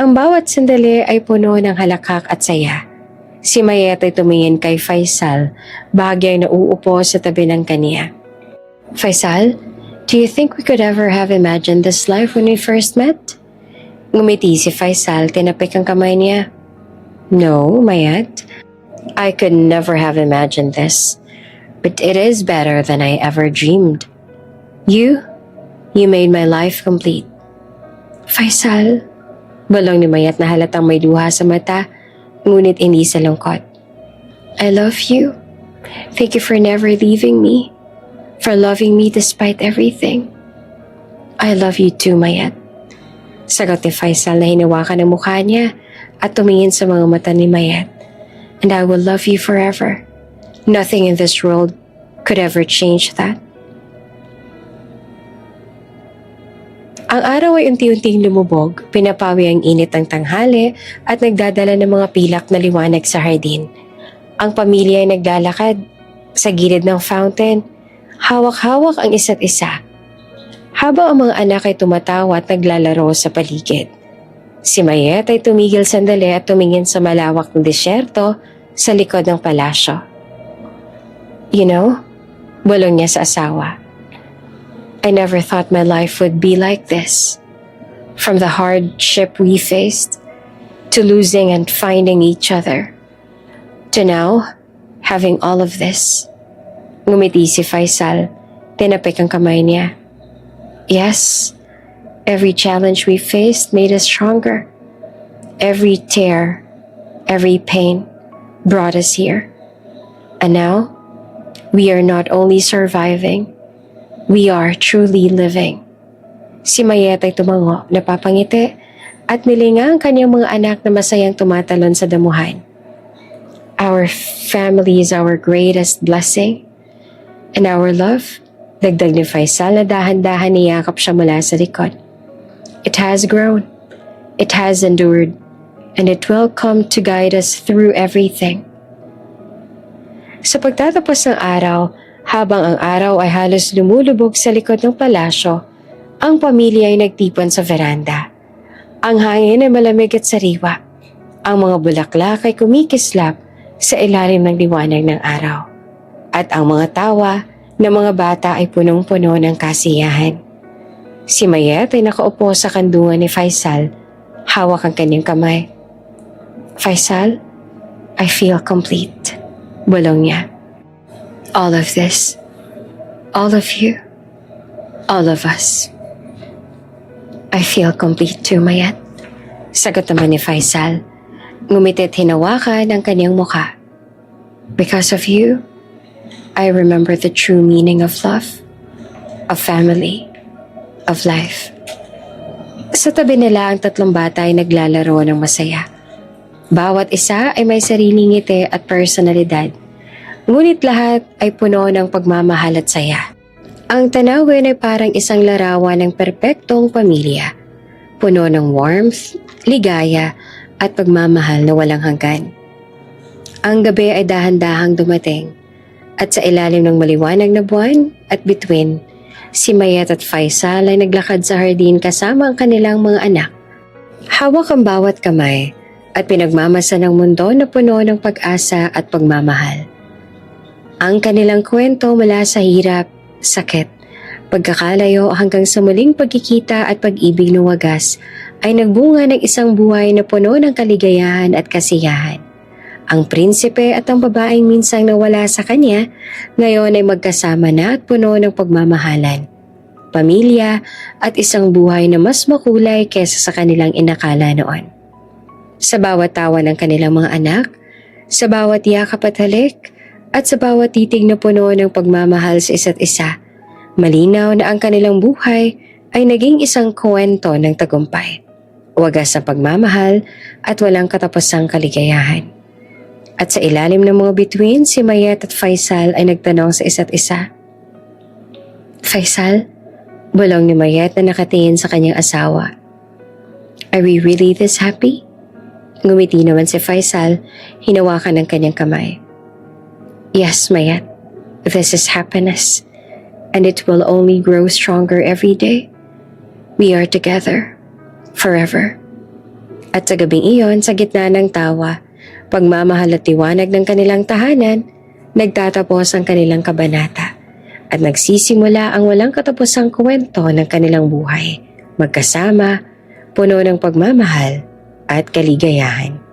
Ang bawat sandali ay puno ng halakhak at saya. Si Mayet ay tumingin kay Faisal, bahagyang nauupo sa tabi ng kaniya. "Faisal, do you think we could ever have imagined this life when we first met?" Ngumiti si Faisal, tinapik ang kamay niya. "No, Mayet. I could never have imagined this. But it is better than I ever dreamed. You made my life complete." "Faisal," balong ni Mayet na halatang may luha sa mata, ngunit hindi sa lungkot. "I love you. Thank you for never leaving me. For loving me despite everything." "I love you too, Mayet." Sagot ni Faisal na hinawakan ang mukha niya at tumingin sa mga mata ni Mayet. "And I will love you forever. Nothing in this world could ever change that." Ang araw ay unti-unting lumubog, pinapawi ang init ng tanghali at nagdadala ng mga pilak na liwanag sa hardin. Ang pamilya ay naglalakad sa gilid ng fountain, hawak-hawak ang isa't isa. Habang ang mga anak ay tumatawa at naglalaro sa paligid. Si Mayet ay tumigil sandali at tumingin sa malawak na disyerto sa likod ng palasyo. "You know," bulong niya sa asawa, I never thought my life would be like this. From the hardship we faced, to losing and finding each other, to now, having all of this. Ngumiti si Faisal, tinapik ang kamay niya. Yes, every challenge we faced made us stronger. Every tear, every pain brought us here. And now, we are not only surviving, we are truly living. Si Mayet ay tumango, napapangiti, at nilinga ang kanyang mga anak na masayang tumatalon sa damuhan. Our family is our greatest blessing. And our love, dagdag ni Faisal na dahan-dahan niyakap siya mula sa likod. It has grown, it has endured, and it will come to guide us through everything. Sa pagtatapos ng araw, habang ang araw ay halos lumulubog sa likod ng palasyo, ang pamilya ay nagtipon sa veranda. Ang hangin ay malamig at sariwa. Ang mga bulaklak ay kumikislap sa ilalim ng liwanag ng araw. At ang mga tawa ng mga bata ay punong-puno ng kasiyahan. Si Mayet ay nakaupo sa kandungan ni Faisal, hawak ang kanyang kamay. Faisal, I feel complete. Bulong niya. All of this, all of you, all of us. I feel complete too, Mayet. Sagot naman ni Faisal. Ngumitit hinawakan ang kanyang mukha. Because of you, I remember the true meaning of love, of family, of life. Sa tabi nila ang tatlong bata ay naglalaro ng masaya. Bawat isa ay may sariling ngiti at personalidad. Ngunit lahat ay puno ng pagmamahal at saya. Ang tanawin ay parang isang larawan ng perpektong pamilya. Puno ng warmth, ligaya, at pagmamahal na walang hanggan. Ang gabi ay dahan-dahang dumating. At sa ilalim ng maliwanag na buwan at bituin, si Mayet at Faisal ay naglakad sa hardin kasama ang kanilang mga anak. Hawak ang bawat kamay at pinagmamasa ng mundo na puno ng pag-asa at pagmamahal. Ang kanilang kwento mula sa hirap, sakit, pagkakalayo hanggang sa muling pagkikita at pag-ibig na wagas ay nagbunga ng isang buhay na puno ng kaligayahan at kasiyahan. Ang prinsipe at ang babaeng minsang nawala sa kanya, ngayon ay magkasama na at puno ng pagmamahalan, pamilya at isang buhay na mas makulay kesa sa kanilang inakala noon. Sa bawat tawa ng kanilang mga anak, sa bawat yakap at halik, at sa bawat titig na puno ng pagmamahal sa isa't isa, malinaw na ang kanilang buhay ay naging isang kwento ng tagumpay, wagas na pagmamahal at walang katapusang kaligayahan. At sa ilalim ng mga bituin, si Mayet at Faisal ay nagtanong sa isa't isa. Faisal, bulong ni Mayet na nakatingin sa kanyang asawa. Are we really this happy? Ngumiti naman si Faisal, hinawakan ng kanyang kamay. Yes, Mayet, this is happiness, and it will only grow stronger every day. We are together, forever. At sa gabing iyon, sa gitna ng tawa, pagmamahal at tiwanag ng kanilang tahanan, nagtatapos ang kanilang kabanata at nagsisimula ang walang katapusang kwento ng kanilang buhay, magkasama, puno ng pagmamahal at kaligayahan.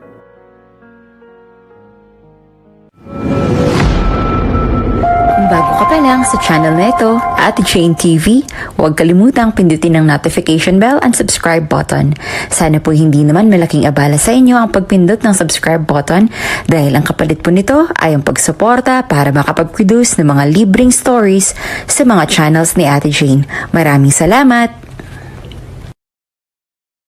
Bago ka pa lang sa channel na ito, Ate Jane TV, huwag kalimutang pindutin ang notification bell and subscribe button. Sana po hindi naman malaking abala sa inyo ang pagpindot ng subscribe button dahil ang kapalit po nito ay ang pagsuporta para makapag-produce ng mga libreng stories sa mga channels ni Ate Jane. Maraming salamat!